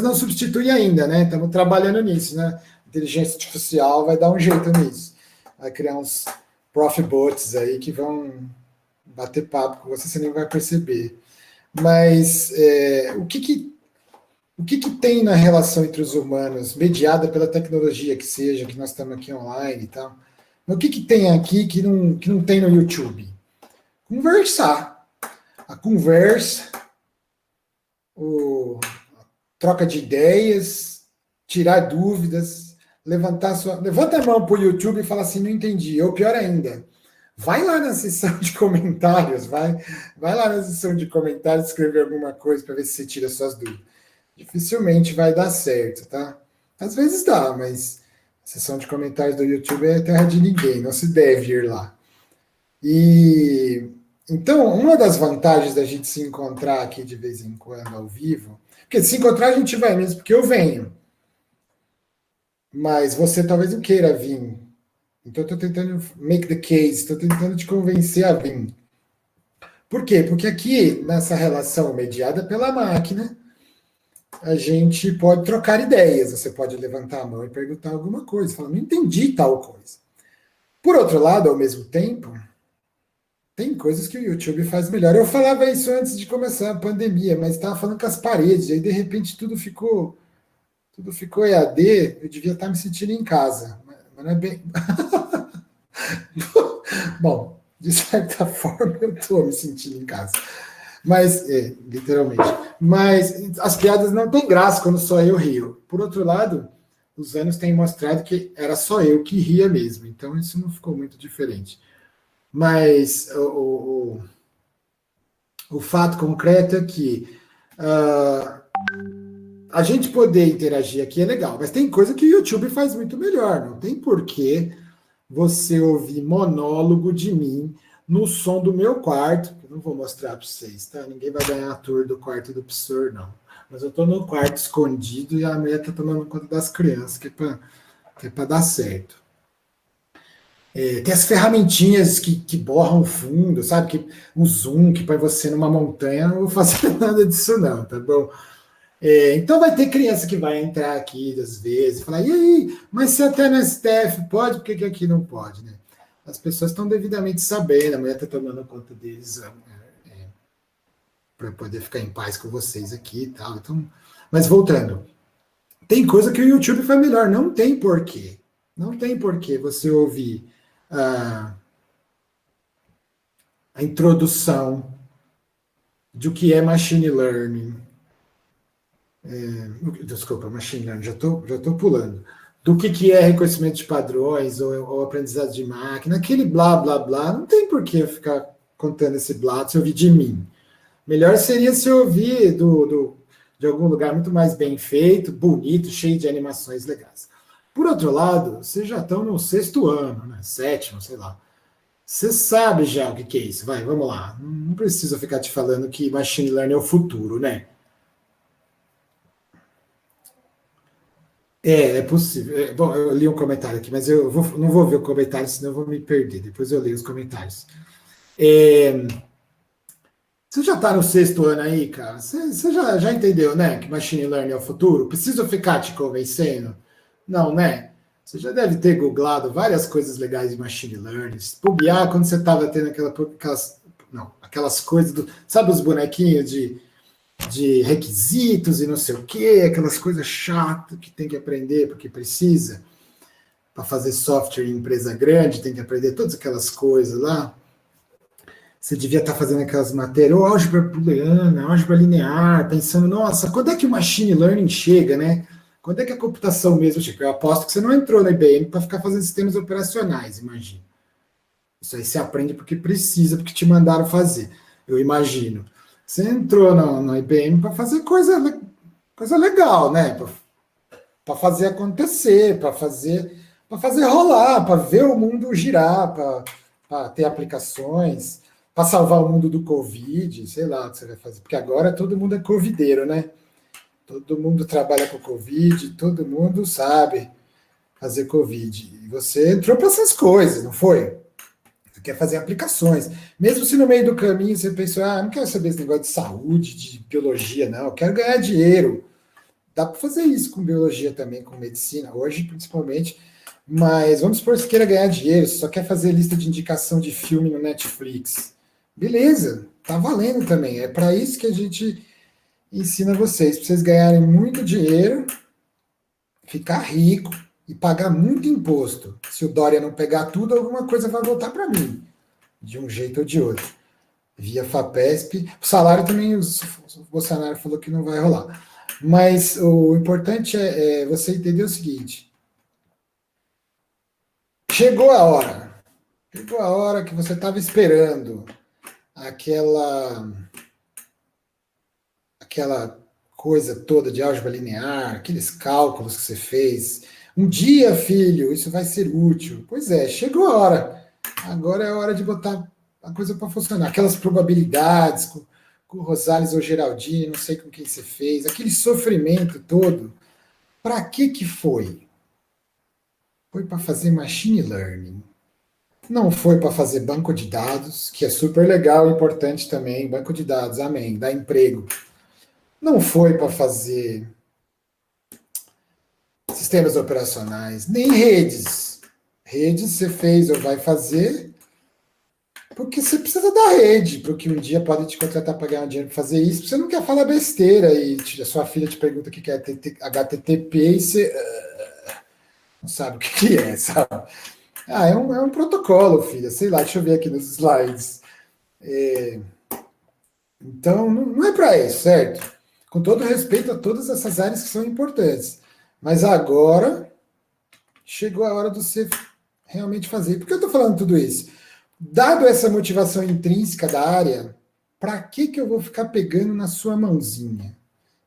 não substitui ainda, né? Estamos trabalhando nisso, né? Inteligência artificial vai dar um jeito nisso. Vai criar uns profbots aí que vão bater papo com você nem vai perceber. Mas o que tem na relação entre os humanos, mediada pela tecnologia que seja, que nós estamos aqui online e tal, o que tem aqui que não tem no YouTube? Conversar. A conversa, a troca de ideias, tirar dúvidas, levanta a mão para o YouTube e fala assim, não entendi. Ou pior ainda, vai lá na seção de comentários, vai lá na seção de comentários escrever alguma coisa para ver se você tira suas dúvidas. Dificilmente vai dar certo, tá? Às vezes dá, mas a seção de comentários do YouTube é terra de ninguém, não se deve ir lá. E então, uma das vantagens da gente se encontrar aqui de vez em quando ao vivo, porque se encontrar a gente vai mesmo, porque eu venho. Mas você talvez não queira vir. Então, eu estou tentando make the case, estou tentando te convencer a vir. Por quê? Porque aqui, nessa relação mediada pela máquina, a gente pode trocar ideias. Você pode levantar a mão e perguntar alguma coisa. Falar, não entendi tal coisa. Por outro lado, ao mesmo tempo, tem coisas que o YouTube faz melhor. Eu falava isso antes de começar a pandemia, mas estava falando com as paredes, aí de repente tudo ficou EAD, eu devia estar me sentindo em casa. Mas não é bem. Bom, de certa forma eu estou me sentindo em casa. Mas, literalmente. Mas as piadas não têm graça quando só eu rio. Por outro lado, os anos têm mostrado que era só eu que ria mesmo. Então isso não ficou muito diferente. Mas o fato concreto é que a gente poder interagir aqui é legal, mas tem coisa que o YouTube faz muito melhor. Não tem porquê você ouvir monólogo de mim no som do meu quarto, que eu não vou mostrar para vocês, tá? Ninguém vai ganhar a tour do quarto do professor, não. Mas eu estou no quarto escondido e a mulher está tomando conta das crianças, que é para dar certo. Tem as ferramentinhas que borram o fundo, sabe? Um zoom que põe você numa montanha. Não vou fazer nada disso, não, tá bom? Então vai ter criança que vai entrar aqui às vezes e falar, e aí, mas se até no STF pode, por que aqui não pode, né? As pessoas estão devidamente sabendo, a mulher está tomando conta deles para poder ficar em paz com vocês aqui e tal. Então, mas voltando, tem coisa que o YouTube faz melhor, não tem porquê. Não tem porquê você ouvir a introdução do que é machine learning. Desculpa, machine learning, já tô pulando. Do que é reconhecimento de padrões ou aprendizado de máquina, aquele blá, blá, blá, não tem por que eu ficar contando esse blá se ouvir de mim. Melhor seria se ouvir de algum lugar muito mais bem feito, bonito, cheio de animações legais. Por outro lado, vocês já estão no 6º ano, né? 7º, sei lá. Você sabe já o que é isso. Vamos lá. Não preciso ficar te falando que machine learning é o futuro, né? É possível. Bom, eu li um comentário aqui, mas eu não vou ver o comentário, senão eu vou me perder. Depois eu leio os comentários. Você já está no 6º ano aí, cara? Você já entendeu, né? Que machine learning é o futuro? Preciso ficar te convencendo? Não, né? Você já deve ter googlado várias coisas legais de machine learning. Pubiar quando você estava tendo aquelas coisas sabe os bonequinhos de requisitos e não sei o quê, aquelas coisas chatas que tem que aprender porque precisa. Para fazer software em empresa grande, tem que aprender todas aquelas coisas lá. Você devia estar fazendo aquelas matérias, ou álgebra booleana, álgebra linear, pensando, nossa, quando é que o machine learning chega, né? Quando é que a computação mesmo chega? Eu aposto que você não entrou na IBM para ficar fazendo sistemas operacionais, imagino. Isso aí você aprende porque precisa, porque te mandaram fazer, eu imagino. Você entrou na IBM para fazer coisa legal, né? Para fazer acontecer, para fazer rolar, para ver o mundo girar, para ter aplicações, para salvar o mundo do Covid, sei lá o que você vai fazer. Porque agora todo mundo é covideiro, né? Todo mundo trabalha com Covid, todo mundo sabe fazer Covid. E você entrou para essas coisas, não foi? Você quer fazer aplicações. Mesmo se no meio do caminho você pensou, não quero saber esse negócio de saúde, de biologia, não, eu quero ganhar dinheiro. dá para fazer isso com biologia também, com medicina, hoje principalmente. Mas vamos supor que você queira ganhar dinheiro, só quer fazer lista de indicação de filme no Netflix. Beleza, tá valendo também. É para isso que a gente ensina vocês, para vocês ganharem muito dinheiro, ficar rico e pagar muito imposto. Se o Dória não pegar tudo, alguma coisa vai voltar para mim, de um jeito ou de outro. Via FAPESP. O salário também, o Bolsonaro falou que não vai rolar. Mas o importante é você entender o seguinte: chegou a hora que você estava esperando aquela coisa toda de álgebra linear, aqueles cálculos que você fez. Um dia, filho, isso vai ser útil. Pois é, chegou a hora. Agora é a hora de botar a coisa para funcionar. Aquelas probabilidades com o Rosales ou Geraldine, não sei com quem você fez, aquele sofrimento todo. Para que foi? Foi para fazer machine learning. Não foi para fazer banco de dados, que é super legal e importante também. Banco de dados, amém, dá emprego. Não foi para fazer sistemas operacionais, nem redes. Redes você fez ou vai fazer porque você precisa da rede, porque um dia pode te contratar para ganhar dinheiro para fazer isso, você não quer falar besteira e a sua filha te pergunta o que é HTTP e você não sabe o que é, sabe? É um protocolo, filha, sei lá, deixa eu ver aqui nos slides. Então, não é para isso, certo? Com todo respeito a todas essas áreas que são importantes. Mas agora chegou a hora de você realmente fazer. Por que eu estou falando tudo isso? Dado essa motivação intrínseca da área, para que eu vou ficar pegando na sua mãozinha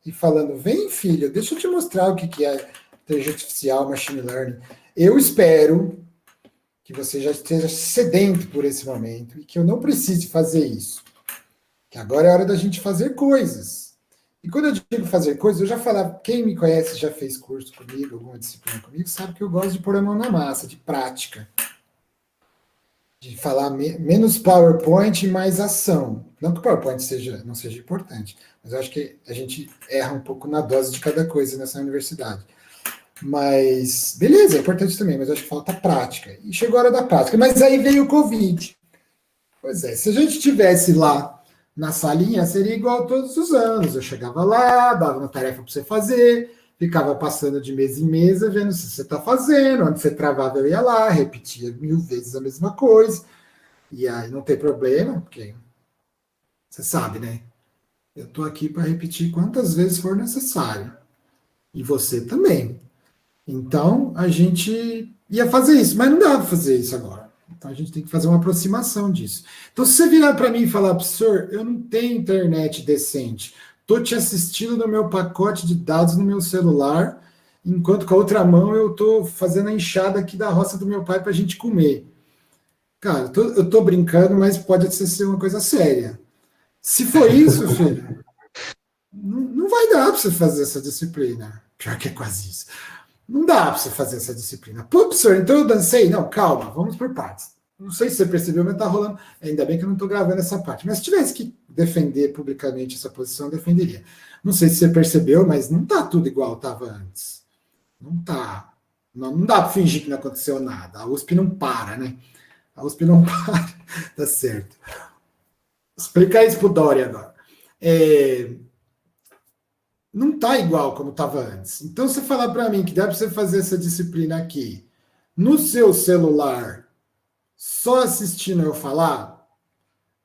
e falando, vem filho, deixa eu te mostrar o que é inteligência artificial, machine learning. Eu espero que você já esteja sedento por esse momento e que eu não precise fazer isso. Que agora é hora da gente fazer coisas. E quando eu digo fazer coisas, eu já falava, quem me conhece, já fez curso comigo, alguma disciplina comigo, sabe que eu gosto de pôr a mão na massa, de prática. De falar menos PowerPoint e mais ação. Não que o PowerPoint não seja importante, mas eu acho que a gente erra um pouco na dose de cada coisa nessa universidade. Mas, beleza, é importante também, mas eu acho que falta prática. E chegou a hora da prática. Mas aí veio o Covid. Pois é, se a gente estivesse lá na salinha, seria igual todos os anos. Eu chegava lá, dava uma tarefa para você fazer, ficava passando de mesa em mesa, vendo se você está fazendo, onde você travava, eu ia lá, repetia 1000 vezes a mesma coisa, e aí não tem problema, porque você sabe, né? Eu estou aqui para repetir quantas vezes for necessário, e você também. Então, a gente ia fazer isso, mas não dá para fazer isso agora. Então, a gente tem que fazer uma aproximação disso. Então, se você virar para mim e falar, professor, eu não tenho internet decente, estou te assistindo no meu pacote de dados no meu celular, enquanto com a outra mão eu estou fazendo a enxada aqui da roça do meu pai para a gente comer. Cara, eu estou brincando, mas pode ser uma coisa séria. Se for isso, filho, não vai dar para você fazer essa disciplina. Pior que é quase isso. Não dá para você fazer essa disciplina. Pô, professor, então eu dancei? Não, calma, vamos por partes. Não sei se você percebeu, mas tá rolando. Ainda bem que eu não estou gravando essa parte. Mas se tivesse que defender publicamente essa posição, eu defenderia. Não sei se você percebeu, mas não tá tudo igual estava antes. Não tá. Não dá para fingir que não aconteceu nada. A USP não para, né? A USP não para. Tá certo. Vou explicar isso pro Dória agora. Não está igual como estava antes. Então, você falar para mim que dá para você fazer essa disciplina aqui no seu celular, só assistindo eu falar,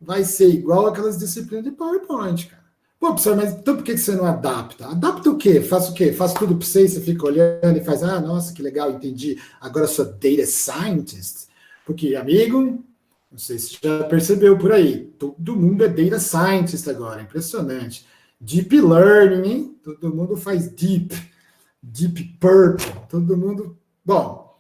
vai ser igual aquelas disciplinas de PowerPoint, cara. Pô, professor, mas então por que você não adapta? Adapta o quê? Faço o quê? Faço tudo para você e você fica olhando e faz, nossa, que legal, entendi. Agora eu sou data scientist. Porque, amigo, não sei se você já percebeu por aí, todo mundo é data scientist agora, impressionante. Deep Learning, hein? Todo mundo faz Deep Purple, todo mundo... Bom,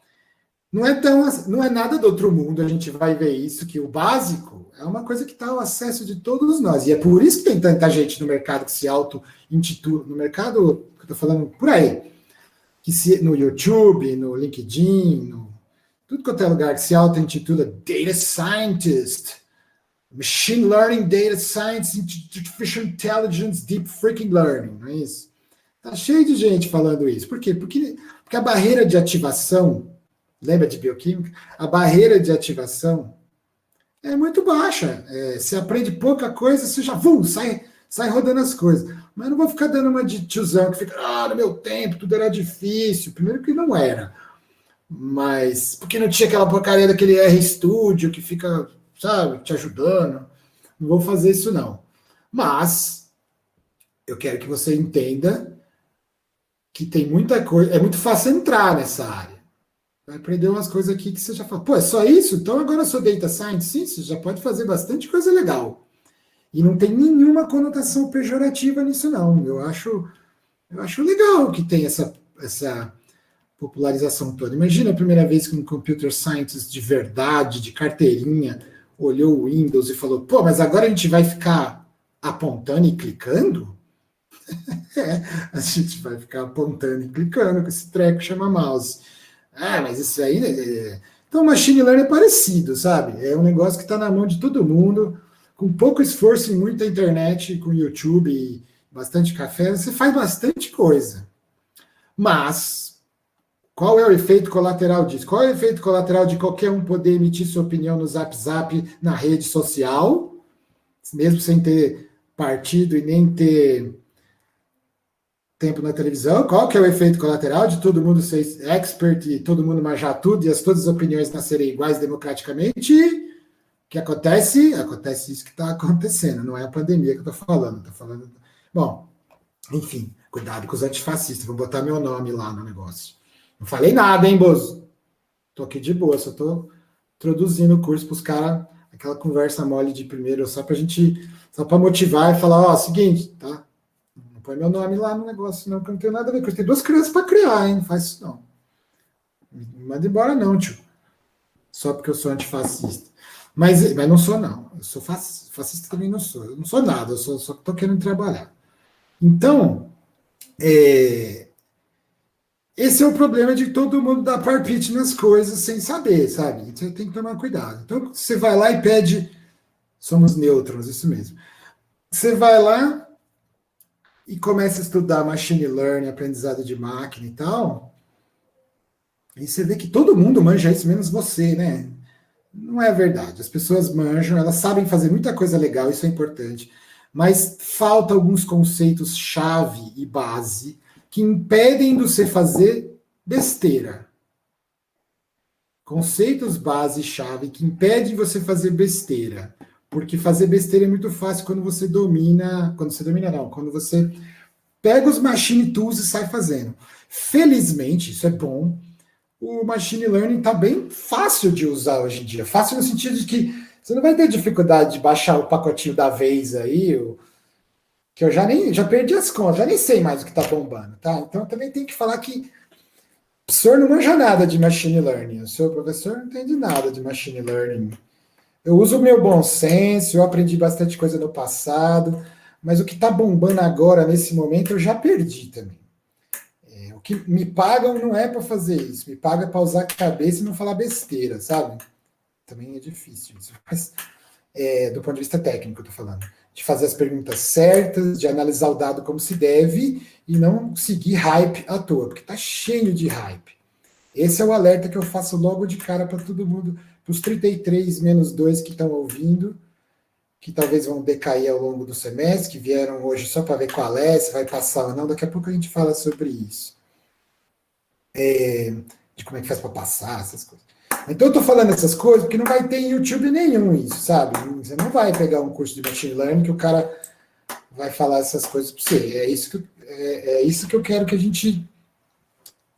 não é nada do outro mundo, a gente vai ver isso, que o básico é uma coisa que está ao acesso de todos nós, e é por isso que tem tanta gente no mercado que se auto-intitula, no mercado, que eu estou falando por aí, no YouTube, no LinkedIn, tudo quanto é lugar que se auto-intitula Data Scientist, Machine Learning, Data Science, Artificial Intelligence, Deep Freaking Learning, não é isso? Tá cheio de gente falando isso. Por quê? Porque a barreira de ativação, lembra de bioquímica? A barreira de ativação é muito baixa. Você aprende pouca coisa, você já sai rodando as coisas. Mas não vou ficar dando uma de tiozão que fica, no meu tempo tudo era difícil. Primeiro que não era. Mas porque não tinha aquela porcaria daquele RStudio que fica, sabe, te ajudando. Não vou fazer isso, não. Mas eu quero que você entenda que tem muita coisa. É muito fácil entrar nessa área. Vai aprender umas coisas aqui que você já fala, pô, é só isso? Então agora eu sou data science? Sim, você já pode fazer bastante coisa legal. E não tem nenhuma conotação pejorativa nisso, não. Eu acho legal que tem essa popularização toda. Imagina a primeira vez que um computer scientist de verdade, de carteirinha, olhou o Windows e falou, pô, mas agora a gente vai ficar apontando e clicando? A gente vai ficar apontando e clicando com esse treco que chama mouse. Mas isso aí... Então, machine learning é parecido, sabe? É um negócio que está na mão de todo mundo, com pouco esforço em muita internet, com YouTube e bastante café, você faz bastante coisa. Mas, qual é o efeito colateral disso? Qual é o efeito colateral de qualquer um poder emitir sua opinião no Zap, na rede social, mesmo sem ter partido e nem ter tempo na televisão? Qual que é o efeito colateral de todo mundo ser expert e todo mundo manjar tudo e todas as opiniões nascerem iguais democraticamente? O que acontece? Acontece isso que está acontecendo, não é a pandemia que eu estou falando. Bom, enfim, cuidado com os antifascistas, vou botar meu nome lá no negócio. Não falei nada, hein, Bozo? Tô aqui de boa, só tô introduzindo o curso para os caras, aquela conversa mole de primeiro, só para motivar e falar, seguinte, tá? Não põe meu nome lá no negócio, não, que eu não tenho nada a ver com isso. Tem 2 crianças para criar, hein? Não faz isso, não. Não manda embora, não, tio. Só porque eu sou antifascista. Mas não sou, não. Eu sou fascista também não sou. Eu não sou nada, eu só tô querendo trabalhar. Então, esse é o problema de todo mundo dar palpite nas coisas sem saber, sabe? Você tem que tomar cuidado. Então, você vai lá e pede... Somos nêutrons, isso mesmo. Você vai lá e começa a estudar machine learning, aprendizado de máquina e tal, e você vê que todo mundo manja isso, menos você, né? Não é verdade. As pessoas manjam, elas sabem fazer muita coisa legal, isso é importante, mas falta alguns conceitos chave e base que impedem de você fazer besteira. Conceitos base e chave que impedem você fazer besteira. Porque fazer besteira é muito fácil quando você domina... Quando você pega os machine tools e sai fazendo. Felizmente, isso é bom, o machine learning está bem fácil de usar hoje em dia. Fácil no sentido de que você não vai ter dificuldade de baixar o pacotinho da vez aí, que eu já perdi as contas, já nem sei mais o que está bombando, tá? Então também tem que falar que o professor não manja nada de machine learning. O seu professor não entende nada de machine learning. Eu uso o meu bom senso, eu aprendi bastante coisa no passado, mas o que está bombando agora, nesse momento, eu já perdi também. O que me pagam não é para fazer isso, me paga para usar a cabeça e não falar besteira, sabe? Também é difícil isso, mas do ponto de vista técnico, eu estou falando. De fazer as perguntas certas, de analisar o dado como se deve e não seguir hype à toa, porque está cheio de hype. Esse é o alerta que eu faço logo de cara para todo mundo, para os 33 menos 2 que estão ouvindo, que talvez vão decair ao longo do semestre, que vieram hoje só para ver qual é, se vai passar ou não. Daqui a pouco a gente fala sobre isso. De como é que faz para passar, essas coisas. Então eu estou falando essas coisas porque não vai ter em YouTube nenhum isso, sabe? Você não vai pegar um curso de machine learning que o cara vai falar essas coisas para você. É isso que eu quero que a gente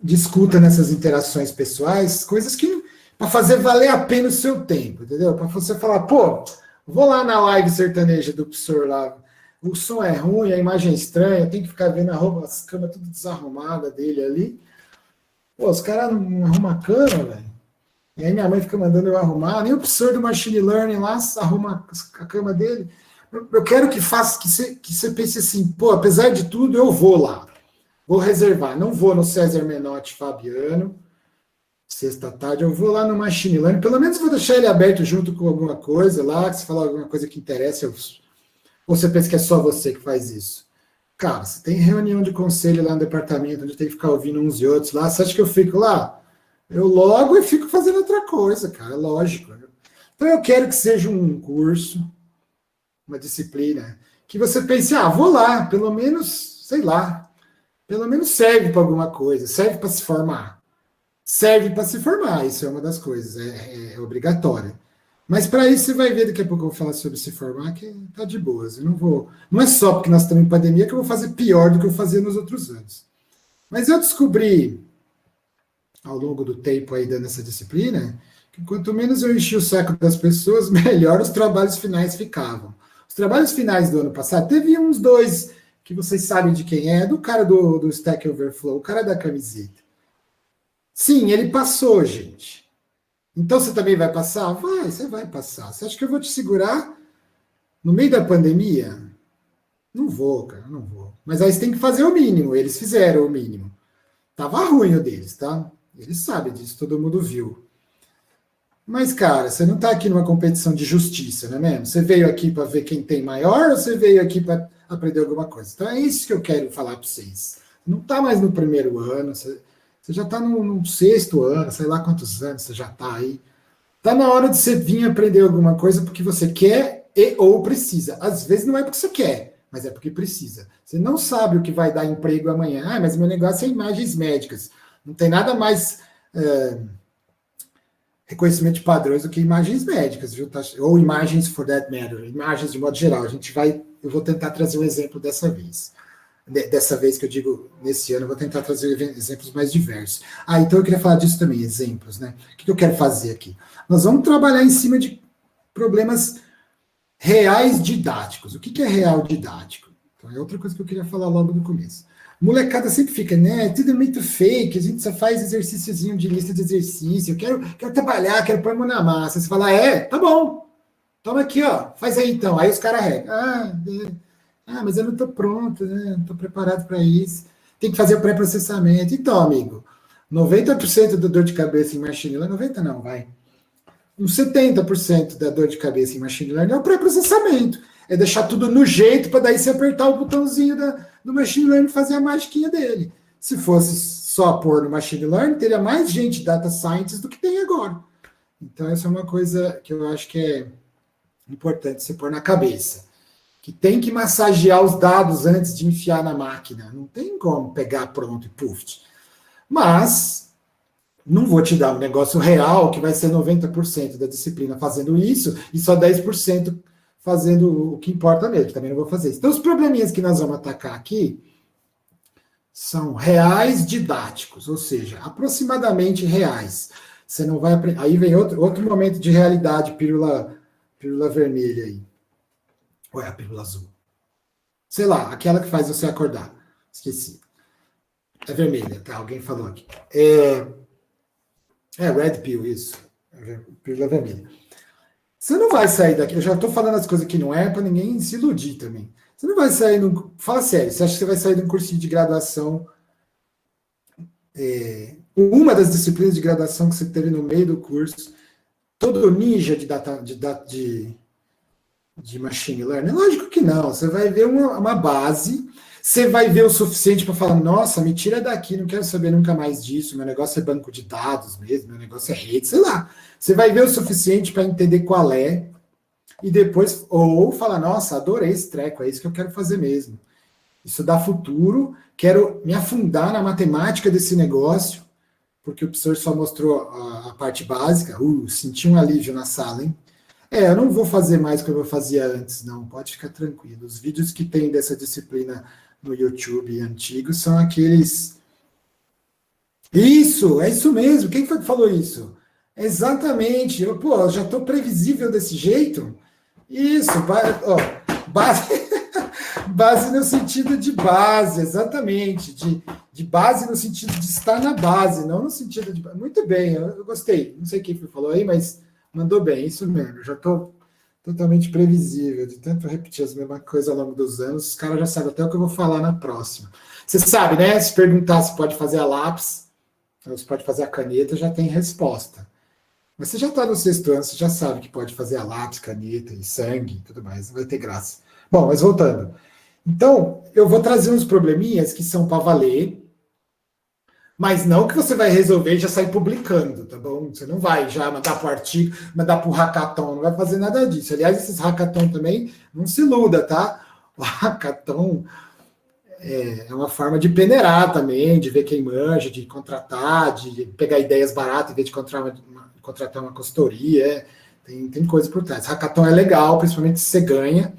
discuta nessas interações pessoais, coisas que para fazer valer a pena o seu tempo, entendeu? Para você falar, pô, vou lá na live sertaneja do professor lá, o som é ruim, a imagem é estranha, tem que ficar vendo as camas tudo desarrumadas dele ali. Pô, os caras não arrumam a cama, velho. E aí minha mãe fica mandando eu arrumar, nem o professor do machine learning lá arruma a cama dele. Eu quero que você pense assim, pô, apesar de tudo, eu vou lá. Vou reservar, não vou no César Menotti Fabiano, sexta-tarde, eu vou lá no Machine Learning, pelo menos vou deixar ele aberto junto com alguma coisa lá, que se falar alguma coisa que interessa, ou você pensa que é só você que faz isso? Cara, você tem reunião de conselho lá no departamento, onde tem que ficar ouvindo uns e outros lá. Você acha que eu fico lá? Eu logo e fico fazendo outra coisa, cara, é lógico. Então eu quero que seja um curso, uma disciplina, que você pense, vou lá, pelo menos, sei lá, pelo menos serve para alguma coisa, serve para se formar. Serve para se formar, isso é uma das coisas, é obrigatório. Mas para isso você vai ver, daqui a pouco eu vou falar sobre se formar, que tá de boas. Eu não vou. Não é só porque nós estamos em pandemia que eu vou fazer pior do que eu fazia nos outros anos. Mas eu descobri, ao longo do tempo aí dando essa disciplina, que quanto menos eu enchi o saco das pessoas, melhor os trabalhos finais ficavam. Os trabalhos finais do ano passado, teve uns dois que vocês sabem de quem é, do cara do Stack Overflow, o cara da camiseta. Sim, ele passou, gente. Então você também vai passar? Vai, você vai passar. Você acha que eu vou te segurar no meio da pandemia? Não vou, cara, não vou. Mas aí você tem que fazer o mínimo. Eles fizeram o mínimo. Tava ruim o deles, tá? Eles sabem disso, todo mundo viu. Mas, cara, você não tá aqui numa competição de justiça, não é mesmo? Você veio aqui para ver quem tem maior ou você veio aqui para aprender alguma coisa? Então é isso que eu quero falar para vocês. Não tá mais no primeiro ano, você já está no sexto ano, sei lá quantos anos você já está aí. Está na hora de você vir aprender alguma coisa porque você quer e ou precisa. Às vezes não é porque você quer, mas é porque precisa. Você não sabe o que vai dar emprego amanhã. Mas meu negócio é imagens médicas. Não tem nada mais reconhecimento de padrões do que imagens médicas, viu? Ou imagens for that matter, imagens de modo geral. Eu vou tentar trazer um exemplo dessa vez. Dessa vez que eu digo, nesse ano, eu vou tentar trazer exemplos mais diversos. Então eu queria falar disso também, exemplos, né? O que eu quero fazer aqui? Nós vamos trabalhar em cima de problemas reais didáticos. O que é real didático? Então é outra coisa que eu queria falar logo no começo. Molecada sempre fica, né? Tudo muito fake, a gente só faz exercíciozinho de lista de exercício, eu quero trabalhar, quero pôr a mão na massa. Você fala, tá bom, toma aqui, ó, faz aí então. Aí os caras regam. Mas eu não estou pronto, né? Não estou preparado para isso. Tem que fazer o pré-processamento. Então, amigo, 90% da dor de cabeça em machine learning, 90% não, vai. Uns 70% da dor de cabeça em machine learning é o pré-processamento. É deixar tudo no jeito para daí você apertar o botãozinho do machine learning e fazer a magiquinha dele. Se fosse só pôr no machine learning, teria mais gente data scientist do que tem agora. Então, essa é uma coisa que eu acho que é importante você pôr na cabeça. Que tem que massagear os dados antes de enfiar na máquina. Não tem como pegar pronto e puf. Mas não vou te dar um negócio real que vai ser 90% da disciplina fazendo isso e só 10% fazendo o que importa mesmo. Também não vou fazer isso. Então, os probleminhas que nós vamos atacar aqui são reais didáticos, ou seja, aproximadamente reais. Você não vai aprender. Aí vem outro momento de realidade, pílula vermelha aí. Ou é a pílula azul? Sei lá, aquela que faz você acordar. Esqueci. É vermelha, tá? Alguém falou aqui. Red pill, isso. Pílula vermelha. Você não vai sair daqui. Eu já estou falando as coisas que não é para ninguém se iludir também. Você não vai sair. Fala sério, você acha que você vai sair de um cursinho de graduação? Uma das disciplinas de graduação que você teve no meio do curso, todo ninja de machine learning? Lógico que não. Você vai ver uma base, você vai ver o suficiente para falar, nossa, me tira daqui, não quero saber nunca mais disso, meu negócio é banco de dados mesmo, meu negócio é rede, sei lá. Você vai ver o suficiente para entender qual é, e depois, ou falar, nossa, adorei esse treco, é isso que eu quero fazer mesmo. Isso dá futuro, quero me afundar na matemática desse negócio, porque o professor só mostrou a parte básica, senti um alívio na sala, hein? Eu não vou fazer mais como eu fazia antes, não, pode ficar tranquilo. Os vídeos que tem dessa disciplina no YouTube antigos são aqueles... Isso, é isso mesmo, quem foi que falou isso? Exatamente, eu já estou previsível desse jeito? Isso, base no sentido de base, exatamente, de base no sentido de estar na base, não no sentido de... Muito bem, eu gostei, não sei quem falou aí, mas mandou bem, isso mesmo, eu já estou totalmente previsível, de tanto repetir as mesmas coisas ao longo dos anos, os caras já sabem até o que eu vou falar na próxima. Você sabe, né, se perguntar se pode fazer a lápis, ou se pode fazer a caneta, já tem resposta. Mas você já está no sexto ano, você já sabe que pode fazer a lápis, caneta e sangue e tudo mais, não vai ter graça. Bom, mas voltando. Então, eu vou trazer uns probleminhas que são para valer, mas não que você vai resolver e já sair publicando, tá bom? Você não vai já mandar para o artigo, mandar para o hackathon, não vai fazer nada disso. Aliás, esses hackathon também, não se iluda, tá? O hackathon é uma forma de peneirar também, de ver quem manja, de contratar, de pegar ideias baratas em vez de contratar uma consultoria. Tem coisa por trás. Hackathon é legal, principalmente se você ganha,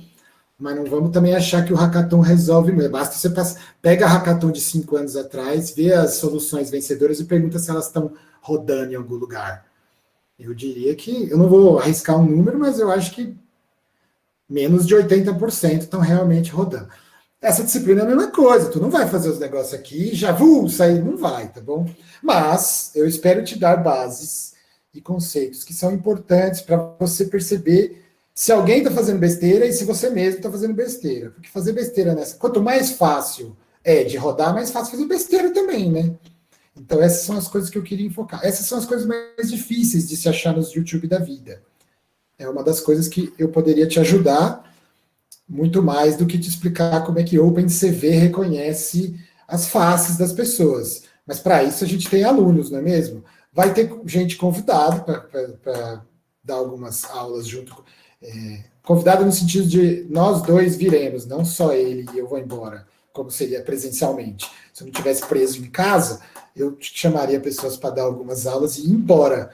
mas não vamos também achar que o hackathon resolve mesmo. Basta você pega a hackathon de 5 anos atrás, vê as soluções vencedoras e pergunta se elas estão rodando em algum lugar. Eu diria que, eu não vou arriscar um número, mas eu acho que menos de 80% estão realmente rodando. Essa disciplina é a mesma coisa, tu não vai fazer os negócios aqui e já sair, não vai, tá bom? Mas eu espero te dar bases e conceitos que são importantes para você perceber se alguém está fazendo besteira e se você mesmo está fazendo besteira. Porque fazer besteira nessa. Quanto mais fácil é de rodar, mais fácil fazer besteira também, né? Então, essas são as coisas que eu queria enfocar. Essas são as coisas mais difíceis de se achar nos YouTube da vida. É uma das coisas que eu poderia te ajudar muito mais do que te explicar como é que OpenCV reconhece as faces das pessoas. Mas para isso a gente tem alunos, não é mesmo? Vai ter gente convidada para dar algumas aulas junto. Convidado no sentido de nós dois viremos, não só ele e eu vou embora, como seria presencialmente. Se eu não tivesse preso em casa, eu chamaria pessoas para dar algumas aulas e ir embora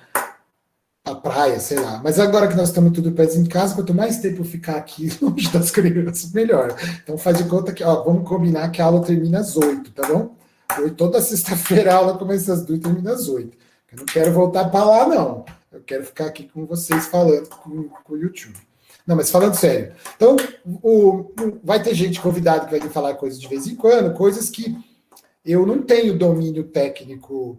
a praia, sei lá. Mas agora que nós estamos tudo preso em casa, quanto mais tempo eu ficar aqui longe das crianças, melhor. Então faz de conta que, vamos combinar que a aula termina às 8, tá bom? Toda sexta-feira a aula começa às 2 e termina às 8. Eu não quero voltar para lá, não. Eu quero ficar aqui com vocês falando com o YouTube. Não, mas falando sério. Então, vai ter gente convidada que vai vir falar coisas de vez em quando, coisas que eu não tenho domínio técnico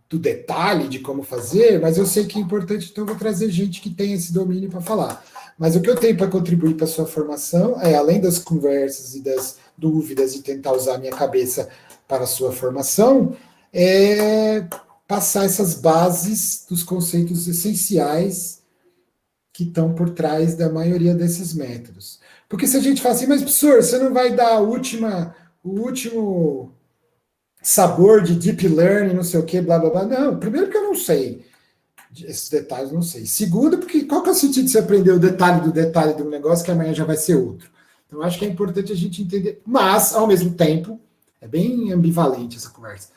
do detalhe de como fazer, mas eu sei que é importante, então eu vou trazer gente que tem esse domínio para falar. Mas o que eu tenho para contribuir para a sua formação é, além das conversas e das dúvidas e tentar usar a minha cabeça para a sua formação, é passar essas bases dos conceitos essenciais que estão por trás da maioria desses métodos. Porque se a gente fala assim, mas professor, você não vai dar o último sabor de deep learning, não sei o que, blá blá blá. Não, primeiro que eu não sei. Esses detalhes eu não sei. Segundo, porque qual que é o sentido de você aprender o detalhe do negócio que amanhã já vai ser outro? Então, eu acho que é importante a gente entender. Mas, ao mesmo tempo, é bem ambivalente essa conversa.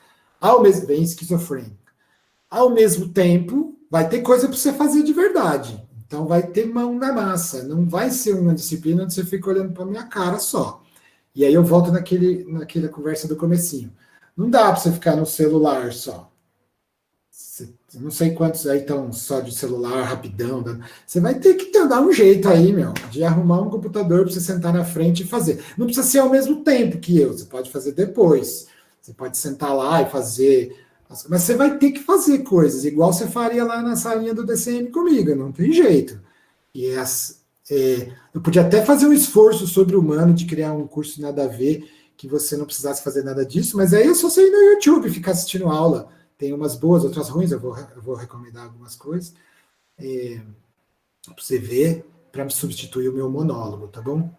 Bem esquizofrênico. Ao mesmo tempo, vai ter coisa para você fazer de verdade. Então, vai ter mão na massa. Não vai ser uma disciplina onde você fica olhando para minha cara só. E aí eu volto naquela conversa do comecinho. Não dá para você ficar no celular só. Não sei quantos aí estão só de celular, rapidão. Você vai ter que dar um jeito aí, de arrumar um computador para você sentar na frente e fazer. Não precisa ser ao mesmo tempo que eu, você pode fazer depois. Você pode sentar lá e fazer. Mas você vai ter que fazer coisas, igual você faria lá na salinha do DCM comigo, não tem jeito. E eu podia até fazer um esforço sobre-humano de criar um curso nada a ver, que você não precisasse fazer nada disso, mas aí é só você ir no YouTube, ficar assistindo aula. Tem umas boas, outras ruins, eu vou recomendar algumas coisas, para você ver, para me substituir o meu monólogo, tá bom?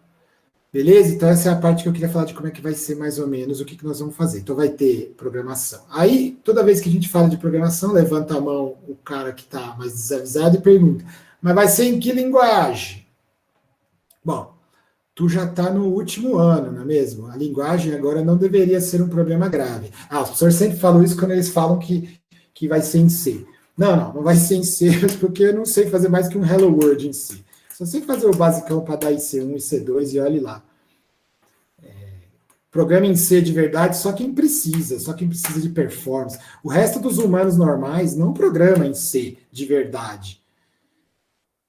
Beleza? Então essa é a parte que eu queria falar de como é que vai ser mais ou menos o que nós vamos fazer. Então vai ter programação. Aí, toda vez que a gente fala de programação, levanta a mão o cara que está mais desavisado e pergunta, mas vai ser em que linguagem? Bom, tu já está no último ano, não é mesmo? A linguagem agora não deveria ser um problema grave. Os professores sempre falam isso quando eles falam que vai ser em C. Não vai ser em C, porque eu não sei fazer mais que um Hello World em C. Só sei fazer o basicão para dar IC1 e C2 e olhe lá. Programa em C de verdade só quem precisa de performance. O resto dos humanos normais não programa em C de verdade,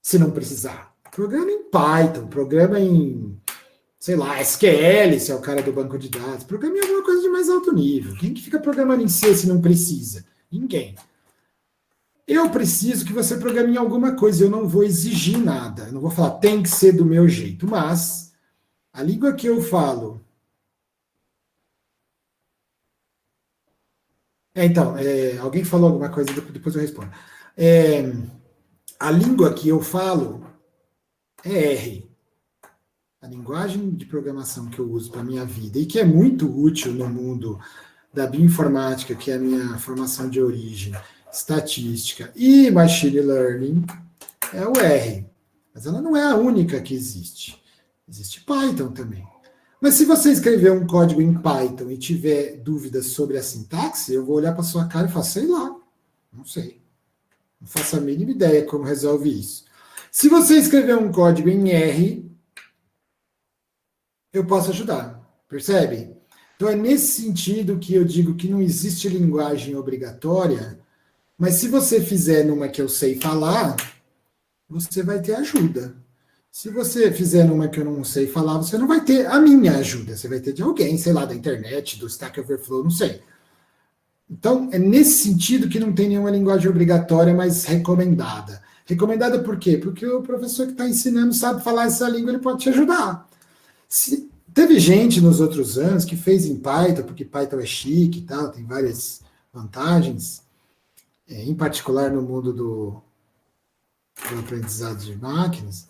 se não precisar. Programa em Python, programa em, sei lá, SQL, se é o cara do banco de dados. Programa em alguma coisa de mais alto nível. Quem que fica programando em C se não precisa? Ninguém. Eu preciso que você programe em alguma coisa. Eu não vou exigir nada. Eu não vou falar, tem que ser do meu jeito. Mas a língua que eu falo... alguém falou alguma coisa, depois eu respondo. A língua que eu falo é R. A linguagem de programação que eu uso para a minha vida e que é muito útil no mundo da bioinformática, que é a minha formação de origem, estatística e machine learning, é o R. Mas ela não é a única que existe. Existe Python também. Mas se você escrever um código em Python e tiver dúvidas sobre a sintaxe, eu vou olhar para sua cara e falar, sei lá, não sei. Não faço a mínima ideia como resolve isso. Se você escrever um código em R, eu posso ajudar. Percebe? Então é nesse sentido que eu digo que não existe linguagem obrigatória, mas se você fizer numa que eu sei falar, você vai ter ajuda. Se você fizer numa que eu não sei falar, você não vai ter a minha ajuda. Você vai ter de alguém, sei lá, da internet, do Stack Overflow, não sei. Então, é nesse sentido que não tem nenhuma linguagem obrigatória, mas recomendada. Recomendada por quê? Porque o professor que está ensinando sabe falar essa língua, ele pode te ajudar. Teve gente nos outros anos que fez em Python, porque Python é chique e tal, tem várias vantagens, em particular no mundo do aprendizado de máquinas,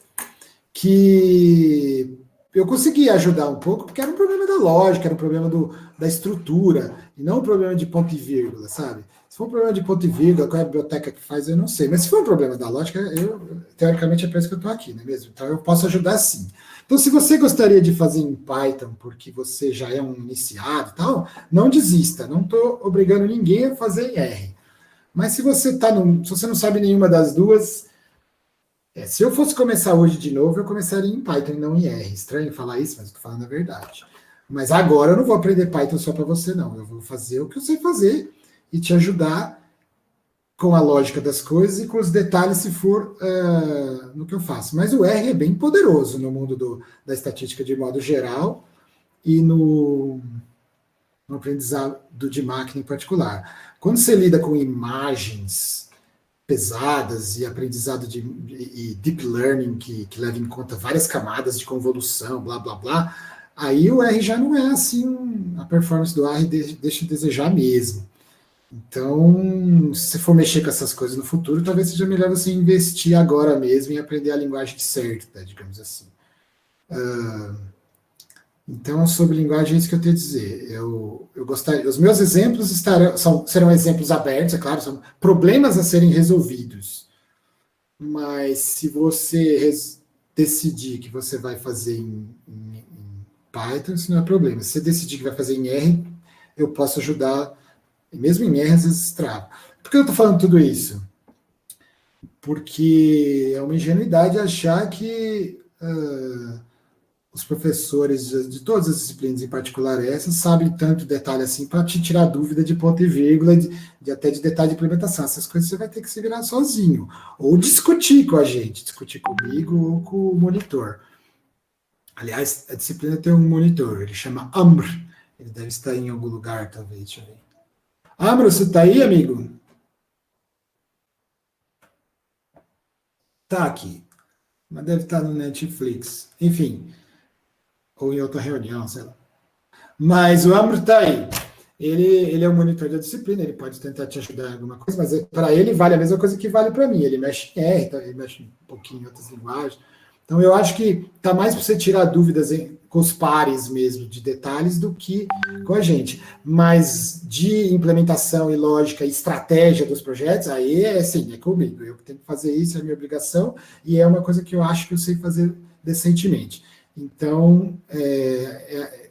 que eu consegui ajudar um pouco, porque era um problema da lógica, era um problema da estrutura, e não um problema de ponto e vírgula, sabe? Se for um problema de ponto e vírgula, qual é a biblioteca que faz, eu não sei. Mas se for um problema da lógica, teoricamente é para isso que eu estou aqui, não é mesmo? Então eu posso ajudar sim. Então, se você gostaria de fazer em Python, porque você já é um iniciado e tal, não desista. Não estou obrigando ninguém a fazer em R. Mas se você se você não sabe nenhuma das duas, se eu fosse começar hoje de novo, eu começaria em Python e não em R. Estranho falar isso, mas estou falando a verdade. Mas agora eu não vou aprender Python só para você, não. Eu vou fazer o que eu sei fazer e te ajudar com a lógica das coisas e com os detalhes se for no que eu faço. Mas o R é bem poderoso no mundo da estatística de modo geral e no aprendizado de máquina em particular. Quando você lida com imagens pesadas e aprendizado e deep learning que leva em conta várias camadas de convolução, blá, blá, blá, aí o R já não é assim, a performance do R deixa de desejar mesmo. Então, se você for mexer com essas coisas no futuro, talvez seja melhor você investir agora mesmo em aprender a linguagem certa, digamos assim. Então, sobre linguagem, é isso que eu tenho a dizer. Eu gostaria. Os meus exemplos serão exemplos abertos, é claro, são problemas a serem resolvidos. Mas se você decidir que você vai fazer em Python, isso não é problema. Se você decidir que vai fazer em R, eu posso ajudar. E mesmo em R, às vezes trava. Por que eu estou falando tudo isso? Porque é uma ingenuidade achar que os professores de todas as disciplinas, em particular essa, sabem tanto detalhe assim para te tirar dúvida de ponto e vírgula, até de detalhe de implementação. Essas coisas você vai ter que se virar sozinho. Ou discutir com a gente, discutir comigo ou com o monitor. Aliás, a disciplina tem um monitor, ele chama Amr. Ele deve estar em algum lugar, talvez. Deixa eu ver. Amro, você está aí, amigo? Tá aqui. Mas deve estar no Netflix. Enfim. Ou em outra reunião, sei lá. Mas o Amro está aí. Ele é o monitor da disciplina, ele pode tentar te ajudar em alguma coisa, mas para ele vale a mesma coisa que vale para mim. Ele mexe em R, ele mexe um pouquinho em outras linguagens. Então eu acho que está mais para você tirar dúvidas com os pares mesmo, de detalhes, do que com a gente. Mas de implementação e lógica e estratégia dos projetos, aí é comigo. Eu tenho que fazer isso, é a minha obrigação, e é uma coisa que eu acho que eu sei fazer decentemente. Então,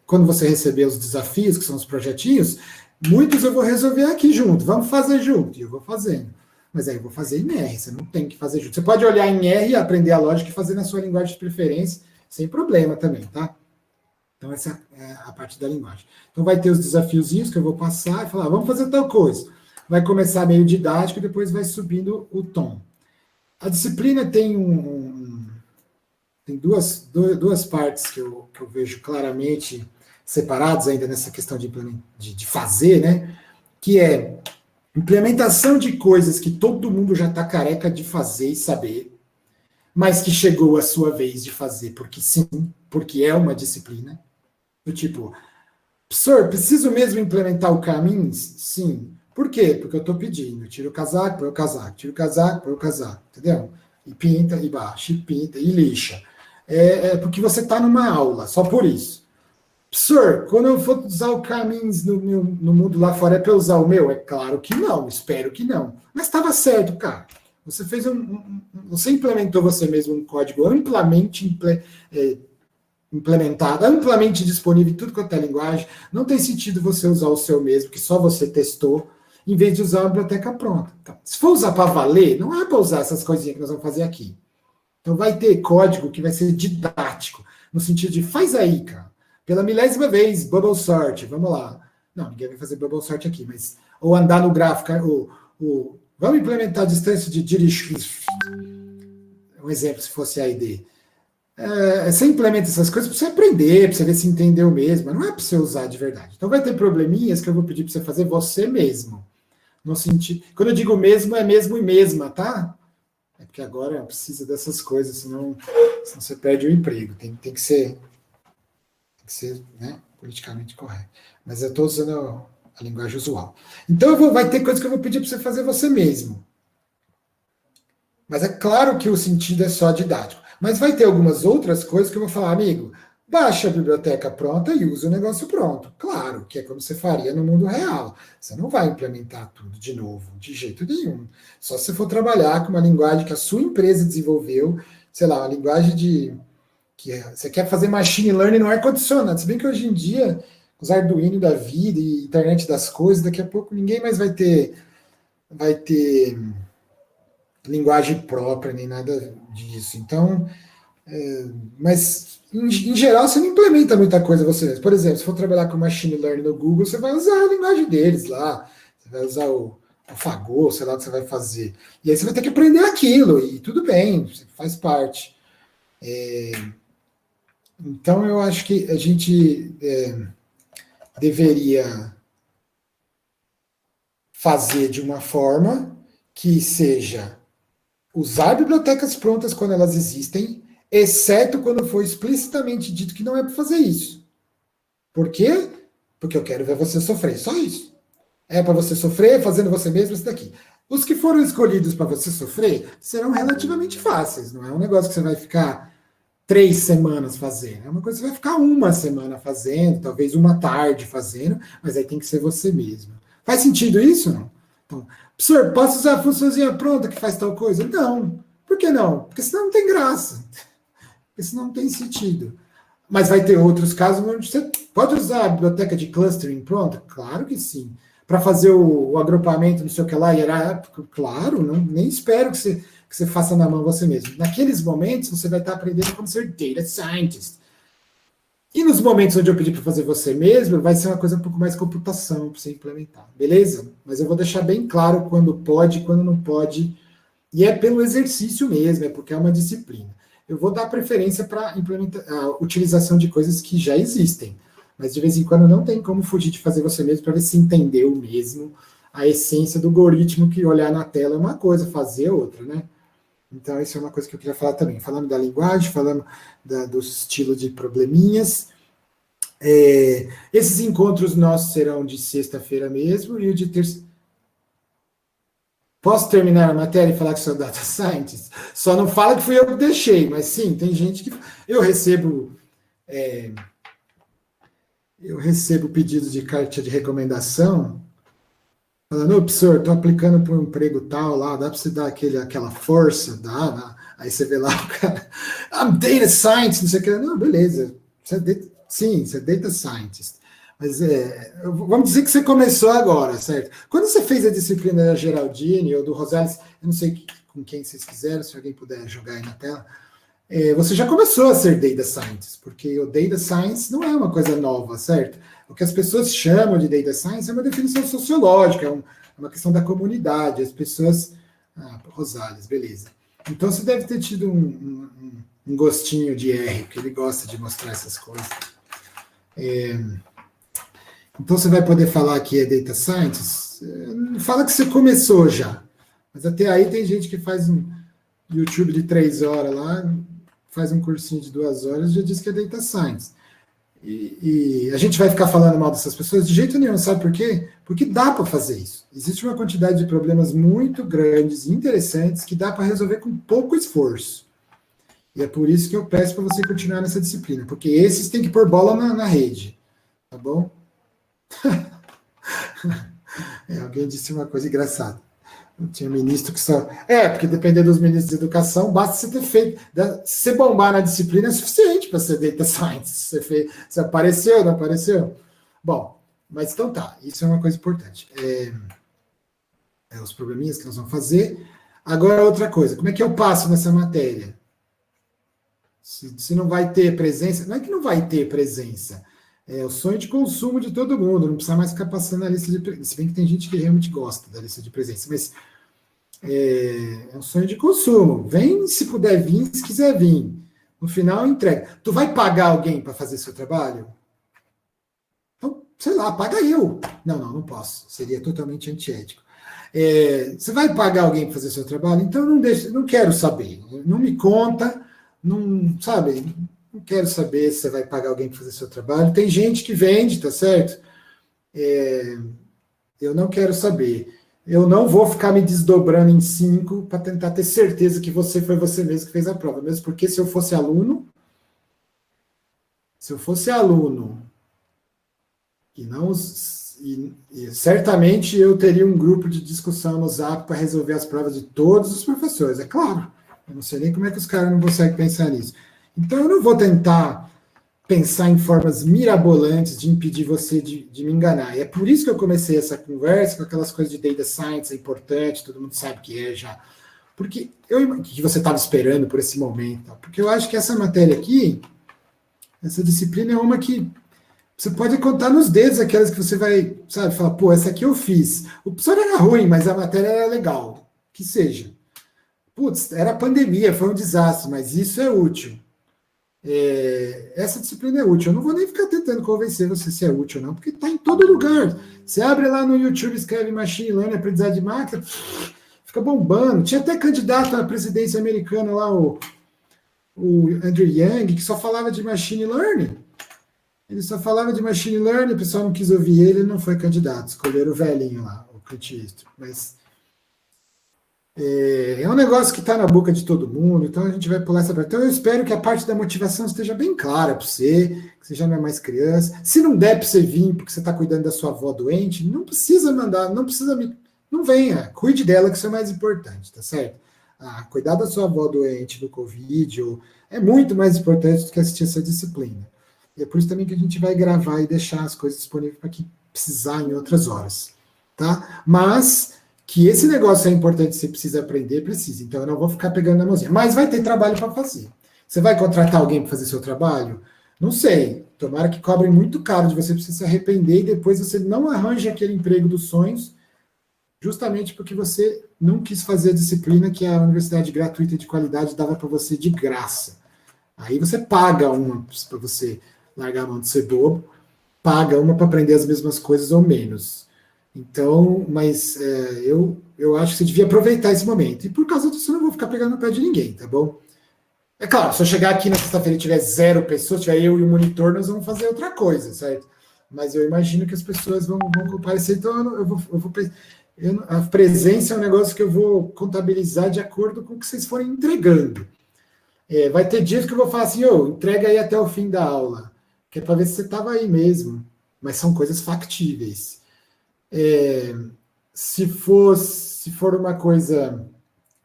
quando você receber os desafios, que são os projetinhos, muitos eu vou resolver aqui junto, vamos fazer junto, e eu vou fazendo. Mas aí eu vou fazer em R, você não tem que fazer junto. Você pode olhar em R, aprender a lógica e fazer na sua linguagem de preferência, sem problema também, tá? Então essa é a parte da linguagem. Então vai ter os desafiozinhos que eu vou passar e falar, vamos fazer tal coisa. Vai começar meio didático e depois vai subindo o tom. A disciplina tem tem duas partes que eu vejo claramente separadas ainda nessa questão de fazer, né? Que é implementação de coisas que todo mundo já está careca de fazer e saber, mas que chegou a sua vez de fazer, porque sim, porque é uma disciplina. Do tipo, professor, preciso mesmo implementar o Caminhos? Sim. Por quê? Porque eu estou pedindo. Tira o casaco, põe o casaco. Tira o casaco, põe o casaco. Entendeu? E pinta, e baixa, e pinta, e lixa. porque você está numa aula, só por isso. Professor, quando eu for usar o Caminhos no mundo lá fora, é para usar o meu? É claro que não, espero que não. Mas estava certo, cara. Você fez você implementou você mesmo um código amplamente implementado, amplamente disponível em tudo quanto é linguagem. Não tem sentido você usar o seu mesmo, que só você testou, em vez de usar a biblioteca pronta. Então, se for usar para valer, não é para usar essas coisinhas que nós vamos fazer aqui. Então vai ter código que vai ser didático, no sentido de faz aí, cara. Pela milésima vez, bubble sort, vamos lá. Não, ninguém vai fazer bubble sort aqui, mas ou andar no gráfico, vamos implementar a distância de dirigir. Um exemplo, se fosse a ID. Você implementa essas coisas para você aprender, para você ver se entendeu mesmo, não é para você usar de verdade. Então vai ter probleminhas que eu vou pedir para você fazer você mesmo. No sentido, quando eu digo mesmo, é mesmo e mesma, tá? É porque agora precisa dessas coisas, senão você perde o emprego. Tem que ser, né, politicamente correto. Mas eu estou usando a linguagem usual. Então vai ter coisas que eu vou pedir para você fazer você mesmo. Mas é claro que o sentido é só didático. Mas vai ter algumas outras coisas que eu vou falar, amigo, baixa a biblioteca pronta e usa o negócio pronto. Claro, que é como você faria no mundo real. Você não vai implementar tudo de novo, de jeito nenhum. Só se você for trabalhar com uma linguagem que a sua empresa desenvolveu, sei lá, uma linguagem você quer fazer machine learning no ar-condicionado. Se bem que hoje em dia, os Arduino da vida e internet das coisas, daqui a pouco ninguém mais vai ter linguagem própria, nem nada disso. Então, mas em geral você não implementa muita coisa você mesmo. Por exemplo, se for trabalhar com machine learning no Google, você vai usar a linguagem deles lá, você vai usar o Fagor, sei lá o que você vai fazer. E aí você vai ter que aprender aquilo, e tudo bem, faz parte. Então eu acho que a gente deveria fazer de uma forma que seja usar bibliotecas prontas quando elas existem, exceto quando for explicitamente dito que não é para fazer isso. Por quê? Porque eu quero ver você sofrer, só isso. É para você sofrer fazendo você mesmo isso daqui. Os que foram escolhidos para você sofrer serão relativamente fáceis, não é um negócio que você vai ficar 3 semanas fazendo, é uma coisa que você vai ficar 1 semana fazendo, talvez uma tarde fazendo, mas aí tem que ser você mesmo. Faz sentido isso? Não? Então, professor, posso usar a funçãozinha pronta que faz tal coisa? Não. Por que não? Porque senão não tem graça. Porque senão não tem sentido. Mas vai ter outros casos onde você pode usar a biblioteca de clustering pronta? Claro que sim. Para fazer o agrupamento, não sei o que lá, hierárquico, claro, não, nem espero que você faça na mão você mesmo. Naqueles momentos, você vai estar aprendendo como ser data scientist. E nos momentos onde eu pedir para fazer você mesmo, vai ser uma coisa um pouco mais computação para você implementar, beleza? Mas eu vou deixar bem claro quando pode e quando não pode. E é pelo exercício mesmo, é porque é uma disciplina. Eu vou dar preferência para a utilização de coisas que já existem. Mas de vez em quando não tem como fugir de fazer você mesmo para ver se entendeu mesmo a essência do algoritmo, que olhar na tela é uma coisa, fazer é outra, né? Então, isso é uma coisa que eu queria falar também. Falando da linguagem, falando do estilo de probleminhas. Esses encontros nossos serão de sexta-feira mesmo e o de terça. Posso terminar a matéria e falar que sou data scientist? Só não fala que fui eu que deixei, mas sim, tem gente que. Eu recebo pedidos de carta de recomendação. Falando, ô, professor, estou aplicando para um emprego tal lá, dá para você dar aquela força? Dá. Aí você vê lá o cara, I'm data scientist, não sei o que. Não, beleza. Você é data scientist. Mas vamos dizer que você começou agora, certo? Quando você fez a disciplina da Geraldine ou do Rosales, eu não sei com quem vocês quiseram, se alguém puder jogar aí na tela, você já começou a ser data scientist, porque o data science não é uma coisa nova, certo? O que as pessoas chamam de data science é uma definição sociológica, é uma questão da comunidade, as pessoas... Rosales, beleza. Então você deve ter tido um gostinho de R, porque ele gosta de mostrar essas coisas. Então você vai poder falar que é data scientist, fala que você começou já, mas até aí tem gente que faz um YouTube de 3 horas lá, faz um cursinho de 2 horas e já diz que é data science. E a gente vai ficar falando mal dessas pessoas? De jeito nenhum, sabe por quê? Porque dá para fazer isso. Existe uma quantidade de problemas muito grandes e interessantes que dá para resolver com pouco esforço. E é por isso que eu peço para você continuar nessa disciplina, porque esses tem que pôr bola na rede, tá bom? Alguém disse uma coisa engraçada. Tinha ministro que só. Porque dependendo dos ministros de educação, basta você ter feito. Se você bombar na disciplina é suficiente para ser data science. Você apareceu, não apareceu? Bom, mas então tá, isso é uma coisa importante. Os probleminhas que nós vamos fazer. Agora, outra coisa, como é que eu passo nessa matéria? Se não vai ter presença, não é que não vai ter presença, é o sonho de consumo de todo mundo, não precisa mais ficar passando a lista de presença, se bem que tem gente que realmente gosta da lista de presença, mas é um sonho de consumo. Vem se puder vir, se quiser vir. No final, entrega. Tu vai pagar alguém para fazer seu trabalho? Então, sei lá, paga eu. Não posso. Seria totalmente antiético. Você vai pagar alguém para fazer seu trabalho? Então não quero saber. Não me conta, não sabe? Não quero saber se você vai pagar alguém para fazer seu trabalho. Tem gente que vende, tá certo? Eu não quero saber. Eu não vou ficar me desdobrando em 5 para tentar ter certeza que foi você mesmo que fez a prova. Mesmo porque se eu fosse aluno e não e certamente eu teria um grupo de discussão no Zap para resolver as provas de todos os professores, é claro. Eu não sei nem como é que os caras não conseguem pensar nisso. Então eu não vou tentar pensar em formas mirabolantes de impedir você de me enganar. E é por isso que eu comecei essa conversa com aquelas coisas de data science, é importante, todo mundo sabe que é já. Porque que você estava esperando por esse momento. Porque eu acho que essa matéria aqui, essa disciplina é uma que você pode contar nos dedos aquelas que você vai, sabe, falar, pô, essa aqui eu fiz. O professor era ruim, mas a matéria era legal. Que seja. Putz, era pandemia, foi um desastre, mas isso é útil. Essa disciplina é útil. Eu não vou nem ficar tentando convencer você se é útil ou não, porque está em todo lugar. Você abre lá no YouTube, escreve Machine Learning, aprendizagem de máquina, fica bombando. Tinha até candidato à presidência americana lá, o Andrew Yang, que só falava de Machine Learning. Ele só falava de Machine Learning, o pessoal não quis ouvir ele não foi candidato. Escolheram o velhinho lá, o Clint Eastwood. Mas é um negócio que está na boca de todo mundo, então a gente vai pular essa parte. Então eu espero que a parte da motivação esteja bem clara para você, que você já não é mais criança. Se não der para você vir porque você está cuidando da sua avó doente, não precisa mandar, não venha, cuide dela que isso é mais importante, tá certo? Cuidar da sua avó doente do Covid é muito mais importante do que assistir essa disciplina. E é por isso também que a gente vai gravar e deixar as coisas disponíveis para quem precisar em outras horas, tá? Mas que esse negócio é importante, você precisa aprender, precisa. Então eu não vou ficar pegando na mãozinha. Mas vai ter trabalho para fazer. Você vai contratar alguém para fazer seu trabalho? Não sei. Tomara que cobrem muito caro de você, precisa se arrepender e depois você não arranja aquele emprego dos sonhos, justamente porque você não quis fazer a disciplina que a universidade gratuita e de qualidade dava para você de graça. Aí você paga uma para você largar a mão de ser bobo, paga uma para aprender as mesmas coisas ou menos. Então, mas eu acho que você devia aproveitar esse momento. E por causa disso, eu não vou ficar pegando no pé de ninguém, tá bom? É claro, se eu chegar aqui na sexta-feira e tiver 0 pessoas, tiver eu e o monitor, nós vamos fazer outra coisa, certo? Mas eu imagino que as pessoas vão comparecer, então a presença é um negócio que eu vou contabilizar de acordo com o que vocês forem entregando. Vai ter dias que eu vou falar assim, entrega aí até o fim da aula, que é para ver se você estava aí mesmo, mas são coisas factíveis. Se for uma coisa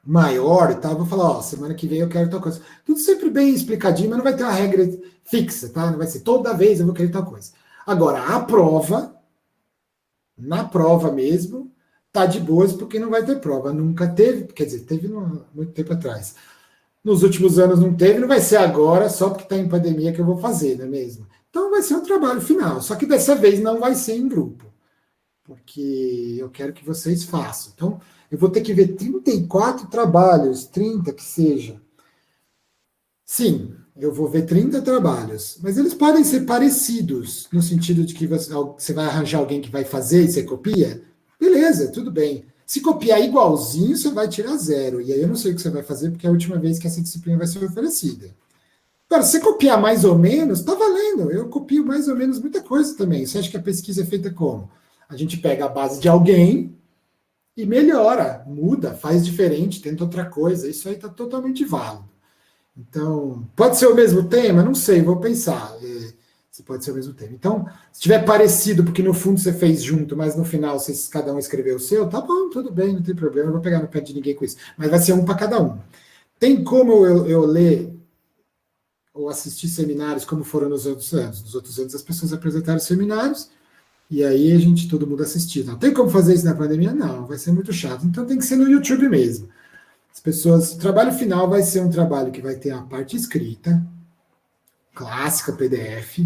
maior e tal, eu vou falar, semana que vem eu quero tal coisa. Tudo sempre bem explicadinho, mas não vai ter uma regra fixa, tá? Não vai ser toda vez eu vou querer tal coisa. Agora, na prova mesmo, tá de boas porque não vai ter prova. Nunca teve, quer dizer, teve muito tempo atrás. Nos últimos anos não teve, não vai ser agora, só porque está em pandemia que eu vou fazer, não é mesmo? Então vai ser um trabalho final, só que dessa vez não vai ser em grupo, porque eu quero que vocês façam. Então, eu vou ter que ver 34 trabalhos, 30 que seja. Sim, eu vou ver 30 trabalhos, mas eles podem ser parecidos, no sentido de que você vai arranjar alguém que vai fazer e você copia. Beleza, tudo bem. Se copiar igualzinho, você vai tirar 0. E aí eu não sei o que você vai fazer, porque é a última vez que essa disciplina vai ser oferecida. Agora, se você copiar mais ou menos, tá valendo. Eu copio mais ou menos muita coisa também. Você acha que a pesquisa é feita como? A gente pega a base de alguém e melhora, muda, faz diferente, tenta outra coisa. Isso aí tá totalmente válido. Então, pode ser o mesmo tema? Não sei, vou pensar. Se pode ser o mesmo tema. Então, se tiver parecido, porque no fundo você fez junto, mas no final vocês, cada um escreveu o seu, tá bom, tudo bem, não tem problema, não vou pegar no pé de ninguém com isso. Mas vai ser um para cada um. Tem como eu ler ou assistir seminários como foram nos outros anos? Nos outros anos as pessoas apresentaram seminários e aí todo mundo assistiu. Não tem como fazer isso na pandemia? Não, vai ser muito chato. Então tem que ser no YouTube mesmo. As pessoas, o trabalho final vai ser um trabalho que vai ter a parte escrita, clássica, PDF,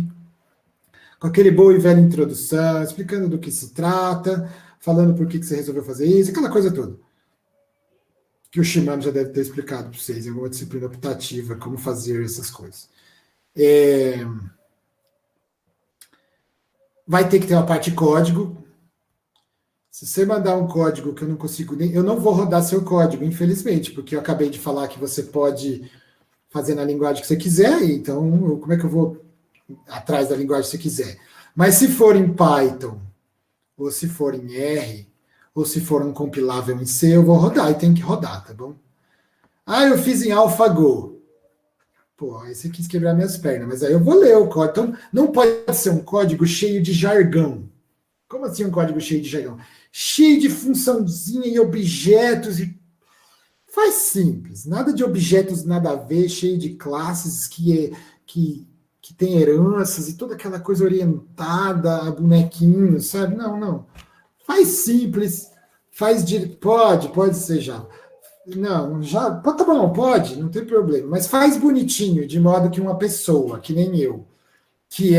com aquele boa e velha introdução, explicando do que se trata, falando por que você resolveu fazer isso, aquela coisa toda. Que o Shimano já deve ter explicado para vocês em alguma disciplina optativa, como fazer essas coisas. Vai ter que ter uma parte de código. Se você mandar um código que eu não consigo nem... Eu não vou rodar seu código, infelizmente, porque eu acabei de falar que você pode fazer na linguagem que você quiser, então como é que eu vou atrás da linguagem que você quiser? Mas se for em Python, ou se for em R, ou se for um compilável em C, eu vou rodar, e tem que rodar, tá bom? Ah, eu fiz em AlphaGo. Pô, aí você quis quebrar minhas pernas, mas aí eu vou ler o código. Então, não pode ser um código cheio de jargão. Como assim um código cheio de jargão? Cheio de funçãozinha e objetos. Faz simples. Nada de objetos nada a ver, cheio de classes que tem heranças e toda aquela coisa orientada a bonequinhos, sabe? Não. Faz simples. Pode ser já. Não, já. Tá bom, pode, não tem problema. Mas faz bonitinho, de modo que uma pessoa, que nem eu, que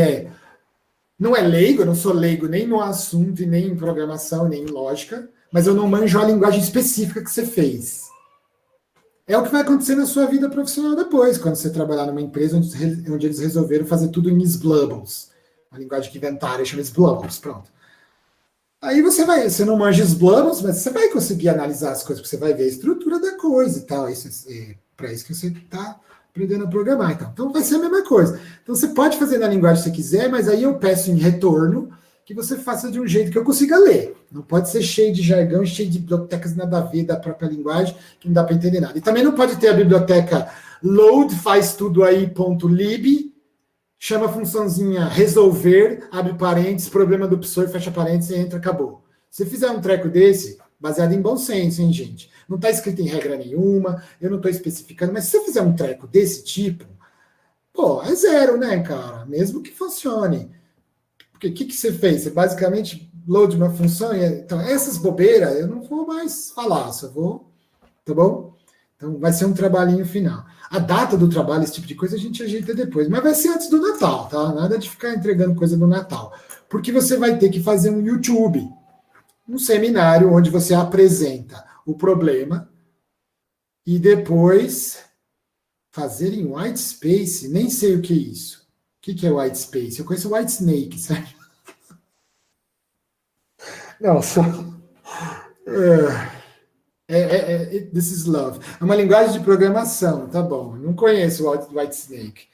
não é leigo, eu não sou leigo nem no assunto, e nem em programação, nem em lógica, mas eu não manjo a linguagem específica que você fez. É o que vai acontecer na sua vida profissional depois, quando você trabalhar numa empresa onde eles resolveram fazer tudo em Sblubbles. A linguagem que inventaram chama Sblubbles, pronto. Aí você não manja Sblubbles, mas você vai conseguir analisar as coisas, porque você vai ver a estrutura da coisa e tal. Para isso que você está aprendendo a programar. Então vai ser a mesma coisa. Então você pode fazer na linguagem que você quiser, mas aí eu peço em retorno que você faça de um jeito que eu consiga ler. Não pode ser cheio de jargão, cheio de bibliotecas nada a ver da própria linguagem, que não dá para entender nada. E também não pode ter a biblioteca load, faz tudo aí.lib, chama a funçãozinha resolver, abre parênteses, problema do professor, fecha parênteses, entra, acabou. Se fizer um treco desse, baseado em bom senso, hein, gente? Não está escrito em regra nenhuma, eu não estou especificando, mas se você fizer um treco desse tipo, pô, é zero, né, cara? Mesmo que funcione. Porque o que você fez? Você basicamente load uma função, então essas bobeiras eu não vou mais falar, só vou, tá bom? Então vai ser um trabalhinho final. A data do trabalho, esse tipo de coisa, a gente ajeita depois, mas vai ser antes do Natal, tá? Nada de ficar entregando coisa no Natal. Porque você vai ter que fazer um YouTube, um seminário onde você apresenta o problema e depois fazer em white space, nem sei o que é isso. O que é white space? Eu conheço white snake, sabe? Não, só... This is love. É uma linguagem de programação, tá bom. Não conheço o white snake.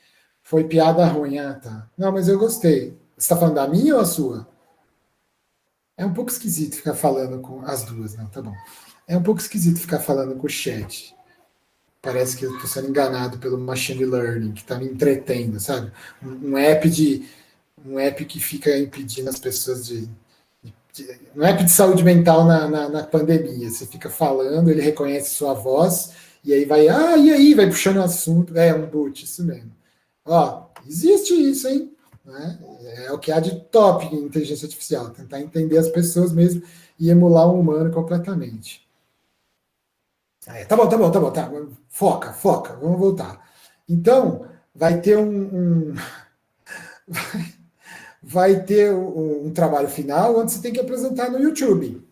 Foi piada ruim, tá. Não, mas eu gostei. Você está falando da minha ou a sua? É um pouco esquisito ficar falando com as duas, não, tá bom. É um pouco esquisito ficar falando com o chat. Parece que eu estou sendo enganado pelo machine learning, que está me entretendo, sabe? Um app que fica impedindo as pessoas um app de saúde mental na pandemia. Você fica falando, ele reconhece sua voz, e aí vai, e aí? Vai puxando o assunto. É um boot, isso mesmo. Ó, existe isso, hein? Né? É o que há de top em inteligência artificial, tentar entender as pessoas mesmo e emular um humano completamente. Tá bom. Tá. Foca, vamos voltar. Então, vai ter vai ter um trabalho final onde você tem que apresentar no YouTube.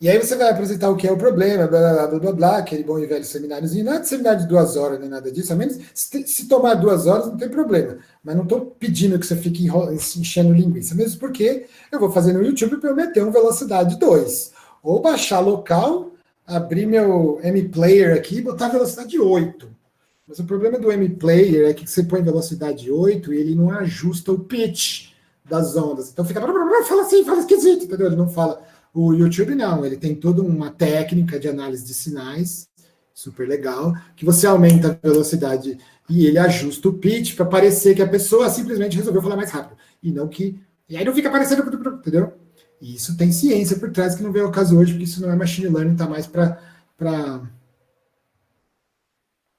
E aí você vai apresentar o que é o problema, blá, aquele bom e velho semináriozinho. Não é de seminário de 2 horas, nem nada disso. A menos se tomar 2 horas, não tem problema. Mas não estou pedindo que você fique enchendo linguiça, mesmo porque eu vou fazer no YouTube para eu meter um velocidade 2. Ou baixar local, abrir meu M-Player aqui e botar velocidade 8. Mas o problema do M-Player é que você põe velocidade 8 e ele não ajusta o pitch das ondas. Então fica, fala assim, fala esquisito, entendeu? Ele não fala. O YouTube não, ele tem toda uma técnica de análise de sinais super legal, que você aumenta a velocidade e ele ajusta o pitch para parecer que a pessoa simplesmente resolveu falar mais rápido. E não que. E aí não fica parecendo. Entendeu? E isso tem ciência por trás que não veio ao caso hoje, porque isso não é machine learning, tá mais para.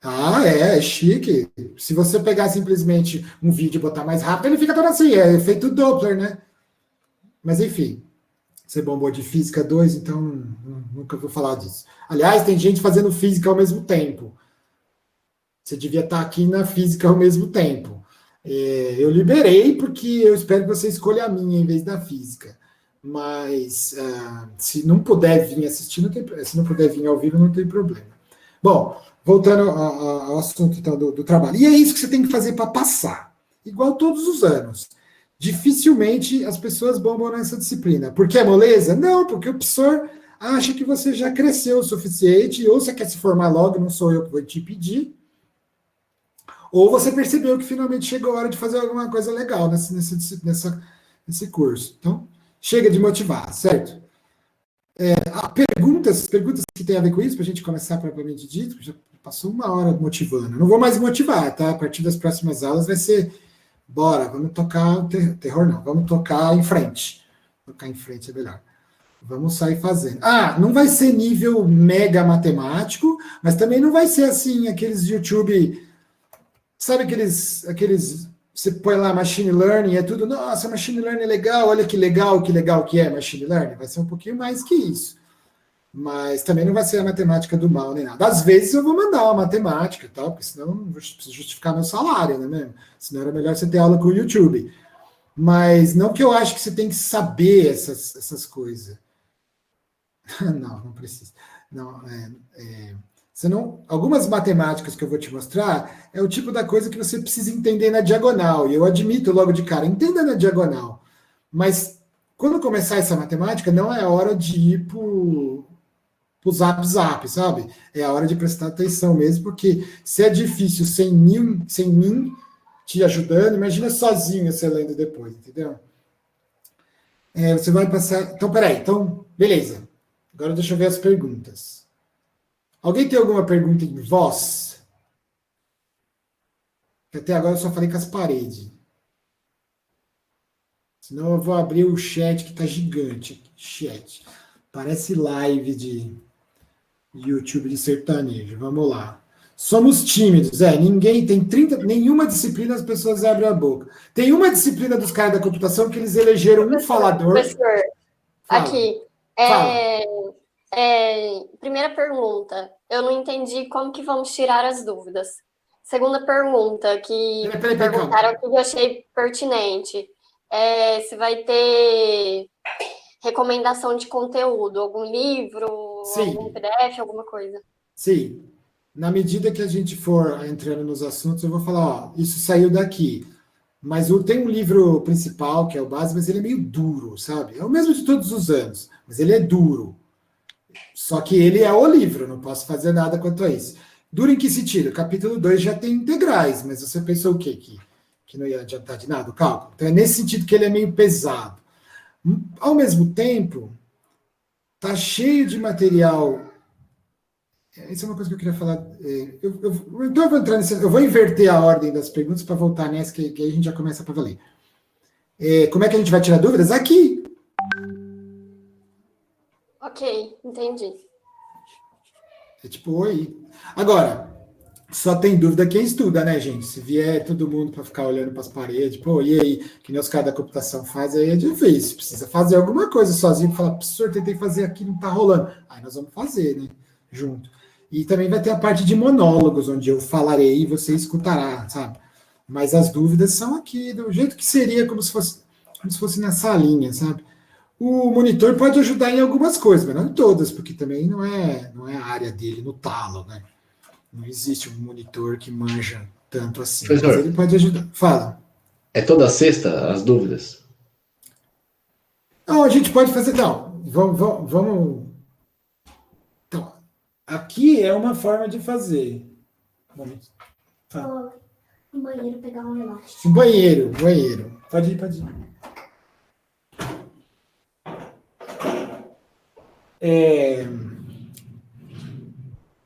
Ah, é chique. Se você pegar simplesmente um vídeo e botar mais rápido, ele fica todo assim, é efeito Doppler, né? Mas enfim, você bombou de física 2, então nunca vou falar disso. Aliás, tem gente fazendo física ao mesmo tempo. Você devia estar aqui na física ao mesmo tempo. Eu liberei porque eu espero que você escolha a minha em vez da física. Mas se não puder vir assistir, se não puder vir ao vivo, não tem problema. Bom, voltando ao assunto então, do trabalho. E é isso que você tem que fazer para passar. Igual todos os anos. Dificilmente as pessoas bombam nessa disciplina. Por que é moleza? Não, porque o professor acha que você já cresceu o suficiente, ou você quer se formar logo, não sou eu que vou te pedir, ou você percebeu que finalmente chegou a hora de fazer alguma coisa legal nesse curso. Então, chega de motivar, certo? Perguntas que tem a ver com isso, para a gente começar propriamente dito, já passou uma hora motivando. Não vou mais motivar, tá? A partir das próximas aulas vai ser, bora, vamos tocar, terror não, vamos tocar em frente. Tocar em frente é melhor. Vamos sair fazendo. Não vai ser nível mega matemático, mas também não vai ser assim, aqueles YouTube, sabe aqueles você põe lá machine learning, é tudo, nossa, machine learning é legal, olha que legal que é machine learning. Vai ser um pouquinho mais que isso. Mas também não vai ser a matemática do mal nem nada. Às vezes eu vou mandar uma matemática, tal, porque senão eu não preciso justificar meu salário, não é mesmo? Senão era melhor você ter aula com o YouTube. Mas não que eu acho que você tem que saber essas coisas. Não precisa. Não, senão, algumas matemáticas que eu vou te mostrar é o tipo da coisa que você precisa entender na diagonal. E eu admito logo de cara, entenda na diagonal. Mas quando começar essa matemática, não é hora de ir pro zap, sabe? É a hora de prestar atenção mesmo, porque se é difícil sem mim te ajudando, imagina sozinho você lendo depois, entendeu? Você vai passar. Então, peraí, beleza. Agora deixa eu ver as perguntas. Alguém tem alguma pergunta em voz? Até agora eu só falei com as paredes. Senão eu vou abrir o chat que está gigante. Chat. Parece live de YouTube de sertanejo. Vamos lá. Somos tímidos. Ninguém tem 30. Nenhuma disciplina as pessoas abrem a boca. Tem uma disciplina dos caras da computação que eles elegeram um falador. Professor, Fala. aqui. Fala. Primeira pergunta. Eu não entendi como que vamos tirar as dúvidas. Segunda pergunta, que perguntaram que eu achei pertinente. Se vai ter recomendação de conteúdo, algum livro, Sim. algum PDF, alguma coisa. Sim. Na medida que a gente for entrando nos assuntos, eu vou falar, isso saiu daqui. Mas tem um livro principal, que é o base, mas ele é meio duro, sabe? É o mesmo de todos os anos, mas ele é duro. Só que ele é o livro, não posso fazer nada quanto a isso. Duro em que sentido? Capítulo 2 já tem integrais, mas você pensou o quê? Que não ia adiantar de nada o cálculo? Então é nesse sentido que ele é meio pesado. Ao mesmo tempo, tá cheio de material. Isso é uma coisa que eu queria falar. Então eu vou entrar eu vou inverter a ordem das perguntas para voltar nessa, que aí a gente já começa para valer. Como é que a gente vai tirar dúvidas? Aqui. Ok, entendi. É tipo, oi. Agora, só tem dúvida quem estuda, né, gente? Se vier todo mundo para ficar olhando para as paredes, e aí, que nem os caras da computação fazem, aí é difícil. Precisa fazer alguma coisa sozinho para falar, professor, tentei fazer aqui, não está rolando. Aí nós vamos fazer, né? Junto. E também vai ter a parte de monólogos, onde eu falarei e você escutará, sabe? Mas as dúvidas são aqui, do jeito que seria como se fosse nessa linha, sabe? O monitor pode ajudar em algumas coisas, mas não em todas, porque também não é a área dele no talo, né? Não existe um monitor que manja tanto assim. Professor, mas ele pode ajudar. Fala. É toda sexta as dúvidas? Não, a gente pode fazer. Não, vamos. Então, aqui é uma forma de fazer. Vamos. No banheiro pegar um elástico. Banheiro. Pode ir.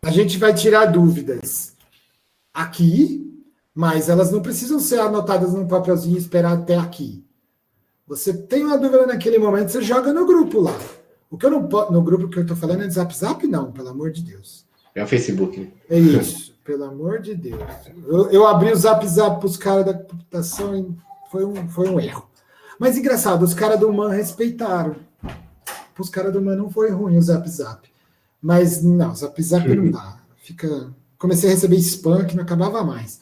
A gente vai tirar dúvidas aqui, mas elas não precisam ser anotadas num papelzinho e esperar até aqui. Você tem uma dúvida naquele momento, você joga no grupo lá. O que eu não posso, no grupo que eu estou falando é de Zap Zap, não, pelo amor de Deus. É o Facebook, né? É isso, pelo amor de Deus. Eu abri o Zap Zap para os caras da computação e foi um erro. Mas engraçado, os caras do Man respeitaram. Para os caras do Man não foi ruim o Zap Zap. Mas não, Zap Zap não dá. Comecei a receber spam que não acabava mais.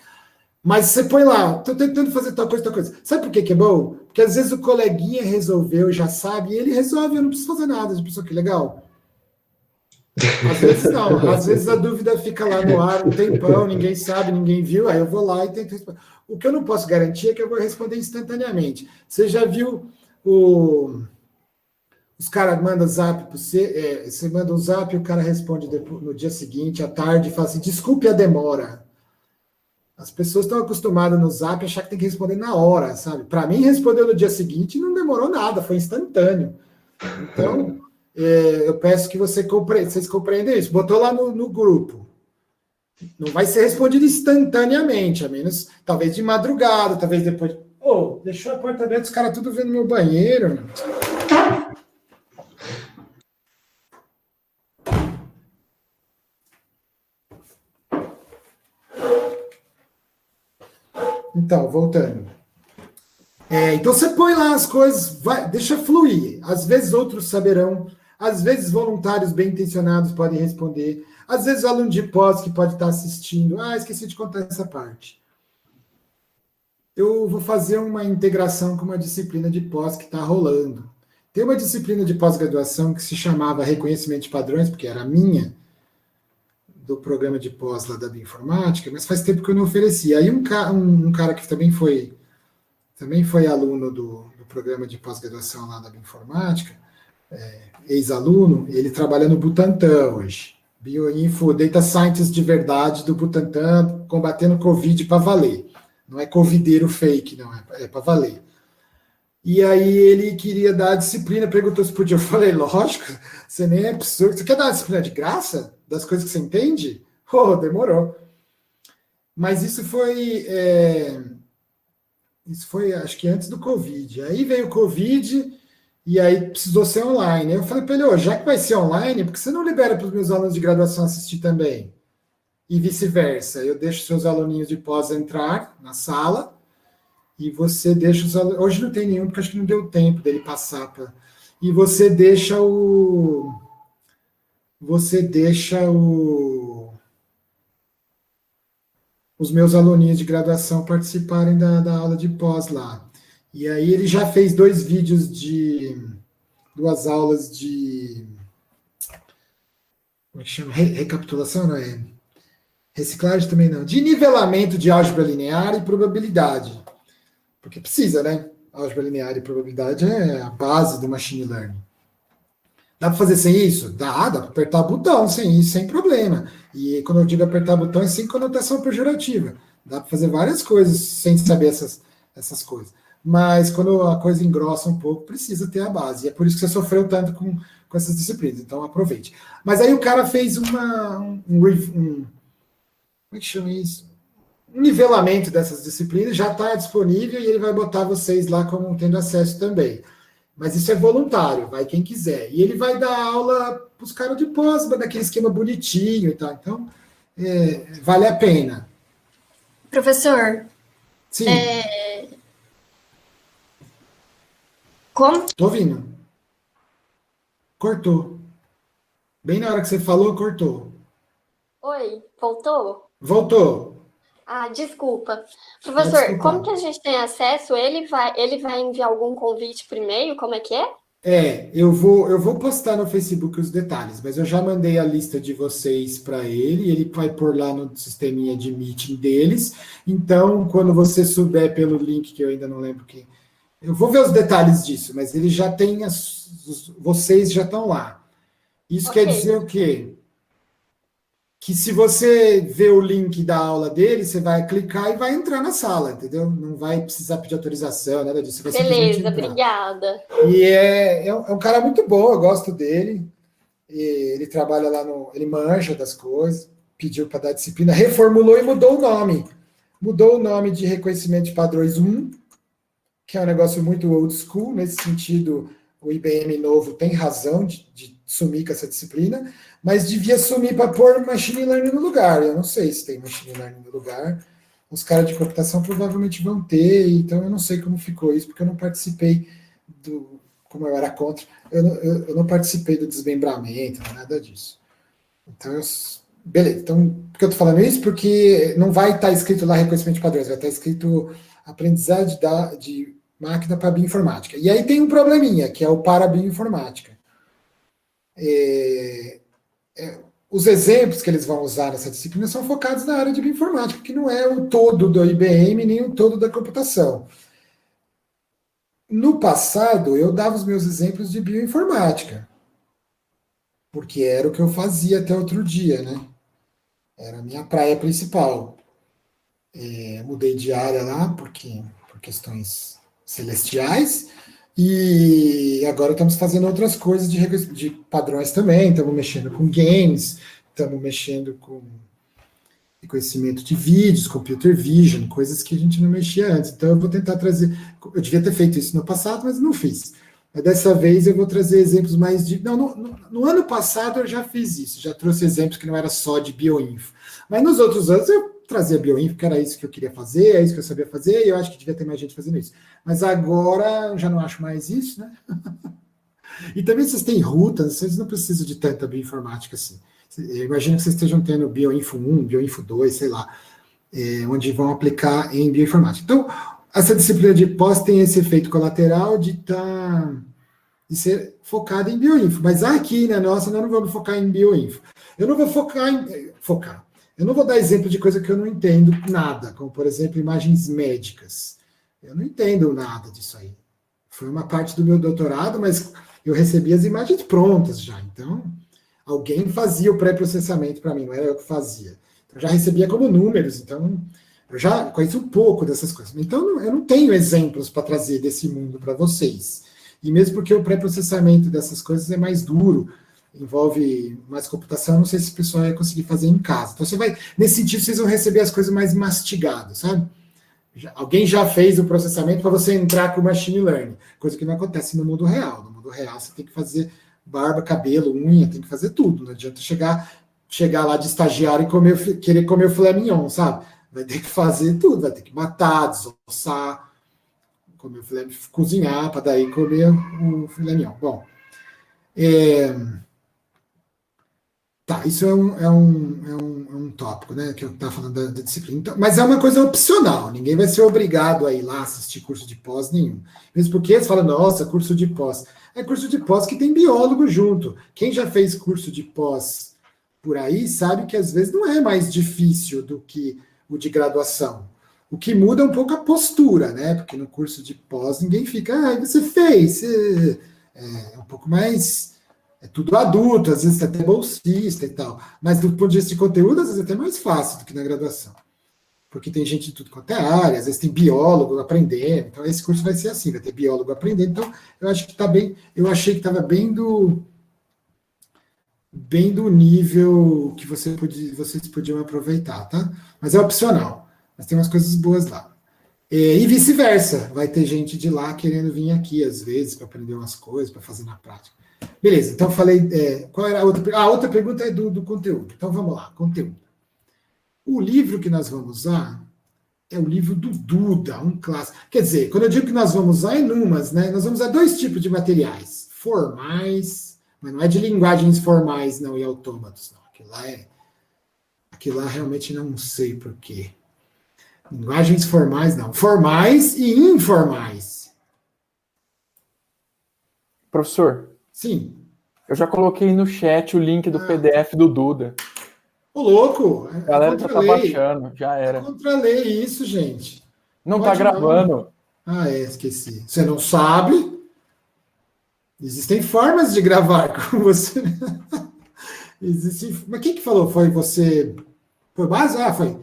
Mas você põe lá, tô tentando fazer tal coisa. Sabe por que é bom? Porque às vezes o coleguinha resolveu, já sabe, e ele resolve, eu não preciso fazer nada. Já pensou que legal? Às vezes não, às vezes a dúvida fica lá no ar um tempão, ninguém sabe, ninguém viu, aí eu vou lá e tento responder. O que eu não posso garantir é que eu vou responder instantaneamente. Você já viu os caras mandam zap para você, você manda um zap e o cara responde no dia seguinte, à tarde, e fala assim, desculpe a demora. As pessoas estão acostumadas no zap a achar que tem que responder na hora, sabe? Para mim, respondeu no dia seguinte e não demorou nada, foi instantâneo. Então, eu peço que vocês compreendam isso. Botou lá no grupo. Não vai ser respondido instantaneamente, a menos, talvez de madrugada, talvez depois. Deixou a porta aberta, os caras tudo vendo meu banheiro. Então, voltando. Então você põe lá as coisas, deixa fluir. Às vezes outros saberão, às vezes voluntários bem intencionados podem responder, às vezes o aluno de pós que pode estar assistindo. Esqueci de contar essa parte. Eu vou fazer uma integração com uma disciplina de pós que está rolando. Tem uma disciplina de pós-graduação que se chamava Reconhecimento de Padrões, porque era minha, do programa de pós lá da Bioinformática, mas faz tempo que eu não ofereci. Aí um cara que também foi aluno do programa de pós-graduação lá da Bioinformática, ex-aluno, ele trabalha no Butantan hoje. Bioinfo, Data Scientist de verdade do Butantan, combatendo Covid para valer. Não é covideiro fake, não, é para valer. E aí ele queria dar a disciplina, perguntou se podia. Eu falei, lógico, você nem é absurdo. Você quer dar uma disciplina de graça? Das coisas que você entende? Demorou. Mas isso foi, acho que antes do Covid. Aí veio o Covid e aí precisou ser online. Eu falei para ele, já que vai ser online, por que você não libera para os meus alunos de graduação assistir também? E vice-versa. Eu deixo seus aluninhos de pós entrar na sala e você deixa os alunos... Hoje não tem nenhum, porque acho que não deu tempo dele passar. E você deixa os meus aluninhos de graduação participarem da aula de pós lá. E aí ele já fez 2 vídeos duas aulas de... Como é que chama? Recapitulação, não é? Reciclagem também não. De nivelamento de álgebra linear e probabilidade. Porque precisa, né? Álgebra linear e probabilidade é a base do machine learning. Dá para fazer sem isso? Dá para apertar botão sem isso, sem problema. E quando eu digo apertar botão, é sem conotação pejorativa. Dá para fazer várias coisas sem saber essas coisas. Mas quando a coisa engrossa um pouco, precisa ter a base. E é por isso que você sofreu tanto com essas disciplinas. Então aproveite. Mas aí o cara fez como é que chama isso? Um nivelamento dessas disciplinas, já está disponível e ele vai botar vocês lá como tendo acesso também. Mas isso é voluntário, vai quem quiser. E ele vai dar aula para os caras de pós, daquele esquema bonitinho e tal. Então, vale a pena. Professor, Sim. Como? Estou ouvindo. Cortou. Bem na hora que você falou, cortou. Oi, voltou? Voltou. Desculpa. Professor, como que a gente tem acesso? Ele vai enviar algum convite por e-mail? Como é que é? Eu vou postar no Facebook os detalhes, mas eu já mandei a lista de vocês para ele vai pôr lá no sisteminha de meeting deles. Então, quando você souber pelo link, que eu ainda não lembro quem, eu vou ver os detalhes disso, mas ele já tem, vocês já estão lá. Isso Ok. quer dizer o quê? Que se você vê o link da aula dele, você vai clicar e vai entrar na sala, entendeu? Não vai precisar pedir autorização, nada disso. Você vai simplesmente Beleza, entrar. obrigada. E é um cara muito bom, eu gosto dele. E ele trabalha lá ele manja das coisas. pediu para dar disciplina, reformulou e mudou o nome. Mudou o nome de reconhecimento de padrões 1, que é um negócio muito old school, nesse sentido, o IBM novo tem razão de sumir com essa disciplina, mas devia sumir para pôr machine learning no lugar. Eu não sei se tem machine learning no lugar. Os caras de computação provavelmente vão ter, então eu não sei como ficou isso, porque eu não participei como eu era contra, eu não participei do desmembramento, nada disso. Então, beleza. Então, por que eu estou falando isso? Porque não vai estar escrito lá reconhecimento de padrões, vai estar escrito aprendizagem de máquina para bioinformática. E aí tem um probleminha, que é o para bioinformática. Os exemplos que eles vão usar nessa disciplina são focados na área de bioinformática, que não é o todo do IBM, nem o todo da computação. No passado, eu dava os meus exemplos de bioinformática, porque era o que eu fazia até outro dia, né? Era a minha praia principal. Mudei de área lá, por questões celestiais, e agora estamos fazendo outras coisas de padrões também, estamos mexendo com games, estamos mexendo com reconhecimento de vídeos, computer vision, coisas que a gente não mexia antes. Então eu vou tentar trazer, eu devia ter feito isso no passado, mas não fiz. Mas dessa vez eu vou trazer exemplos mais de... Não, no ano passado eu já fiz isso, já trouxe exemplos que não era só de bioinfo. Mas nos outros anos eu trazia bioinfo, porque era isso que eu queria fazer, é isso que eu sabia fazer, e eu acho que devia ter mais gente fazendo isso. Mas agora eu já não acho mais isso, né? E também vocês têm rutas, vocês não precisam de tanta bioinformática assim. Eu imagino que vocês estejam tendo bioinfo 1, bioinfo 2, sei lá, onde vão aplicar em bioinformática. Então, essa disciplina de pós tem esse efeito colateral de ser focada em bioinfo. Mas aqui na nossa, nós não vamos focar em bioinfo. Eu não vou focar. Eu não vou dar exemplo de coisa que eu não entendo nada, como, por exemplo, imagens médicas. Eu não entendo nada disso aí. Foi uma parte do meu doutorado, mas eu recebi as imagens prontas já. Então, alguém fazia o pré-processamento para mim, não era eu que fazia. Eu já recebia como números, então eu já conheço um pouco dessas coisas. Então, eu não tenho exemplos para trazer desse mundo para vocês. E mesmo porque o pré-processamento dessas coisas é mais duro, envolve mais computação, não sei se o pessoal vai conseguir fazer em casa. Então, nesse sentido, vocês vão receber as coisas mais mastigadas, sabe? Alguém já fez o processamento para você entrar com o machine learning, coisa que não acontece no mundo real. No mundo real, você tem que fazer barba, cabelo, unha, tem que fazer tudo. Não adianta chegar lá de estagiário e querer comer o filé mignon, sabe? Vai ter que fazer tudo, vai ter que matar, desossar, comer o filé, cozinhar, para daí comer o filé mignon. Bom, tá, isso é um tópico, né, que eu estava falando da disciplina. Então, mas é uma coisa opcional, ninguém vai ser obrigado a ir lá assistir curso de pós nenhum. Mesmo porque você fala, nossa, curso de pós. É curso de pós que tem biólogo junto. Quem já fez curso de pós por aí sabe que às vezes não é mais difícil do que o de graduação. O que muda é um pouco a postura, né? Porque no curso de pós ninguém fica, você fez. É um pouco mais... É tudo adulto, às vezes até bolsista e tal. Mas do ponto de vista de conteúdo, às vezes é até mais fácil do que na graduação. Porque tem gente de tudo quanto é área, às vezes tem biólogo aprendendo. Então, esse curso vai ser assim, vai ter biólogo aprendendo. Então, eu acho que está bem. Eu achei que estava bem do nível que vocês podiam aproveitar, tá? Mas é opcional. Mas tem umas coisas boas lá. E vice-versa. Vai ter gente de lá querendo vir aqui, às vezes, para aprender umas coisas, para fazer na prática. Beleza, então falei. Qual era a outra pergunta? A outra pergunta é do conteúdo. Então vamos lá, conteúdo. O livro que nós vamos usar é o livro do Duda, um clássico. Quer dizer, quando eu digo que nós vamos usar, é numas, né? Nós vamos usar dois tipos de materiais: formais, mas não é de linguagens formais, não, e autômatos, não. Aquilo lá realmente não sei porquê. Linguagens formais, não. Formais e informais. Professor. Sim. Eu já coloquei no chat o link do PDF do Duda. Ô, louco! A galera já tá baixando, já era. Contra-lei isso, gente. Não tá gravando. Esqueci. Você não sabe? Existem formas de gravar com você. Mas quem que falou? Foi você? Foi base? Foi.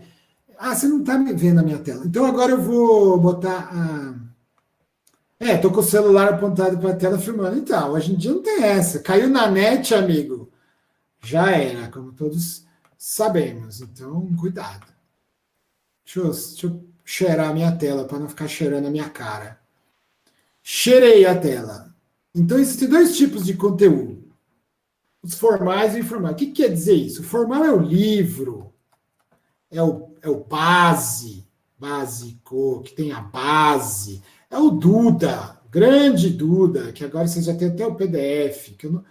Você não tá me vendo a minha tela. Então agora eu vou botar a... tô com o celular apontado para a tela filmando. Então, hoje em dia não tem essa. Caiu na net, amigo. Já era, como todos Sabemos, então cuidado. Deixa eu cheirar a minha tela para não ficar cheirando a minha cara. Cheirei a tela. Então, existem dois tipos de conteúdo. Os formais e informais. O que quer dizer isso? O formal é o livro, é o básico, que tem a base. É o Duda, grande Duda, que agora você já tem até o PDF, que eu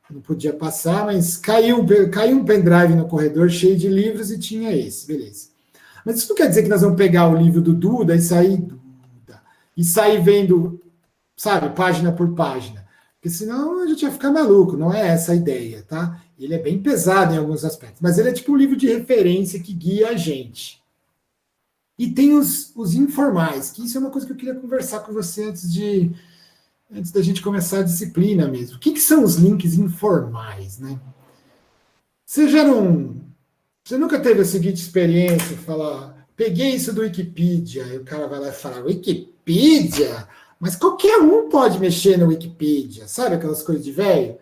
não podia passar, mas caiu um pendrive no corredor cheio de livros e tinha esse, beleza. Mas isso não quer dizer que nós vamos pegar o livro do Duda e sair vendo, sabe, página por página. Porque senão a gente ia ficar maluco, não é essa a ideia, tá? Ele é bem pesado em alguns aspectos, mas ele é tipo um livro de referência que guia a gente. E tem os informais, que isso é uma coisa que eu queria conversar com você antes da gente começar a disciplina mesmo. O que são os links informais, né? Você nunca teve a seguinte experiência, falar, peguei isso do Wikipedia, e o cara vai lá e fala, Wikipedia? Mas qualquer um pode mexer no Wikipedia, sabe aquelas coisas de velho?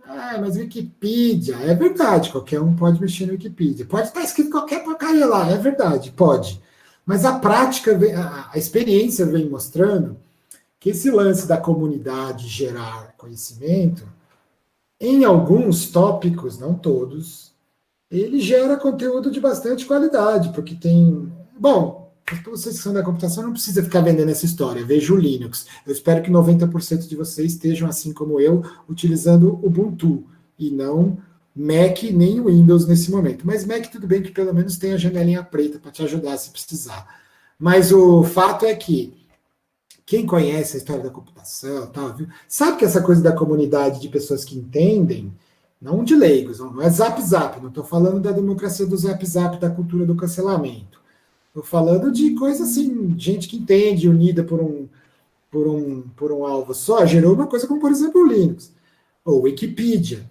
Ah, mas Wikipedia, é verdade, qualquer um pode mexer no Wikipedia. Pode estar escrito qualquer porcaria lá, é verdade, pode. Mas a prática, a experiência vem mostrando que esse lance da comunidade gerar conhecimento, em alguns tópicos, não todos, ele gera conteúdo de bastante qualidade, porque tem... Bom, vocês que são da computação não precisa ficar vendendo essa história, veja o Linux. Eu espero que 90% de vocês estejam, assim como eu, utilizando o Ubuntu, e não Mac nem Windows nesse momento. Mas Mac tudo bem que pelo menos tem a janelinha preta para te ajudar se precisar. Mas o fato é que quem conhece a história da computação, tal, viu, sabe que essa coisa da comunidade de pessoas que entendem, não de leigos, não é zap, não estou falando da democracia do zap, da cultura do cancelamento. Estou falando de coisa assim, gente que entende, unida por um alvo só, gerou uma coisa como, por exemplo, o Linux, ou Wikipedia.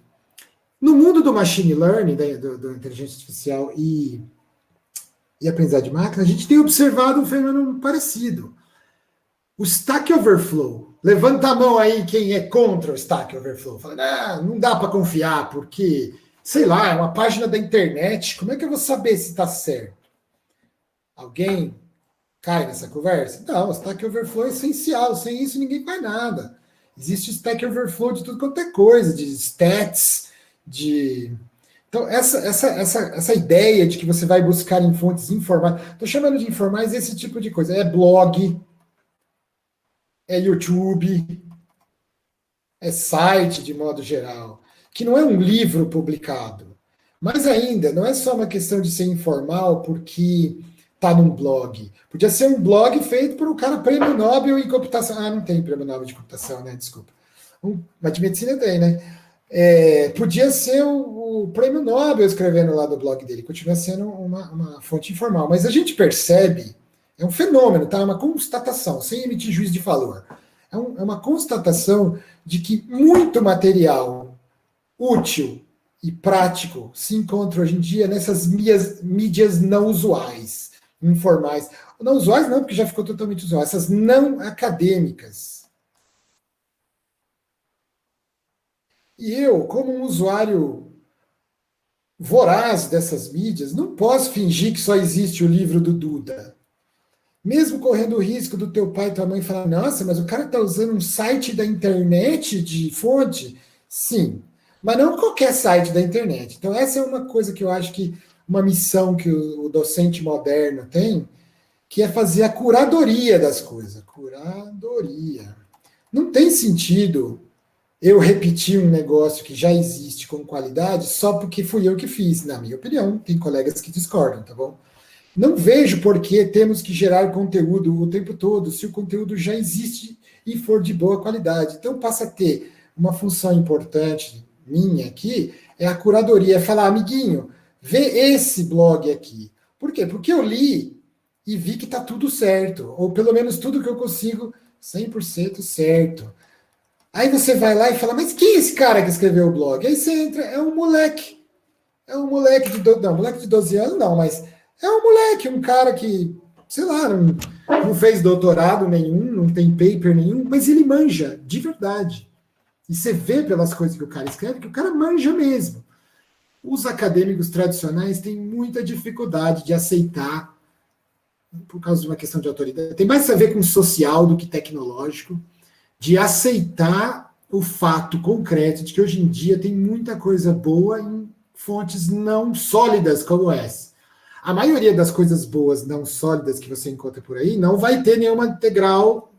No mundo do machine learning, da inteligência artificial e aprendizagem de máquina, a gente tem observado um fenômeno parecido. O Stack Overflow. Levanta a mão aí quem é contra o Stack Overflow. Fala, não dá para confiar, porque, sei lá, é uma página da internet, como é que eu vou saber se está certo? Alguém cai nessa conversa? Não, o Stack Overflow é essencial, sem isso ninguém faz nada. Existe Stack Overflow de tudo quanto é coisa, de stats, Então, essa ideia de que você vai buscar em fontes informais, estou chamando de informais esse tipo de coisa, é blog, é YouTube, é site de modo geral, que não é um livro publicado. Mas ainda, não é só uma questão de ser informal porque está num blog. Podia ser um blog feito por um cara prêmio Nobel em computação. Ah, não tem prêmio Nobel de computação, né? Desculpa. Mas de medicina tem, né? Podia ser o prêmio Nobel escrevendo lá do blog dele. Continua sendo uma fonte informal. Mas a gente percebe, é um fenômeno, tá? É uma constatação, sem emitir juízo de valor. É uma constatação de que muito material útil e prático se encontra hoje em dia nessas mídias não usuais, informais. Não usuais não, porque já ficou totalmente usual. Essas não acadêmicas. E eu, como um usuário voraz dessas mídias, não posso fingir que só existe o livro do Duda. Mesmo correndo o risco do teu pai e tua mãe falar, nossa, mas o cara está usando um site da internet de fonte? Sim, mas não qualquer site da internet. Então essa é uma coisa que eu acho que uma missão que o docente moderno tem, que é fazer a curadoria das coisas. Curadoria. Não tem sentido eu repetir um negócio que já existe com qualidade só porque fui eu que fiz, na minha opinião. Tem colegas que discordam, tá bom? Não vejo por que temos que gerar conteúdo o tempo todo se o conteúdo já existe e for de boa qualidade. Então passa a ter uma função importante minha aqui, é a curadoria, é falar, amiguinho, vê esse blog aqui. Por quê? Porque eu li e vi que está tudo certo, ou pelo menos tudo que eu consigo 100% certo. Aí você vai lá e fala, mas quem é esse cara que escreveu o blog? Aí você entra, é um moleque moleque de 12 anos não, mas é um moleque, um cara que, sei lá, não fez doutorado nenhum, não tem paper nenhum, mas ele manja, de verdade. E você vê pelas coisas que o cara escreve, que o cara manja mesmo. os acadêmicos tradicionais têm muita dificuldade de aceitar, por causa de uma questão de autoridade, tem mais a ver com social do que tecnológico, de aceitar o fato concreto de que hoje em dia tem muita coisa boa em fontes não sólidas como essa. A maioria das coisas boas não sólidas que você encontra por aí não vai ter nenhuma integral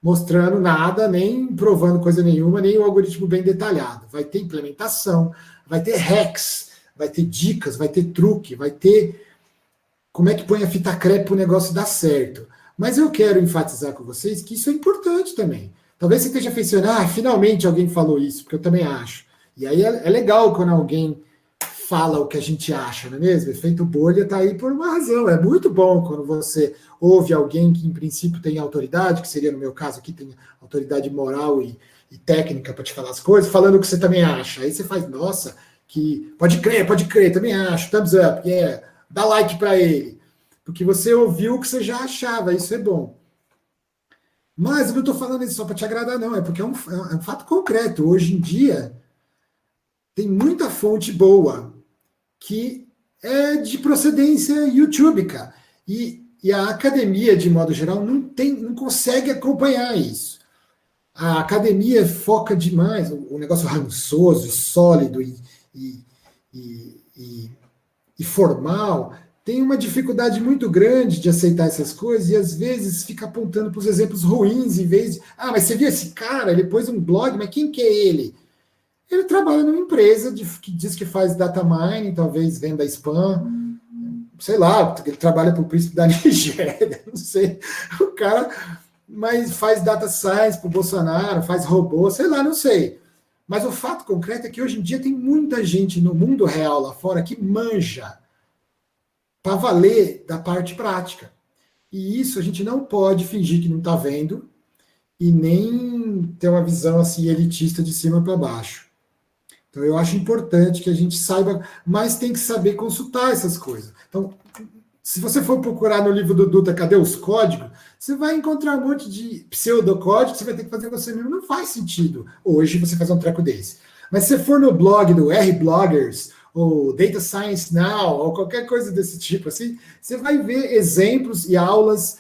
mostrando nada, nem provando coisa nenhuma, nem o algoritmo bem detalhado. Vai ter implementação, vai ter hacks, vai ter dicas, vai ter truque, vai ter como é que põe a fita crepe para o negócio dar certo. Mas eu quero enfatizar com vocês que isso é importante também. Talvez você esteja pensando, finalmente alguém falou isso, porque eu também acho. E aí é legal quando alguém fala o que a gente acha, não é mesmo? Efeito bolha está aí por uma razão. É muito bom quando você ouve alguém que, em princípio, tem autoridade, que seria, no meu caso aqui, tem autoridade moral e técnica para te falar as coisas, falando o que você também acha. Aí você faz, nossa, que pode crer, também acho, thumbs up, yeah, dá like para ele. Porque você ouviu o que você já achava, isso é bom. Mas eu não estou falando isso só para te agradar, não, é porque é um fato concreto. Hoje em dia, tem muita fonte boa que é de procedência YouTubica. E a academia, de modo geral, não consegue acompanhar isso. A academia foca demais, o negócio rançoso, sólido e formal, tem uma dificuldade muito grande de aceitar essas coisas e às vezes fica apontando para os exemplos ruins em vez de, mas você viu esse cara, ele pôs um blog, mas quem que é ele? Ele trabalha numa empresa que diz que faz data mining, talvez venda spam, sei lá, ele trabalha para o príncipe da Nigéria, não sei, o cara, mas faz data science para o Bolsonaro, faz robô, sei lá, não sei. Mas o fato concreto é que hoje em dia tem muita gente no mundo real lá fora que manja para valer da parte prática. E isso a gente não pode fingir que não está vendo e nem ter uma visão assim elitista de cima para baixo. Então eu acho importante que a gente saiba, mas tem que saber consultar essas coisas. Então, se você for procurar no livro do Dutra, cadê os códigos? Você vai encontrar um monte de pseudocódigo que você vai ter que fazer você mesmo. Não faz sentido hoje você fazer um treco desse. Mas se você for no blog do R-Bloggers, ou Data Science Now, ou qualquer coisa desse tipo, assim, você vai ver exemplos e aulas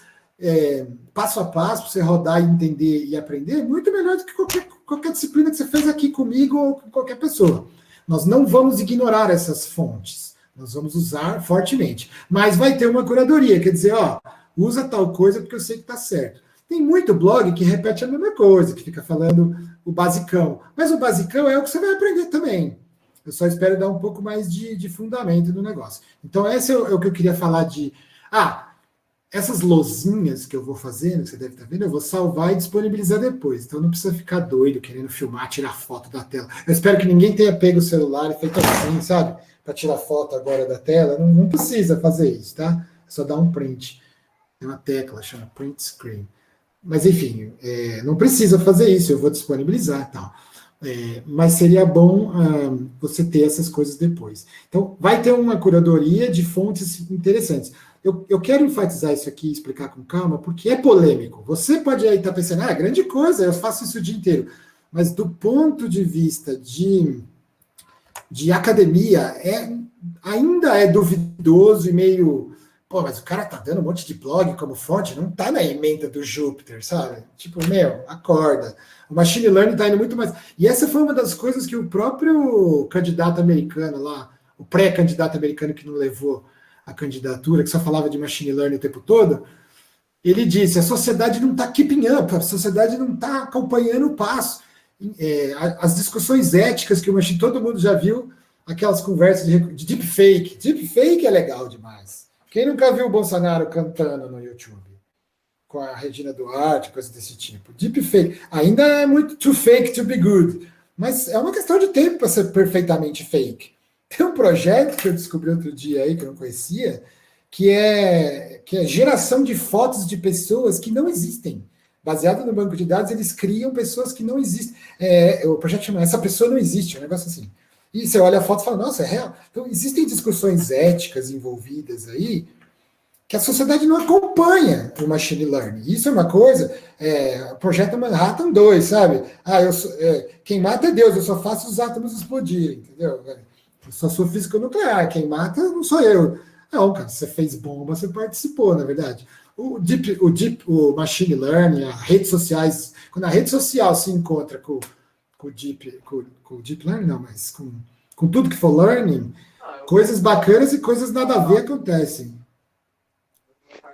passo a passo para você rodar e entender e aprender muito melhor do que qualquer disciplina que você fez aqui comigo ou com qualquer pessoa. Nós não vamos ignorar essas fontes, nós vamos usar fortemente. Mas vai ter uma curadoria, quer dizer, usa tal coisa porque eu sei que está certo. Tem muito blog que repete a mesma coisa, que fica falando o basicão. Mas o basicão é o que você vai aprender também. Eu só espero dar um pouco mais de fundamento no negócio. Então, esse é o que eu queria falar de... essas lozinhas que eu vou fazendo, que você deve estar vendo, eu vou salvar e disponibilizar depois. Então, não precisa ficar doido querendo filmar, tirar foto da tela. Eu espero que ninguém tenha pego o celular e feito assim, sabe? Para tirar foto agora da tela. Não precisa fazer isso, tá? É só dar um print. Tem uma tecla, chama print screen. Mas, enfim, não precisa fazer isso. Eu vou disponibilizar e tal. Mas seria bom você ter essas coisas depois. Então, vai ter uma curadoria de fontes interessantes. Eu quero enfatizar isso aqui, explicar com calma, porque é polêmico. Você pode aí estar pensando, grande coisa, eu faço isso o dia inteiro. Mas do ponto de vista de academia, ainda é duvidoso e meio... mas o cara tá dando um monte de blog como fonte, não tá na ementa do Júpiter, sabe? Tipo, acorda. O machine learning tá indo muito mais... E essa foi uma das coisas que o próprio candidato americano lá, o pré-candidato americano que não levou a candidatura, que só falava de machine learning o tempo todo, ele disse, a sociedade não está keeping up, a sociedade não está acompanhando o passo. As discussões éticas que todo mundo já viu, aquelas conversas de deepfake. Deepfake é legal demais. Quem nunca viu o Bolsonaro cantando no YouTube? Com a Regina Duarte, coisa desse tipo. Deepfake. Ainda é muito too fake to be good. Mas é uma questão de tempo para ser perfeitamente fake. Tem um projeto que eu descobri outro dia aí, que eu não conhecia, que é geração de fotos de pessoas que não existem. Baseado no banco de dados, eles criam pessoas que não existem. O projeto chama Essa Pessoa Não Existe, um negócio assim. E você olha a foto e fala, nossa, é real. Então, existem discussões éticas envolvidas aí que a sociedade não acompanha o machine learning. Isso é uma coisa, o projeto Manhattan 2, sabe? Quem mata é Deus, eu só faço os átomos explodirem, entendeu? Eu só sou físico nuclear, quem mata não sou eu. Não, cara, você fez bomba, você participou, na verdade. O machine learning, as redes sociais, quando a rede social se encontra com o deep learning, não, mas com tudo que for learning, coisas bacanas e coisas nada a ver acontecem.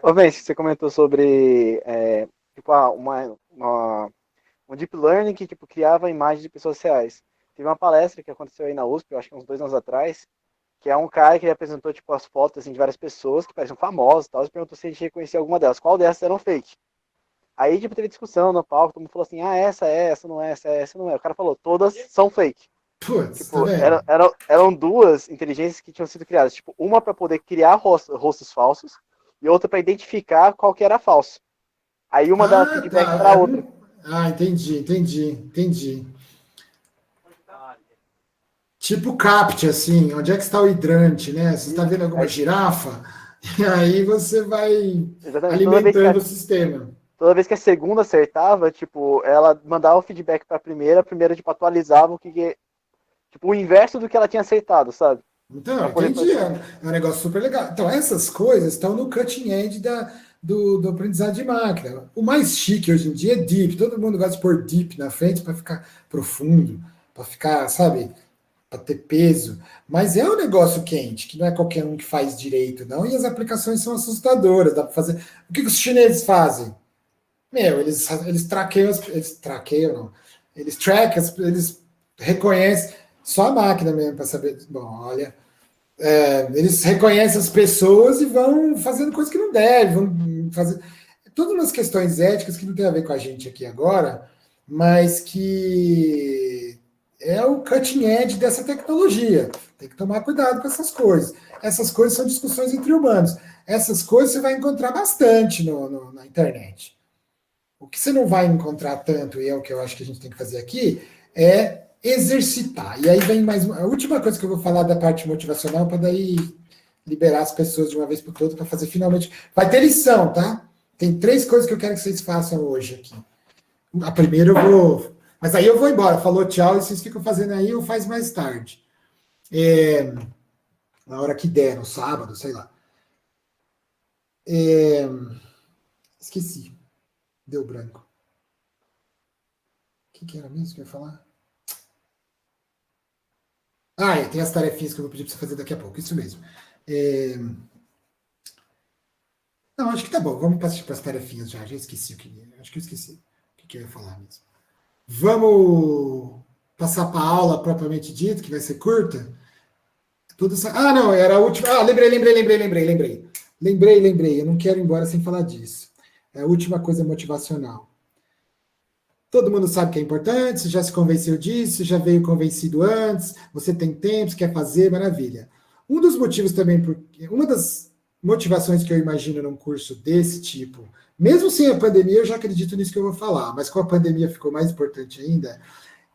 Ô, Vence, você comentou sobre tipo, um deep learning que tipo, criava imagens de pessoas reais. Teve uma palestra que aconteceu aí na USP, eu acho que uns 2 anos atrás, que é um cara que ele apresentou tipo, as fotos assim, de várias pessoas que pareciam famosas e tal, e perguntou se a gente reconhecia alguma delas, qual dessas eram fake. Aí tipo, teve discussão no palco, todo mundo falou assim, essa não é, essa não é. O cara falou, todas são fake. Putz, Tipo, tá eram 2 inteligências que tinham sido criadas, tipo, uma para poder criar rostos falsos e outra para identificar qual que era falso. Aí uma dava feedback para a outra. Entendi. Tipo CAPTCHA, assim, onde é que está o hidrante, né? Você está vendo alguma girafa, e aí você vai alimentando o sistema. Toda vez que a segunda acertava, tipo, ela mandava o feedback para a primeira tipo, atualizava o que tipo, o inverso do que ela tinha acertado, sabe? Então, entendi. É um negócio super legal. Então, essas coisas estão no cutting edge do aprendizado de máquina. O mais chique hoje em dia é deep. Todo mundo gosta de pôr deep na frente para ficar profundo, para ficar, sabe, para ter peso. Mas é um negócio quente, que não é qualquer um que faz direito, não. E as aplicações são assustadoras. Dá para fazer. O que os chineses fazem? Eles traqueiam, não. Eles trackam, eles reconhecem. Só a máquina mesmo para saber. Bom, olha. Eles reconhecem as pessoas e vão fazendo coisas que não devem, vão fazer todas umas questões éticas que não tem a ver com a gente aqui agora, mas que é o cutting edge dessa tecnologia. Tem que tomar cuidado com essas coisas. Essas coisas são discussões entre humanos. Essas coisas você vai encontrar bastante na internet. O que você não vai encontrar tanto, e é o que eu acho que a gente tem que fazer aqui, é exercitar. E aí vem mais a última coisa que eu vou falar da parte motivacional, para daí liberar as pessoas de uma vez por todas, para fazer finalmente. Vai ter lição, tá? Tem 3 coisas que eu quero que vocês façam hoje aqui. A primeira eu vou. Mas aí eu vou embora. Falou tchau, e vocês ficam fazendo aí, ou faz mais tarde. Na hora que der, no sábado, sei lá. Esqueci. Deu branco. O que era mesmo que eu ia falar? Tem as tarefinhas que eu vou pedir para você fazer daqui a pouco, isso mesmo. Não, acho que tá bom, vamos para as tarefinhas já esqueci acho que eu esqueci o que eu ia falar mesmo. Vamos passar para a aula propriamente dita, que vai ser curta? Não, era a última. Lembrei, eu não quero ir embora sem falar disso. É a última coisa motivacional. Todo mundo sabe que é importante, você já se convenceu disso, já veio convencido antes, você tem tempo, você quer fazer, maravilha. Um dos motivos também, uma das motivações que eu imagino num curso desse tipo, mesmo sem a pandemia, eu já acredito nisso que eu vou falar, mas com a pandemia ficou mais importante ainda,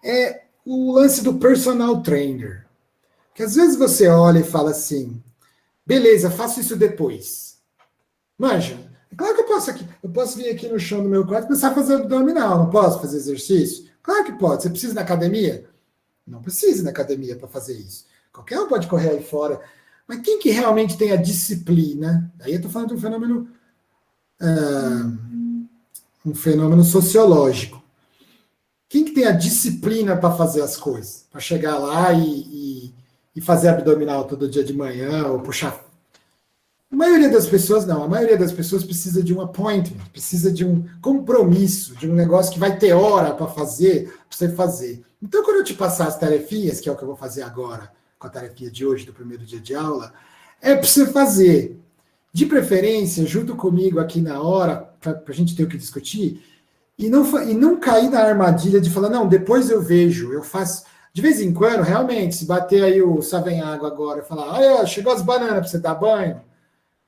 é o lance do personal trainer. Que às vezes você olha e fala assim, beleza, faço isso depois. Manja. Claro que eu posso vir aqui no chão do meu quarto e começar a fazer abdominal, não posso fazer exercício? Claro que pode. Você precisa ir na academia? Não precisa ir na academia para fazer isso. Qualquer um pode correr aí fora. Mas quem que realmente tem a disciplina? Aí eu estou falando de um fenômeno sociológico. Quem que tem a disciplina para fazer as coisas? Para chegar lá e fazer abdominal todo dia de manhã, ou puxar. A maioria das pessoas não. A maioria das pessoas precisa de um appointment, precisa de um compromisso, de um negócio que vai ter hora para você fazer. Então, quando eu te passar as tarefinhas, que é o que eu vou fazer agora, com a tarefinha de hoje, do primeiro dia de aula, é para você fazer. De preferência, junto comigo aqui na hora, para a gente ter o que discutir, e não cair na armadilha de falar, não, depois eu vejo, eu faço. De vez em quando, realmente, se bater aí o Savenhago agora e falar, chegou as bananas para você dar banho,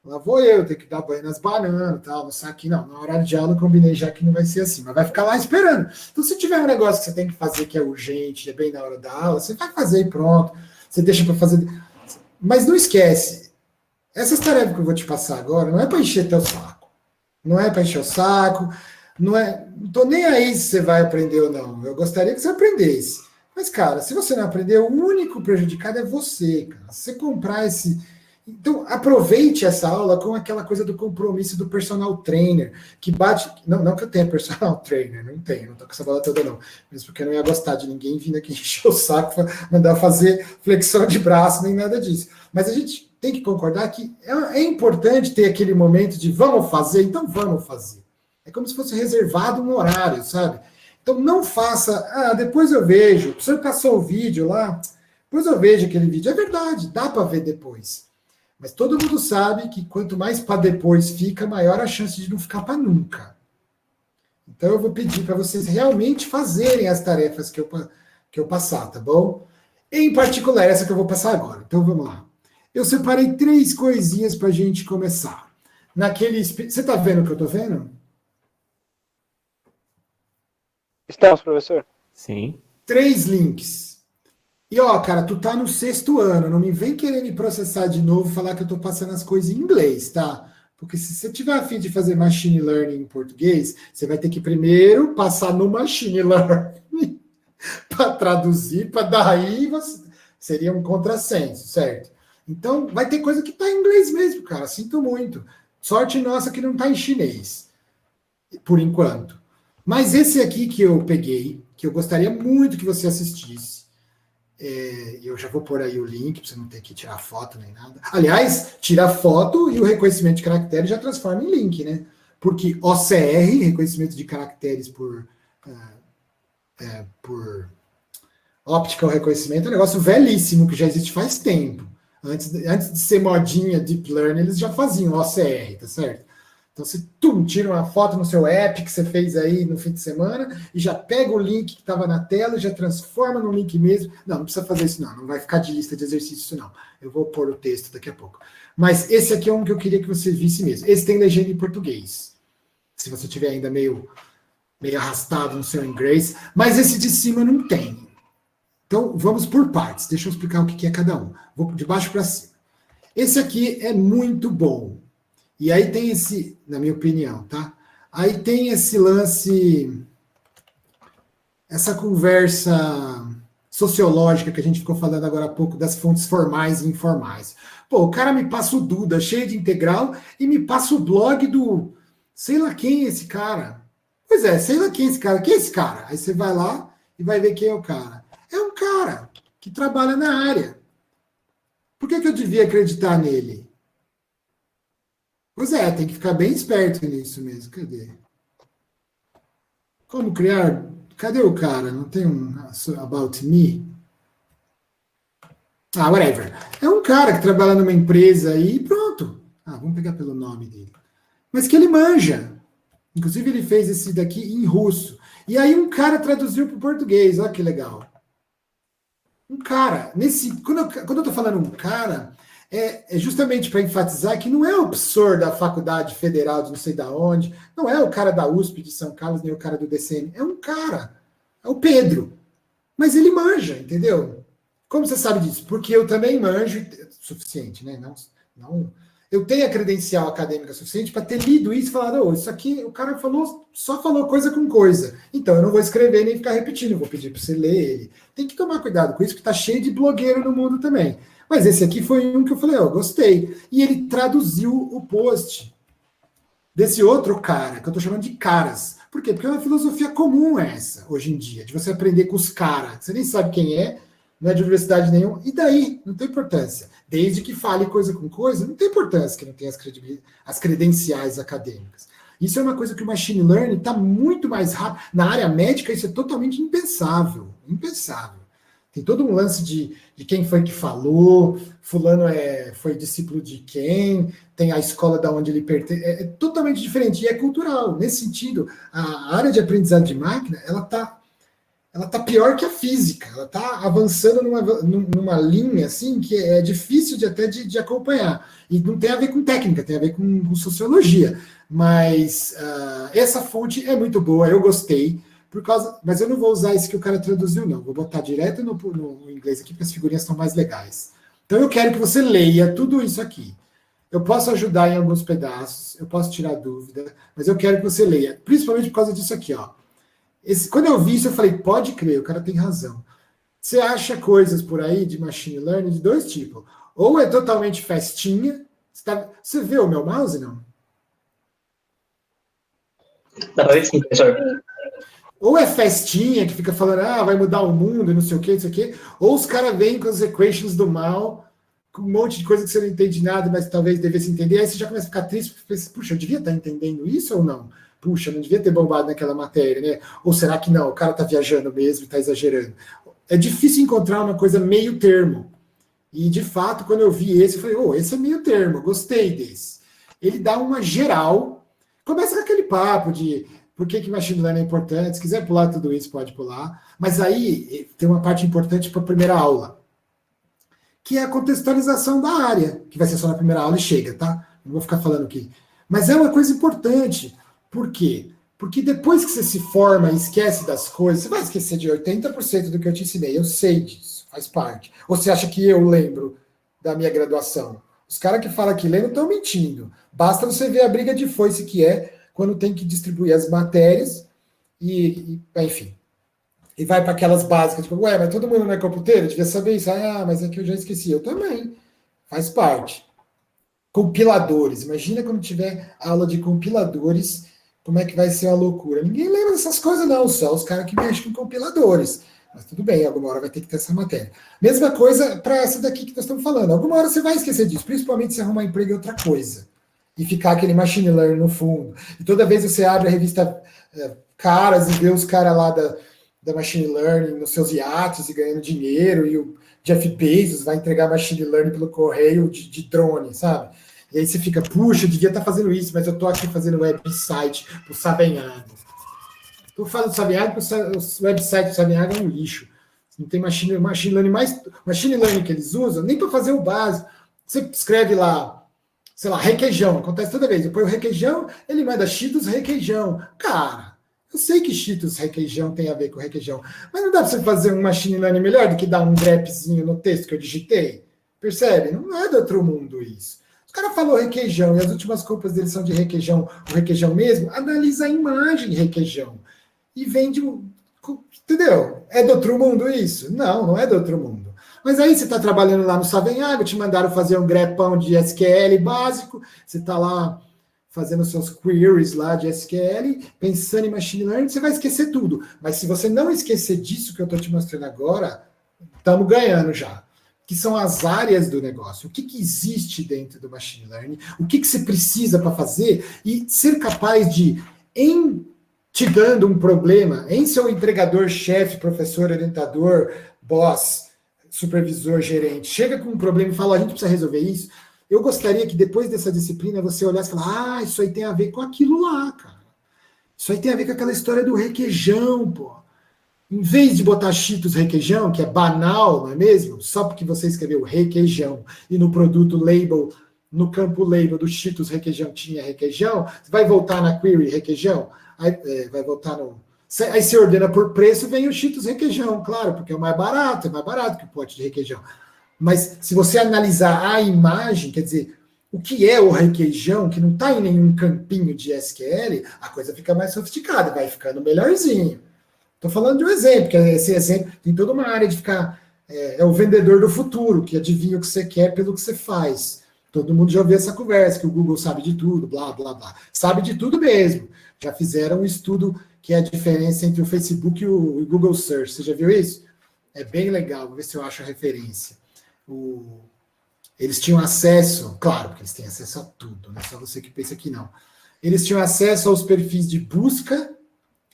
lá vou eu ter que dar banho nas bananas, tal, no saquinho. Não, na hora de aula eu combinei já que não vai ser assim, mas vai ficar lá esperando. Então, se tiver um negócio que você tem que fazer que é urgente, é bem na hora da aula, você vai fazer e pronto. Você deixa para fazer. Mas não esquece, essas tarefas que eu vou te passar agora não é para encher teu saco. Não é para encher o saco, não tô nem aí se você vai aprender ou não. Eu gostaria que você aprendesse. Mas, cara, se você não aprender, o único prejudicado é você, cara. Se você comprar esse... Então, aproveite essa aula com aquela coisa do compromisso do personal trainer, que bate... Não que eu tenha personal trainer, não tô com essa bola toda, não. Mesmo porque eu não ia gostar de ninguém vindo aqui encher o saco para mandar fazer flexão de braço, nem nada disso. Mas a gente tem que concordar que é importante ter aquele momento de vamos fazer, então vamos fazer. É como se fosse reservado um horário, sabe? Então não faça, depois eu vejo, o professor passou o vídeo lá, depois eu vejo aquele vídeo. É verdade, dá para ver depois. Mas todo mundo sabe que quanto mais para depois fica, maior a chance de não ficar para nunca. Então eu vou pedir para vocês realmente fazerem as tarefas que eu passar, tá bom? Em particular, essa que eu vou passar agora. Então vamos lá. Eu separei 3 coisinhas para a gente começar. Você está vendo o que eu estou vendo? Estamos, professor. Sim. 3 links. E ó, cara, tu tá no 6º ano, não me vem querer me processar de novo e falar que eu tô passando as coisas em inglês, tá? Porque se você tiver a fim de fazer machine learning em português, você vai ter que primeiro passar no machine learning para traduzir, para daí seria um contrassenso, certo? Então, vai ter coisa que tá em inglês mesmo, cara, sinto muito. Sorte nossa que não tá em chinês, por enquanto. Mas esse aqui que eu peguei, que eu gostaria muito que você assistisse, eu já vou pôr aí o link, para você não ter que tirar foto nem nada. Aliás, tira foto e o reconhecimento de caracteres já transforma em link, né? Porque OCR, reconhecimento de caracteres por optical reconhecimento, é um negócio velhíssimo, que já existe faz tempo. Antes de ser modinha Deep Learning, eles já faziam OCR, tá certo? Então você tira uma foto no seu app que você fez aí no fim de semana e já pega o link que estava na tela e já transforma no link mesmo. Não precisa fazer isso não vai ficar de lista de exercício não. Eu vou pôr o texto daqui a pouco. Mas esse aqui é um que eu queria que você visse mesmo. Esse tem legenda em português. Se você tiver ainda meio arrastado no seu inglês. Mas esse de cima não tem. Então vamos por partes. Deixa eu explicar o que é cada um. Vou de baixo para cima. Esse aqui é muito bom. E aí tem esse, na minha opinião, tá? Aí tem esse lance, essa conversa sociológica que a gente ficou falando agora há pouco, das fontes formais e informais. Pô, o cara me passa o Duda, cheio de integral, e me passa o blog do, sei lá quem é esse cara. Pois é, sei lá quem é esse cara. Quem é esse cara? Aí você vai lá e vai ver quem é o cara. É um cara que trabalha na área. Por que eu devia acreditar nele? Pois é, tem que ficar bem esperto nisso mesmo. Cadê? Como criar? Cadê o cara? Não tem um About Me? Whatever. É um cara que trabalha numa empresa aí e pronto. Vamos pegar pelo nome dele. Mas que ele manja. Inclusive ele fez esse daqui em russo. E aí um cara traduziu para o português. Olha que legal. Um cara. Quando eu tô falando um cara... É justamente para enfatizar que não é o professor da Faculdade Federal de não sei da onde, não é o cara da USP de São Carlos, nem o cara do DCM, é um cara, é o Pedro. Mas ele manja, entendeu? Como você sabe disso? Porque eu também manjo, suficiente, né? Não, eu tenho a credencial acadêmica suficiente para ter lido isso e falado, isso aqui o cara só falou coisa com coisa. Então eu não vou escrever nem ficar repetindo, vou pedir para você ler ele. Tem que tomar cuidado com isso, que está cheio de blogueiro no mundo também. Mas esse aqui foi um que eu falei, gostei. E ele traduziu o post desse outro cara, que eu estou chamando de caras. Por quê? Porque é uma filosofia comum essa, hoje em dia, de você aprender com os caras. Você nem sabe quem é, não é de universidade nenhuma, e daí? Não tem importância. Desde que fale coisa com coisa, não tem importância que não tenha as credenciais acadêmicas. Isso é uma coisa que o machine learning está muito mais rápido. Na área médica, isso é totalmente impensável. Impensável. Tem todo um lance de quem foi que falou, fulano foi discípulo de quem, tem a escola da onde ele pertence, é totalmente diferente, e é cultural. Nesse sentido, a área de aprendizado de máquina, ela tá pior que a física, ela está avançando numa linha assim, que é difícil de acompanhar. E não tem a ver com técnica, tem a ver com sociologia. Mas essa fonte é muito boa, eu gostei. Mas eu não vou usar esse que o cara traduziu, não. Vou botar direto no inglês aqui, porque as figurinhas estão mais legais. Então eu quero que você leia tudo isso aqui. Eu posso ajudar em alguns pedaços, eu posso tirar dúvida, mas eu quero que você leia, principalmente por causa disso aqui, ó. Quando eu vi isso, eu falei, pode crer, o cara tem razão. Você acha coisas por aí de machine learning de dois tipos. Ou é totalmente festinha. Você vê o meu mouse, não? Dá pra ver sim, professor. Ou é festinha, que fica falando, vai mudar o mundo, e não sei o quê. Ou os caras vêm com as equations do mal, com um monte de coisa que você não entende nada, mas talvez devesse entender. Aí você já começa a ficar triste, porque pensa, puxa, eu devia estar entendendo isso ou não? Puxa, não devia ter bombado naquela matéria, né? Ou será que não? O cara está viajando mesmo, está exagerando. É difícil encontrar uma coisa meio termo. E, de fato, quando eu vi esse, eu falei, esse é meio termo, gostei desse. Ele dá uma geral, começa com aquele papo de por que machine learning é importante, se quiser pular tudo isso, pode pular. Mas aí tem uma parte importante para a primeira aula, que é a contextualização da área, que vai ser só na primeira aula e chega, tá? Não vou ficar falando aqui. Mas é uma coisa importante. Por quê? Porque depois que você se forma e esquece das coisas, você vai esquecer de 80% do que eu te ensinei. Eu sei disso, faz parte. Ou você acha que eu lembro da minha graduação? Os caras que falam que lembram estão mentindo. Basta você ver a briga de foice que é quando tem que distribuir as matérias enfim. E vai para aquelas básicas, tipo, mas todo mundo não é computeiro? Devia saber isso. Mas é que eu já esqueci. Eu também. Faz parte. Compiladores. Imagina quando tiver aula de compiladores, como é que vai ser a loucura. Ninguém lembra dessas coisas, não. Só os caras que mexem com compiladores. Mas tudo bem, alguma hora vai ter que ter essa matéria. Mesma coisa para essa daqui que nós estamos falando. Alguma hora você vai esquecer disso, principalmente se arrumar emprego em outra coisa. E ficar aquele machine learning no fundo. E toda vez você abre a revista Caras e vê os caras lá da machine learning nos seus iates e ganhando dinheiro, e o Jeff Bezos vai entregar machine learning pelo correio de drone, sabe? E aí você fica, puxa, eu devia estar fazendo isso, mas eu estou aqui fazendo website para o Savenhago. Eu falo do Savenhago porque o website do Savenhago é um lixo. Não tem machine learning machine learning que eles usam, nem para fazer o básico. Você escreve lá, sei lá, requeijão, acontece toda vez. Depois o requeijão, ele manda cheetos requeijão. Cara, eu sei que cheetos requeijão tem a ver com requeijão, mas não dá para você fazer um machine learning melhor do que dar um grepzinho no texto que eu digitei? Percebe? Não é do outro mundo isso. O cara falou requeijão e as últimas compras dele são de requeijão, o requeijão mesmo, analisa a imagem de requeijão e vende entendeu? É do outro mundo isso? Não, não é do outro mundo. Mas aí você está trabalhando lá no Savenhago, te mandaram fazer um grepão de SQL básico, você está lá fazendo seus queries lá de SQL, pensando em machine learning, você vai esquecer tudo. Mas se você não esquecer disso que eu estou te mostrando agora, estamos ganhando já. Que são as áreas do negócio. O que existe dentro do machine learning, o que você precisa para fazer e ser capaz de, te dando um problema, em seu empregador, chefe, professor, orientador, boss, supervisor, gerente, chega com um problema e fala, a gente precisa resolver isso. Eu gostaria que depois dessa disciplina você olhasse e falasse, isso aí tem a ver com aquilo lá, cara. Isso aí tem a ver com aquela história do requeijão, pô. Em vez de botar Cheetos requeijão, que é banal, não é mesmo? Só porque você escreveu requeijão e no produto label, no campo label do Cheetos requeijão tinha requeijão, você vai voltar na query requeijão, aí, vai voltar no... Aí você ordena por preço, vem o Cheetos requeijão, claro, porque é mais barato que o pote de requeijão. Mas se você analisar a imagem, quer dizer, o que é o requeijão, que não está em nenhum campinho de SQL, a coisa fica mais sofisticada, vai ficando melhorzinho. Estou falando de um exemplo, que esse exemplo tem toda uma área de ficar... É o vendedor do futuro, que adivinha o que você quer pelo que você faz. Todo mundo já ouviu essa conversa, que o Google sabe de tudo, blá, blá, blá. Sabe de tudo mesmo. Já fizeram um estudo que é a diferença entre o Facebook e o Google Search. Você já viu isso? É bem legal, vou ver se eu acho a referência. Eles tinham acesso, claro, porque eles têm acesso a tudo, não é só você que pensa que não. Eles tinham acesso aos perfis de busca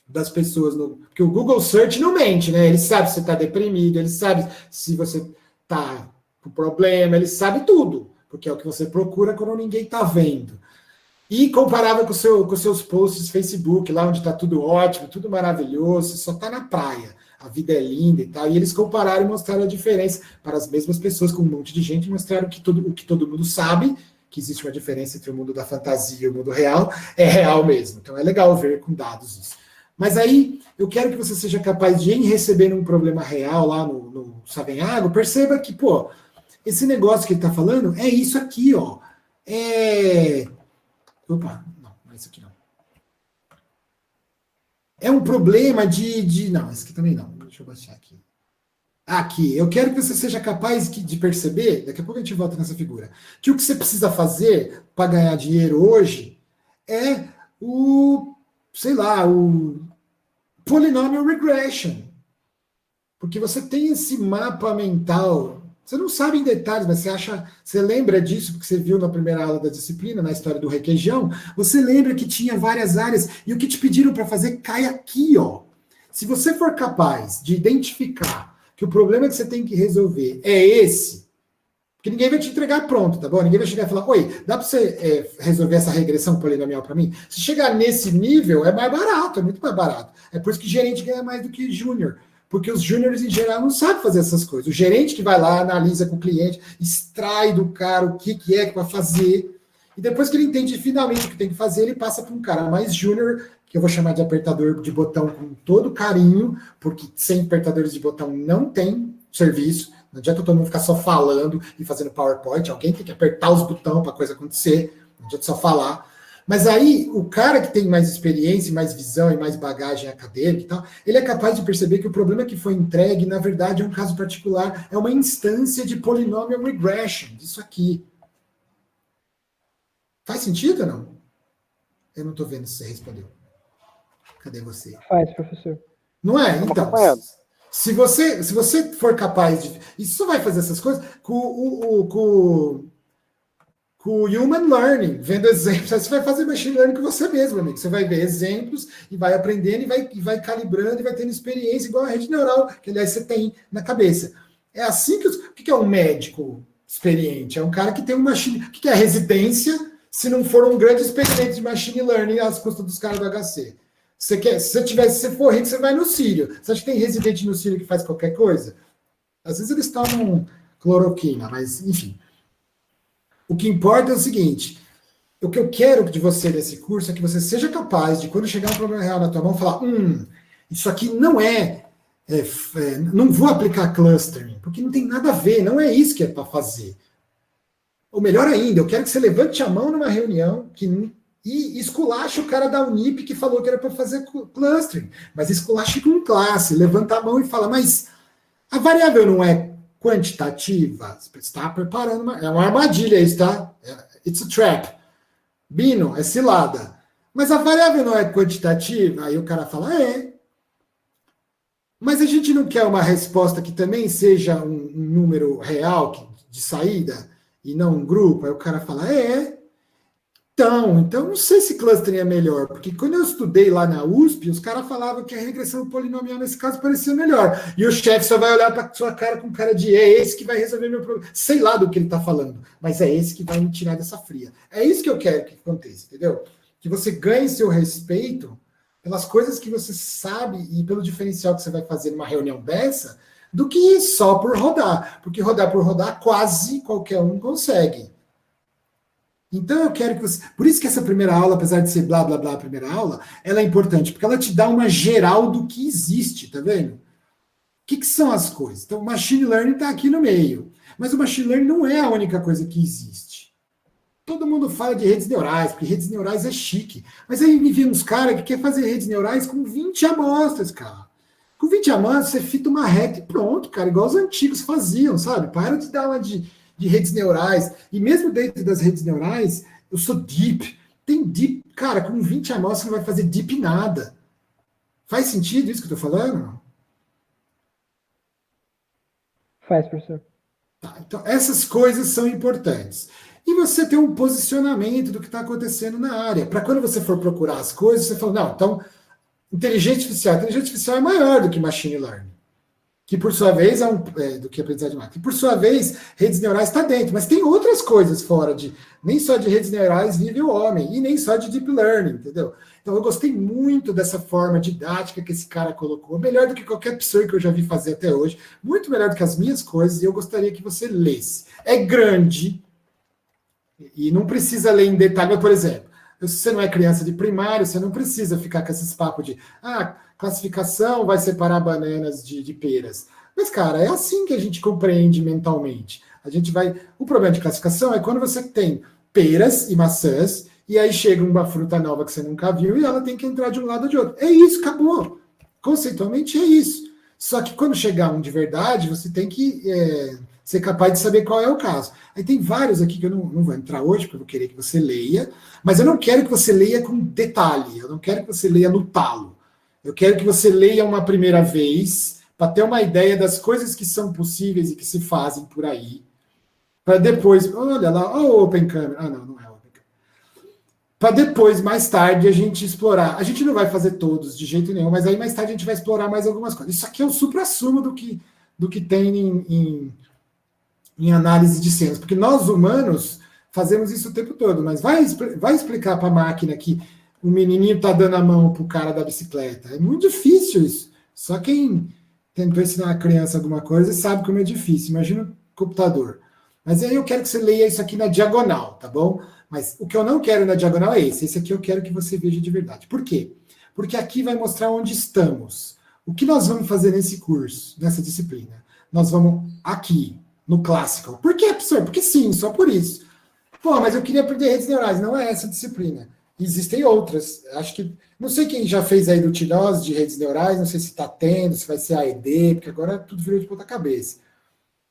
das pessoas, porque o Google Search não mente, né? Ele sabe se você está deprimido, ele sabe se você está com problema, ele sabe tudo, porque é o que você procura quando ninguém está vendo. E comparava com os seus posts Facebook, lá onde está tudo ótimo, tudo maravilhoso, você só está na praia, a vida é linda e tal. E eles compararam e mostraram a diferença para as mesmas pessoas, com um monte de gente, mostraram que o que todo mundo sabe, que existe uma diferença entre o mundo da fantasia e o mundo real, é real mesmo. Então é legal ver com dados isso. Mas aí, eu quero que você seja capaz de, em receber um problema real lá no Savenhago, perceba que, pô, esse negócio que ele está falando é isso aqui, ó. Opa, não é isso aqui não. É um problema de... Não, esse aqui também não. Deixa eu baixar aqui. Aqui, eu quero que você seja capaz de perceber, daqui a pouco a gente volta nessa figura, que o que você precisa fazer para ganhar dinheiro hoje é o polynomial regression. Porque você tem esse mapa mental, você não sabe em detalhes, mas você lembra disso, porque você viu na primeira aula da disciplina, na história do requeijão, você lembra que tinha várias áreas, e o que te pediram para fazer cai aqui, ó. Se você for capaz de identificar que o problema que você tem que resolver é esse, porque ninguém vai te entregar pronto, tá bom? Ninguém vai chegar e falar, oi, dá para você resolver essa regressão polinomial para mim? Se chegar nesse nível, é mais barato, é muito mais barato. É por isso que gerente ganha mais do que júnior, porque os júniores, em geral, não sabem fazer essas coisas. O gerente que vai lá, analisa com o cliente, extrai do cara o que é para fazer, e depois que ele entende finalmente o que tem que fazer, ele passa para um cara mais júnior, que eu vou chamar de apertador de botão com todo carinho, porque sem apertadores de botão não tem serviço. Não adianta todo mundo ficar só falando e fazendo PowerPoint. Alguém tem que apertar os botões para a coisa acontecer. Não adianta só falar. Mas aí, o cara que tem mais experiência, mais visão e mais bagagem acadêmica e tal, ele é capaz de perceber que o problema que foi entregue, na verdade, é um caso particular, é uma instância de polynomial regression, disso aqui. Faz sentido ou não? Eu não estou vendo se você respondeu. Cadê você? Faz, professor. Não é? Então, se você for capaz de... Isso só vai fazer essas coisas com o human learning, vendo exemplos. Aí você vai fazer machine learning com você mesmo, amigo. Você vai ver exemplos e vai aprendendo e vai calibrando e vai tendo experiência igual a rede neural, que aliás você tem na cabeça. É assim que... O que é um médico experiente? É um cara que tem um machine... O que é residência se não for um grande experimento de machine learning às custas dos caras do HC? Se você for rico, você vai no Sírio. Você acha que tem residente no Sírio que faz qualquer coisa? Às vezes eles tomam cloroquina, mas enfim. O que importa é o seguinte: o que eu quero de você nesse curso é que você seja capaz de, quando chegar um problema real na tua mão, falar, isso aqui não não vou aplicar clustering, porque não tem nada a ver, não é isso que é para fazer. Ou melhor ainda, eu quero que você levante a mão numa reunião e esculache o cara da Unip que falou que era para fazer clustering, mas esculache com classe, levanta a mão e fala, mas a variável não é quantitativa? Você está preparando é uma armadilha isso, tá? It's a trap. Bino, é cilada. Mas a variável não é quantitativa? Aí o cara fala, Mas a gente não quer uma resposta que também seja um número real de saída e não um grupo? Aí o cara fala, Então, não sei se clustering é melhor, porque quando eu estudei lá na USP, os caras falavam que a regressão polinomial nesse caso parecia melhor. E o chefe só vai olhar para sua cara com cara de é esse que vai resolver meu problema. Sei lá do que ele está falando, mas é esse que vai me tirar dessa fria. É isso que eu quero que aconteça, entendeu? Que você ganhe seu respeito pelas coisas que você sabe e pelo diferencial que você vai fazer numa reunião dessa, do que só por rodar. Porque rodar por rodar, quase qualquer um consegue. Então eu quero que você... Por isso que essa primeira aula, apesar de ser blá, blá, blá, a primeira aula, ela é importante, porque ela te dá uma geral do que existe, tá vendo? O que são as coisas? Então, o machine learning está aqui no meio. Mas o machine learning não é a única coisa que existe. Todo mundo fala de redes neurais, porque redes neurais é chique. Mas aí me vem uns caras que querem fazer redes neurais com 20 amostras, cara. Com 20 amostras, você fita uma reta e pronto, cara, igual os antigos faziam, sabe? Para de dar uma de redes neurais. E mesmo dentro das redes neurais, eu sou deep. Tem deep, cara, com 20 amostras não vai fazer deep nada. Faz sentido isso que eu tô falando? Faz, professor. Tá, então, essas coisas são importantes. E você tem um posicionamento do que está acontecendo na área. Para quando você for procurar as coisas, você fala, não, então, inteligência artificial é maior do que machine learning. Que por sua vez do que aprendizagem de máquina. Que por sua vez, redes neurais está dentro, mas tem outras coisas fora de... Nem só de redes neurais vive o homem, e nem só de deep learning, entendeu? Então eu gostei muito dessa forma didática que esse cara colocou, melhor do que qualquer pessoa que eu já vi fazer até hoje, muito melhor do que as minhas coisas, e eu gostaria que você lesse. É grande, e não precisa ler em detalhe, mas, por exemplo, se você não é criança de primário, você não precisa ficar com esses papos de classificação vai separar bananas de peras. Mas, cara, é assim que a gente compreende mentalmente. A gente vai... O problema de classificação é quando você tem peras e maçãs, e aí chega uma fruta nova que você nunca viu, e ela tem que entrar de um lado ou de outro. É isso, acabou. Conceitualmente é isso. Só que quando chegar um de verdade, você tem que ser capaz de saber qual é o caso. Aí tem vários aqui que eu não vou entrar hoje, porque eu vou querer que você leia, mas eu não quero que você leia com detalhe, eu não quero que você leia no talo. Eu quero que você leia uma primeira vez, para ter uma ideia das coisas que são possíveis e que se fazem por aí, para depois, olha lá, o Open Camera, não é Open Camera, para depois, mais tarde, a gente explorar. A gente não vai fazer todos de jeito nenhum, mas aí mais tarde a gente vai explorar mais algumas coisas. Isso aqui é o supra-sumo do que tem em análise de cenas, porque nós humanos fazemos isso o tempo todo, mas vai explicar para a máquina que o menininho está dando a mão para o cara da bicicleta. É muito difícil isso. Só quem tentou ensinar a criança alguma coisa sabe como é difícil. Imagina o computador. Mas aí eu quero que você leia isso aqui na diagonal, tá bom? Mas o que eu não quero na diagonal é esse. Esse aqui eu quero que você veja de verdade. Por quê? Porque aqui vai mostrar onde estamos. O que nós vamos fazer nesse curso, nessa disciplina? Nós vamos aqui, no Classical. Por quê, professor? Porque sim, só por isso. Pô, mas eu queria aprender redes neurais. Não é essa disciplina. Existem outras. Acho que. Não sei quem já fez aí do TNOS de redes neurais, não sei se está tendo, se vai ser AED, porque agora tudo virou de ponta cabeça.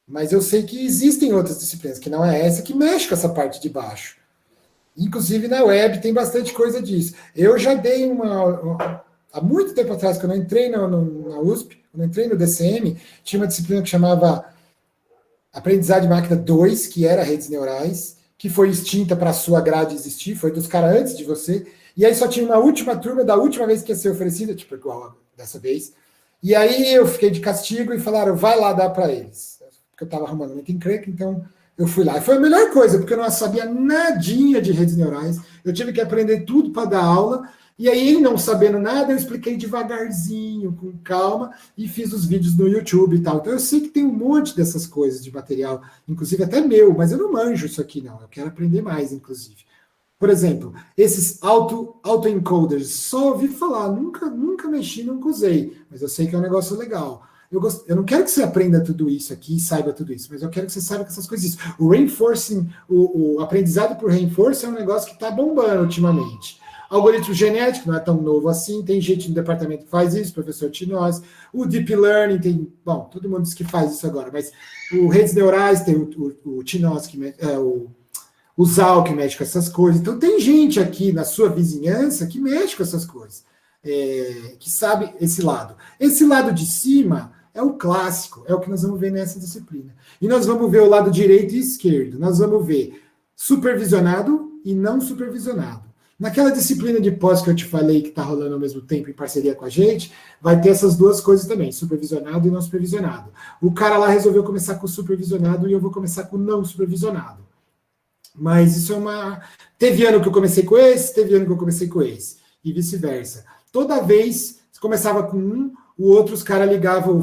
Mas eu sei que existem outras disciplinas, que não é essa, que mexe com essa parte de baixo. Inclusive na web tem bastante coisa disso. Eu já dei há muito tempo atrás, quando eu entrei na USP, quando eu entrei no DCM, tinha uma disciplina que chamava Aprendizagem de Máquina 2, que era redes neurais, que foi extinta para a sua grade existir, foi dos caras antes de você, e aí só tinha uma última turma da última vez que ia ser oferecida, tipo igual dessa vez, e aí eu fiquei de castigo e falaram, vai lá dar para eles, porque eu estava arrumando muito encrenca, então eu fui lá. E foi a melhor coisa, porque eu não sabia nadinha de redes neurais, eu tive que aprender tudo para dar aula, e aí, não sabendo nada, eu expliquei devagarzinho, com calma, e fiz os vídeos no YouTube e tal. Então, eu sei que tem um monte dessas coisas de material, inclusive até meu, mas eu não manjo isso aqui, não. Eu quero aprender mais, inclusive. Por exemplo, esses autoencoders, só ouvi falar, nunca mexi, nunca usei, mas eu sei que é um negócio legal. Eu não quero que você aprenda tudo isso aqui e saiba tudo isso, mas eu quero que você saiba que essas coisas existem. O reinforcing, o aprendizado por reinforcing é um negócio que está bombando ultimamente. Algoritmo genético não é tão novo assim, tem gente no departamento que faz isso, professor Tinoz. O Deep Learning tem, bom, todo mundo diz que faz isso agora, mas o redes neurais tem o Tinoz, o Zal que mexe com essas coisas. Então tem gente aqui na sua vizinhança que mexe com essas coisas, que sabe esse lado. Esse lado de cima é o clássico, é o que nós vamos ver nessa disciplina. E nós vamos ver o lado direito e esquerdo. Nós vamos ver supervisionado e não supervisionado. Naquela disciplina de pós que eu te falei, que está rolando ao mesmo tempo em parceria com a gente, vai ter essas duas coisas também, supervisionado e não supervisionado. O cara lá resolveu começar com supervisionado e eu vou começar com não supervisionado. Mas isso é uma... Teve ano que eu comecei com esse, teve ano que eu comecei com esse, e vice-versa. Toda vez, você começava com um, o outro, os caras ligavam...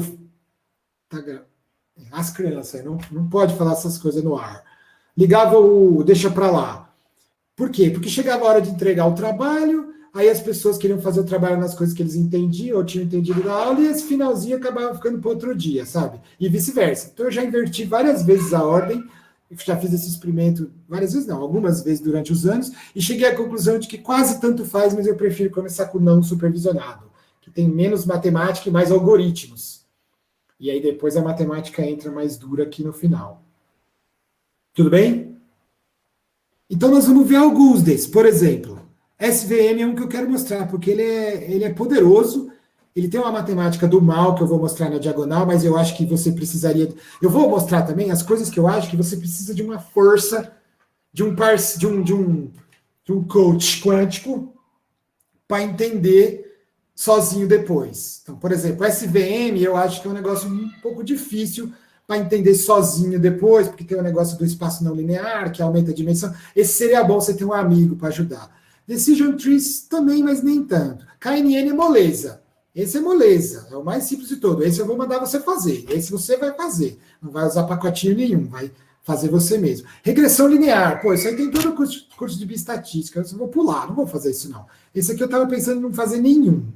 As crianças, não pode falar essas coisas no ar. Ligava o deixa pra lá. Por quê? Porque chegava a hora de entregar o trabalho, aí as pessoas queriam fazer o trabalho nas coisas que eles entendiam, ou tinham entendido da aula, e esse finalzinho acabava ficando para outro dia, sabe? E vice-versa. Então eu já inverti várias vezes a ordem, já fiz esse experimento várias vezes, não, algumas vezes durante os anos, e cheguei à conclusão de que quase tanto faz, mas eu prefiro começar com não supervisionado, que tem menos matemática e mais algoritmos. E aí depois a matemática entra mais dura aqui no final. Tudo bem? Então, nós vamos ver alguns desses. Por exemplo, SVM é um que eu quero mostrar, porque ele é poderoso, ele tem uma matemática do mal que eu vou mostrar na diagonal, mas eu acho que você precisaria... Eu vou mostrar também as coisas que eu acho que você precisa de uma força, de um coach quântico para entender sozinho depois. Então, por exemplo, SVM eu acho que é um negócio um pouco difícil para entender sozinho depois, porque tem o negócio do espaço não linear, que aumenta a dimensão. Esse seria bom você ter um amigo para ajudar. Decision Trees também, mas nem tanto. KNN é moleza. Esse é moleza, é o mais simples de todo. Esse eu vou mandar você fazer. Esse você vai fazer. Não vai usar pacotinho nenhum, vai fazer você mesmo. Regressão linear. Pô, isso aí tem todo o curso de bioestatística. Eu vou pular, não vou fazer isso não. Esse aqui eu estava pensando em não fazer nenhum.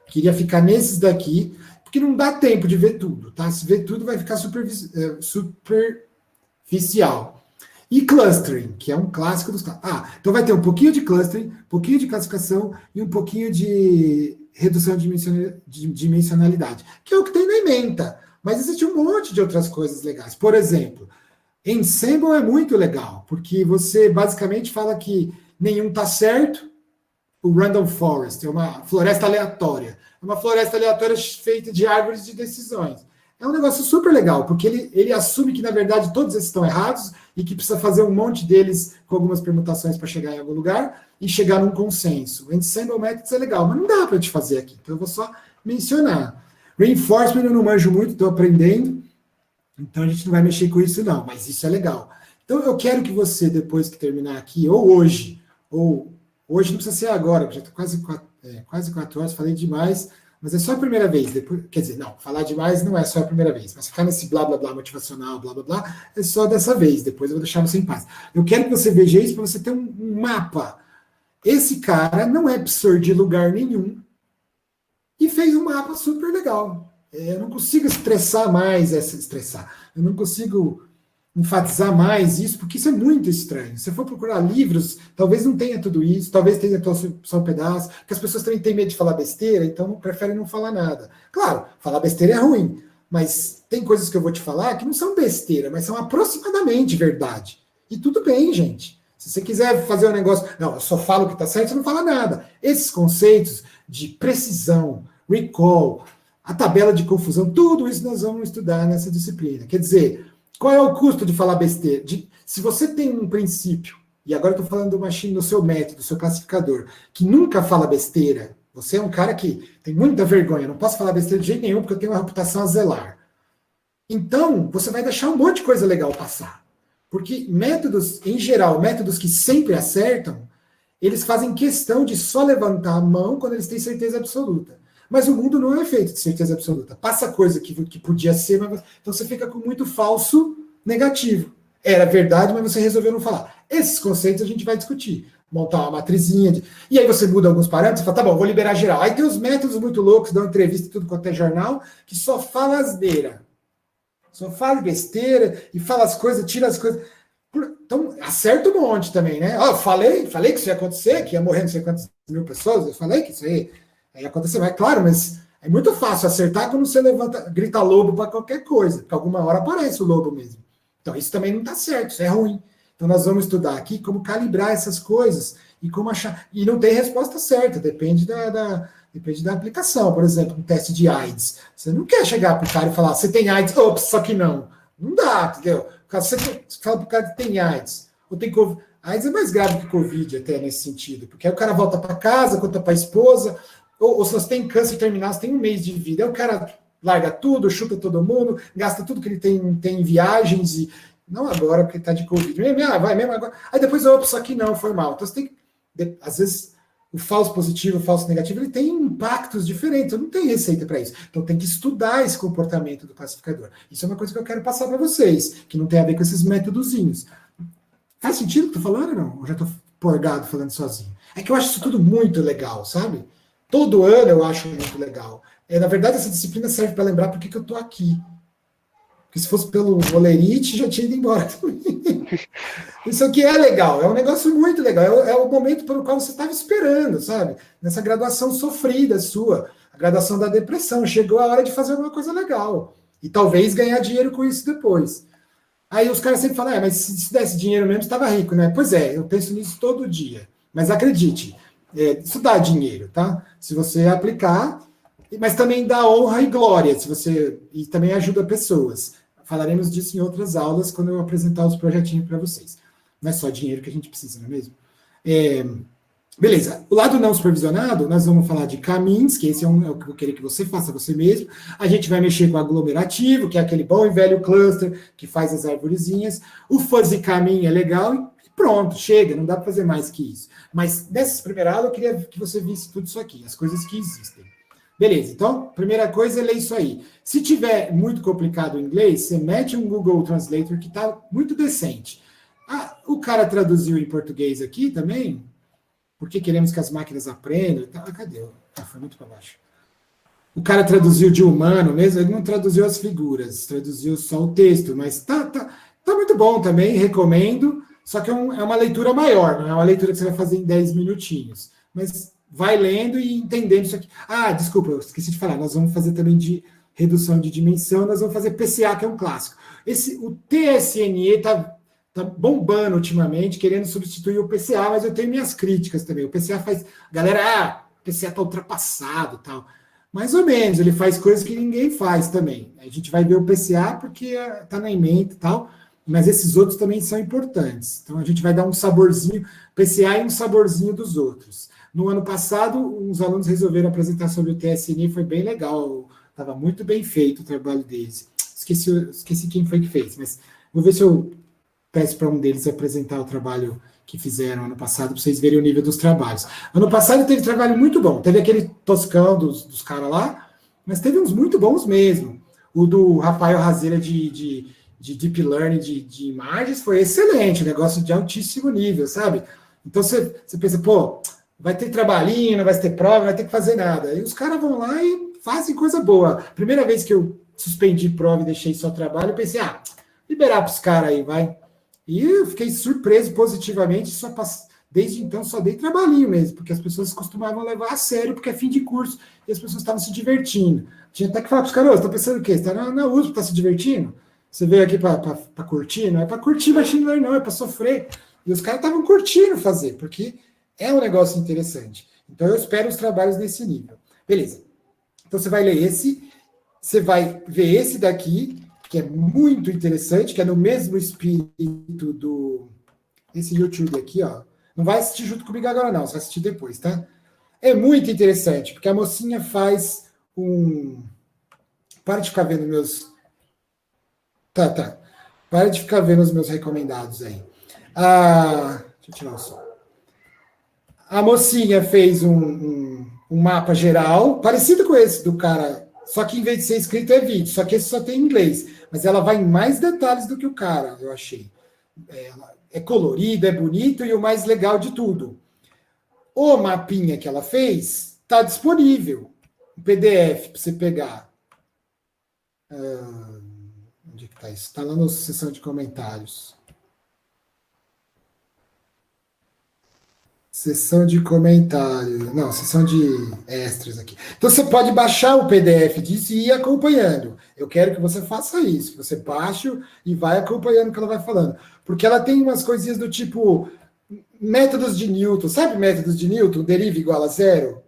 Queria ficar nesses daqui, porque não dá tempo de ver tudo, tá? Se ver tudo vai ficar superficial. E clustering, que é um clássico dos... então vai ter um pouquinho de clustering, um pouquinho de classificação e um pouquinho de redução de dimensionalidade, que é o que tem na ementa. Mas existe um monte de outras coisas legais. Por exemplo, Ensemble é muito legal, porque você basicamente fala que nenhum está certo. O Random Forest é uma floresta aleatória. É uma floresta aleatória feita de árvores de decisões. É um negócio super legal, porque ele assume que, na verdade, todos esses estão errados e que precisa fazer um monte deles com algumas permutações para chegar em algum lugar e chegar num consenso. O Ensemble Methods é legal, mas não dá para te fazer aqui. Então, eu vou só mencionar. Reinforcement eu não manjo muito, estou aprendendo. Então, a gente não vai mexer com isso, não. Mas isso é legal. Então, eu quero que você, depois que terminar aqui, ou hoje não precisa ser agora, porque já está quase 4 horas, falei demais, mas é só a primeira vez. Depois, quer dizer, não, falar demais não é só a primeira vez, mas ficar nesse blá, blá, blá, motivacional, blá, blá, blá, é só dessa vez, depois eu vou deixar você em paz. Eu quero que você veja isso para você ter um mapa. Esse cara não é absurdo de lugar nenhum e fez um mapa super legal. Eu não consigo eu não consigo enfatizar mais isso, porque isso é muito estranho. Se for procurar livros, talvez não tenha tudo isso, talvez tenha só um pedaço, porque as pessoas também têm medo de falar besteira, então preferem não falar nada. Claro, falar besteira é ruim, mas tem coisas que eu vou te falar que não são besteira, mas são aproximadamente verdade. E tudo bem, gente. Se você quiser fazer um negócio, não, eu só falo o que está certo, você não fala nada. Esses conceitos de precisão, recall, a tabela de confusão, tudo isso nós vamos estudar nessa disciplina. Quer dizer, qual é o custo de falar besteira? Se você tem um princípio, e agora eu estou falando do machine, do seu método, do seu classificador, que nunca fala besteira, você é um cara que tem muita vergonha, não posso falar besteira de jeito nenhum, porque eu tenho uma reputação a zelar. Então, você vai deixar um monte de coisa legal passar. Porque métodos, em geral, métodos que sempre acertam, eles fazem questão de só levantar a mão quando eles têm certeza absoluta. Mas o mundo não é feito de certeza absoluta. Passa coisa que podia ser, mas então você fica com muito falso negativo. Era verdade, mas você resolveu não falar. Esses conceitos a gente vai discutir. Montar uma matrizinha. E aí você muda alguns parâmetros e fala, tá bom, vou liberar geral. Aí tem os métodos muito loucos, dão entrevista e tudo quanto é jornal, que só fala asneira. Só fala besteira e fala as coisas, tira as coisas. Então, acerta um monte também, né? Falei que isso ia acontecer, que ia morrer não sei quantas mil pessoas, eu falei que isso aí ia acontecer, mas claro, mas é muito fácil acertar quando você grita lobo para qualquer coisa, porque alguma hora aparece o lobo mesmo. Então, isso também não está certo, isso é ruim. Então, nós vamos estudar aqui como calibrar essas coisas e como achar. E não tem resposta certa, depende da aplicação. Por exemplo, um teste de AIDS. Você não quer chegar para o cara e falar, você tem AIDS? Ops, só que não. Não dá, entendeu? Você fala para o cara que tem AIDS, ou tem Covid. AIDS é mais grave que Covid, até nesse sentido, porque aí o cara volta para casa, conta para a esposa, ou se você tem câncer terminal, você tem 1 mês de vida, aí o cara larga tudo, chuta todo mundo, gasta tudo que ele tem em viagens, e não agora, porque está de Covid, vai mesmo agora. Aí depois, opa, só que não, foi mal. Então você tem que, às vezes, o falso positivo, o falso negativo, ele tem impactos diferentes, eu não tenho receita para isso. Então tem que estudar esse comportamento do classificador. Isso é uma coisa que eu quero passar para vocês, que não tem a ver com esses métodozinhos. Faz sentido o que eu tô falando ou não? Eu já estou porgado falando sozinho. É que eu acho isso tudo muito legal, sabe? Todo ano eu acho muito legal. Na verdade, essa disciplina serve para lembrar por que eu estou aqui. Porque se fosse pelo Olerite, já tinha ido embora. Isso aqui é legal, é um negócio muito legal. É o momento pelo qual você estava esperando, sabe? Nessa graduação sofrida sua, a graduação da depressão. Chegou a hora de fazer alguma coisa legal. E talvez ganhar dinheiro com isso depois. Aí os caras sempre falam, mas se desse dinheiro mesmo, estava rico, né? Pois é, eu penso nisso todo dia. Mas acredite, isso dá dinheiro, tá? Se você aplicar, mas também dá honra e glória, e também ajuda pessoas. Falaremos disso em outras aulas, quando eu apresentar os projetinhos para vocês. Não é só dinheiro que a gente precisa, não é mesmo? Beleza. O lado não supervisionado, nós vamos falar de caminhos, que esse é o que eu queria que você faça você mesmo. A gente vai mexer com o aglomerativo, que é aquele bom e velho cluster, que faz as arvorezinhas. O fuzzy caminho é legal e pronto, chega, não dá para fazer mais que isso. Mas nessa primeira aula eu queria que você visse tudo isso aqui, as coisas que existem. Beleza, então, primeira coisa é ler isso aí. Se tiver muito complicado o inglês, você mete um Google Translator que está muito decente. O cara traduziu em português aqui também, porque queremos que as máquinas aprendam. Cadê? Foi muito para baixo. O cara traduziu de humano mesmo, ele não traduziu as figuras, traduziu só o texto, mas tá muito muito bom também, recomendo, só que é uma leitura maior, não é uma leitura que você vai fazer em 10 minutinhos. Mas vai lendo e entendendo isso aqui. Ah, desculpa, eu esqueci de falar, nós vamos fazer também de redução de dimensão, nós vamos fazer PCA, que é um clássico. O TSNE está bombando ultimamente, querendo substituir o PCA, mas eu tenho minhas críticas também. O PCA faz... Galera, o PCA está ultrapassado e tal. Mais ou menos, ele faz coisas que ninguém faz também. A gente vai ver o PCA porque está na ementa e tal, mas esses outros também são importantes. Então a gente vai dar um saborzinho, PCA e um saborzinho dos outros. No ano passado, uns alunos resolveram apresentar sobre o TSN, foi bem legal, estava muito bem feito o trabalho deles. Esqueci quem foi que fez, mas vou ver se eu peço para um deles apresentar o trabalho que fizeram ano passado, para vocês verem o nível dos trabalhos. Ano passado teve trabalho muito bom, teve aquele toscão dos caras lá, mas teve uns muito bons mesmo. O do Rafael Razeira de Deep Learning de imagens foi excelente, negócio de altíssimo nível, sabe? Então você pensa, pô, vai ter trabalhinho, não vai ter prova, não vai ter que fazer nada. E os caras vão lá e fazem coisa boa. Primeira vez que eu suspendi prova e deixei só trabalho, eu pensei, liberar para os caras aí, vai. E eu fiquei surpreso positivamente, desde então só dei trabalhinho mesmo, porque as pessoas costumavam levar a sério, porque é fim de curso, e as pessoas estavam se divertindo. Tinha até que falar para os caras, você está pensando o quê? Você está na USP, está se divertindo? Você veio aqui para curtir? Não é para curtir machine learning, não, é para sofrer. E os caras estavam curtindo fazer, porque é um negócio interessante. Então eu espero os trabalhos nesse nível. Beleza. Então você vai ler esse, você vai ver esse daqui, que é muito interessante, que é no mesmo espírito esse YouTube aqui, ó. Não vai assistir junto comigo agora, não, você vai assistir depois, tá? É muito interessante, porque a mocinha faz Para de ficar vendo meus... Tá. Para de ficar vendo os meus recomendados aí. Deixa eu tirar o som. A mocinha fez um mapa geral, parecido com esse do cara, só que em vez de ser escrito é vídeo, só que esse só tem em inglês. Mas ela vai em mais detalhes do que o cara, eu achei. É colorido, é bonito e o mais legal de tudo. O mapinha que ela fez está disponível. Um PDF para você pegar. Onde é que está isso? Está lá na seção de comentários. Seção de comentário. Não, seção de extras aqui. Então você pode baixar o PDF disso e ir acompanhando. Eu quero que você faça isso, que você baixe e vai acompanhando o que ela vai falando. Porque ela tem umas coisinhas do tipo métodos de Newton. Sabe métodos de Newton? Deriva igual a zero?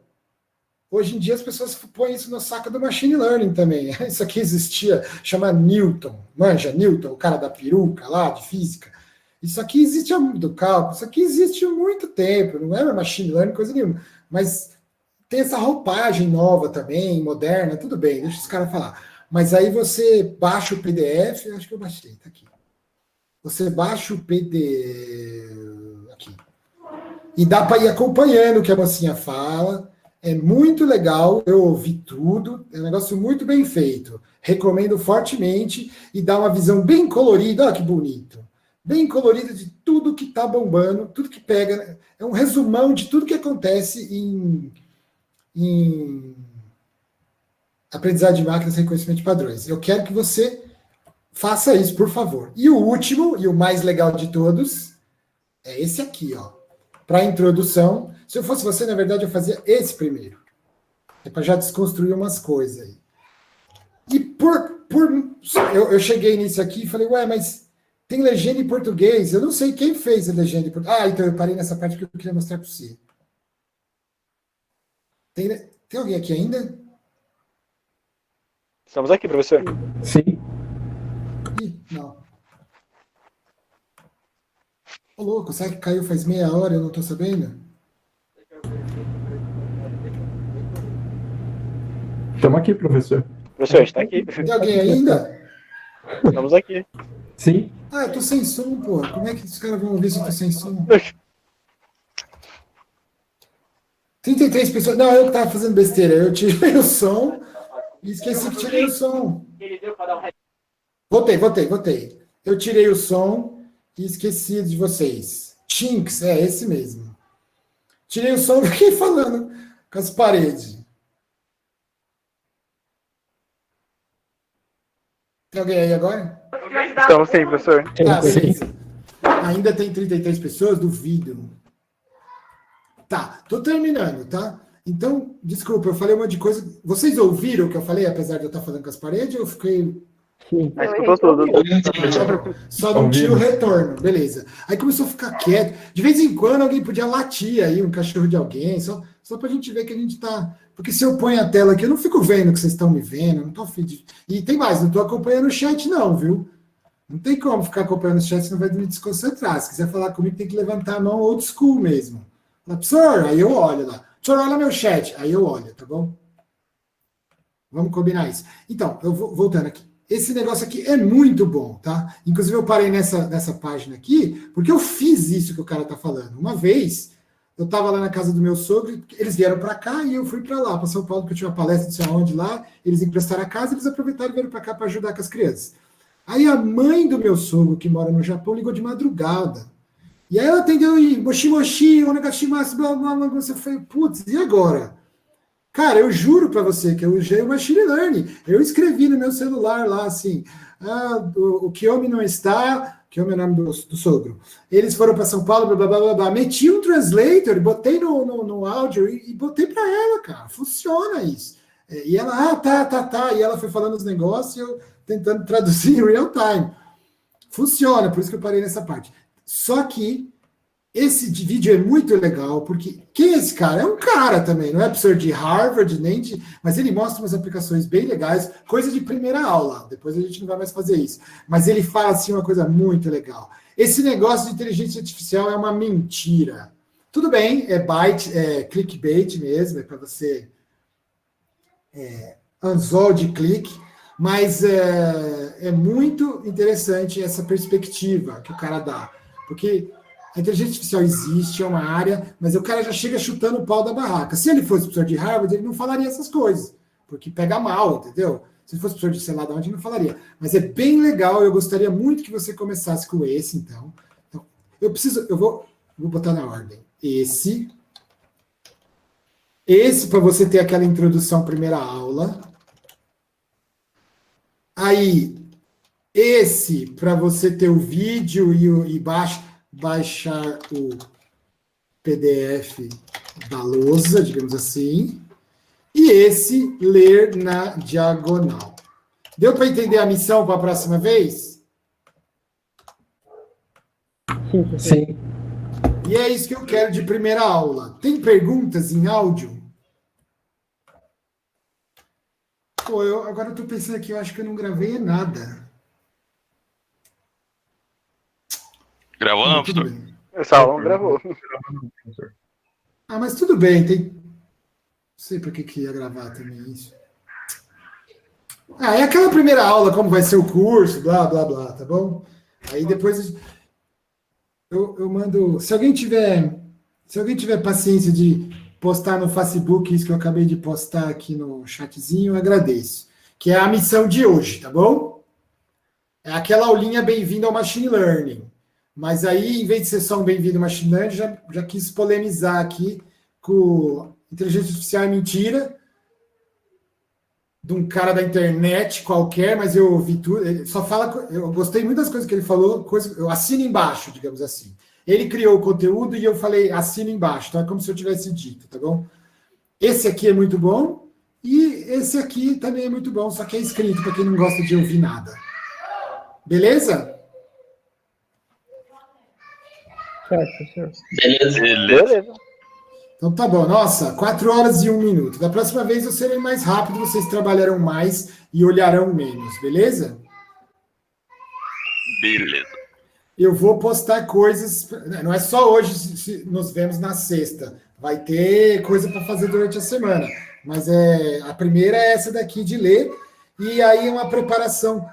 Hoje em dia as pessoas põem isso no saco do machine learning também. Isso aqui existia, chama Newton. Manja, Newton, o cara da peruca lá, de física. Isso aqui existe do cálculo, isso aqui existe há muito tempo, não é machine learning, coisa nenhuma. Mas tem essa roupagem nova também, moderna, tudo bem, deixa os caras falar. Mas aí você baixa o PDF, acho que eu baixei, tá aqui. Você baixa o PDF aqui. E dá para ir acompanhando o que a mocinha fala. É muito legal, eu ouvi tudo, é um negócio muito bem feito. Recomendo fortemente e dá uma visão bem colorida, olha que bonito. Bem colorida de tudo que está bombando, tudo que pega. É um resumão de tudo que acontece em aprendizagem de máquinas e reconhecimento de padrões. Eu quero que você faça isso, por favor. E o último, e o mais legal de todos, é esse aqui, ó. Para introdução. Se eu fosse você, na verdade, eu fazia esse primeiro. É para já desconstruir umas coisas aí. E eu cheguei nisso aqui e falei, ué, mas tem legenda em português. Eu não sei quem fez a legenda em português. Então eu parei nessa parte que eu queria mostrar para você. Tem alguém aqui ainda? Estamos aqui, professor. Sim. Ih, não. Ô, louco, será que caiu faz meia hora e eu não estou sabendo? Estamos aqui, professor. Professor, a gente está aqui. Tem alguém ainda? Estamos aqui. Sim. Eu tô sem som, pô. Como é que os caras vão ouvir se eu tô sem som? 33 pessoas. Não, eu que tava fazendo besteira. Eu tirei o som e esqueci que tirei o som. Voltei. Eu tirei o som e esqueci de vocês. Chinks, é esse mesmo. Tirei o som e fiquei falando com as paredes. Tem alguém aí agora? Estamos sim, professor. Tá, beleza. Ainda tem 33 pessoas? Duvido. Tá, tô terminando, tá? Então, desculpa, eu falei um monte de coisa. Vocês ouviram o que eu falei, apesar de eu estar falando com as paredes, ou eu fiquei... Escutou tudo. Só não tinha o retorno, beleza. Aí começou a ficar quieto. De vez em quando alguém podia latir aí, um cachorro de alguém, só pra gente ver que a gente tá... Porque se eu ponho a tela aqui, eu não fico vendo que vocês estão me vendo, não tô afim de... E tem mais, não tô acompanhando o chat não, viu? Não tem como ficar acompanhando o chat, senão vai me desconcentrar. Se quiser falar comigo, tem que levantar a mão old school mesmo. Fala, professor, aí eu olho lá. Professor, olha meu chat. Aí eu olho, tá bom? Vamos combinar isso. Então, eu vou voltando aqui. Esse negócio aqui é muito bom, tá? Inclusive, eu parei nessa página aqui, porque eu fiz isso que o cara tá falando. Uma vez, eu tava lá na casa do meu sogro, eles vieram para cá e eu fui para lá, para São Paulo, porque eu tinha uma palestra, não sei aonde lá, eles emprestaram a casa, eles aproveitaram e vieram para cá para ajudar com as crianças. Aí a mãe do meu sogro, que mora no Japão, ligou de madrugada. E aí ela atendeu e moshi moshi, onegashimasu, blá blá blá, você foi, putz, e agora? Cara, eu juro para você que eu usei o Machine Learning. Eu escrevi no meu celular lá assim, o Kiyomi não está, Kiyomi é o nome do sogro. Eles foram para São Paulo, blá, blá, blá, blá, blá. Meti um translator, botei no áudio e botei para ela, cara. Funciona isso. E ela, tá. E ela foi falando os negócios e eu tentando traduzir em real time. Funciona, por isso que eu parei nessa parte. Só que esse vídeo é muito legal, porque quem é esse cara? É um cara também, não é professor de Harvard, nem de... Mas ele mostra umas aplicações bem legais, coisa de primeira aula, depois a gente não vai mais fazer isso. Mas ele fala assim uma coisa muito legal. Esse negócio de inteligência artificial é uma mentira. Tudo bem, é clickbait mesmo, é para você anzol de clique, mas é muito interessante essa perspectiva que o cara dá, porque a inteligência artificial existe, é uma área, mas o cara já chega chutando o pau da barraca. Se ele fosse professor de Harvard, ele não falaria essas coisas, porque pega mal, entendeu? Se ele fosse professor de sei lá de onde, ele não falaria. Mas é bem legal, eu gostaria muito que você começasse com esse, então eu vou botar na ordem. Esse para você ter aquela introdução primeira aula. Aí, esse para você ter o vídeo e baixar o PDF da lousa, digamos assim, e esse ler na diagonal. Deu para entender a missão para a próxima vez? Sim. E é isso que eu quero de primeira aula. Tem perguntas em áudio? Pô, agora eu estou pensando aqui, eu acho que eu não gravei nada. Gravou não, tudo professor? bem. Essa aula não gravou. Mas tudo bem, não sei para que ia gravar também isso. É aquela primeira aula, como vai ser o curso, blá, blá, blá, tá bom? Aí depois eu mando... Se alguém tiver paciência de postar no Facebook isso que eu acabei de postar aqui no chatzinho, eu agradeço. Que é a missão de hoje, tá bom? É aquela aulinha bem-vindo ao Machine Learning. Mas aí, em vez de ser só um bem-vindo ao Machine Learning, já quis polemizar aqui com inteligência artificial é mentira, de um cara da internet qualquer, mas eu ouvi tudo, ele só fala, eu gostei muito das coisas que ele falou, eu assino embaixo, digamos assim. Ele criou o conteúdo e eu falei, assino embaixo, então é como se eu tivesse dito, tá bom? Esse aqui é muito bom, e esse aqui também é muito bom, só que é escrito, para quem não gosta de ouvir nada. Beleza? Beleza. Então tá bom, nossa, 4 horas e 1 minuto. Da próxima vez eu serei mais rápido, vocês trabalharão mais e olharão menos, beleza? Beleza. Eu vou postar coisas, não é só hoje, se nos vemos na sexta. Vai ter coisa para fazer durante a semana. Mas a primeira é essa daqui de ler, e aí uma preparação.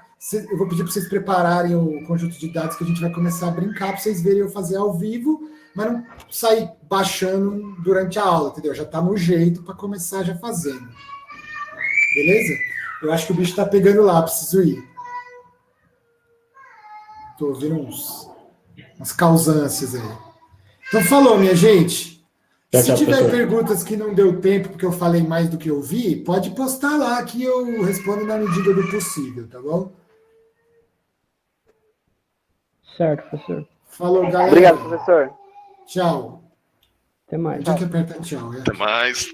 Eu vou pedir para vocês prepararem o conjunto de dados que a gente vai começar a brincar, para vocês verem eu fazer ao vivo, mas não sair baixando durante a aula, entendeu? Já está no jeito para começar já fazendo. Beleza? Eu acho que o bicho está pegando lá, preciso ir. Estou ouvindo umas causâncias aí. Então falou, minha gente. Se tiver perguntas que não deu tempo, porque eu falei mais do que eu vi, pode postar lá que eu respondo na medida do possível, tá bom? certo, professor. Falou, galera. Obrigado, professor. Tchau. Até mais. Onde é que aperta tchau? Até mais.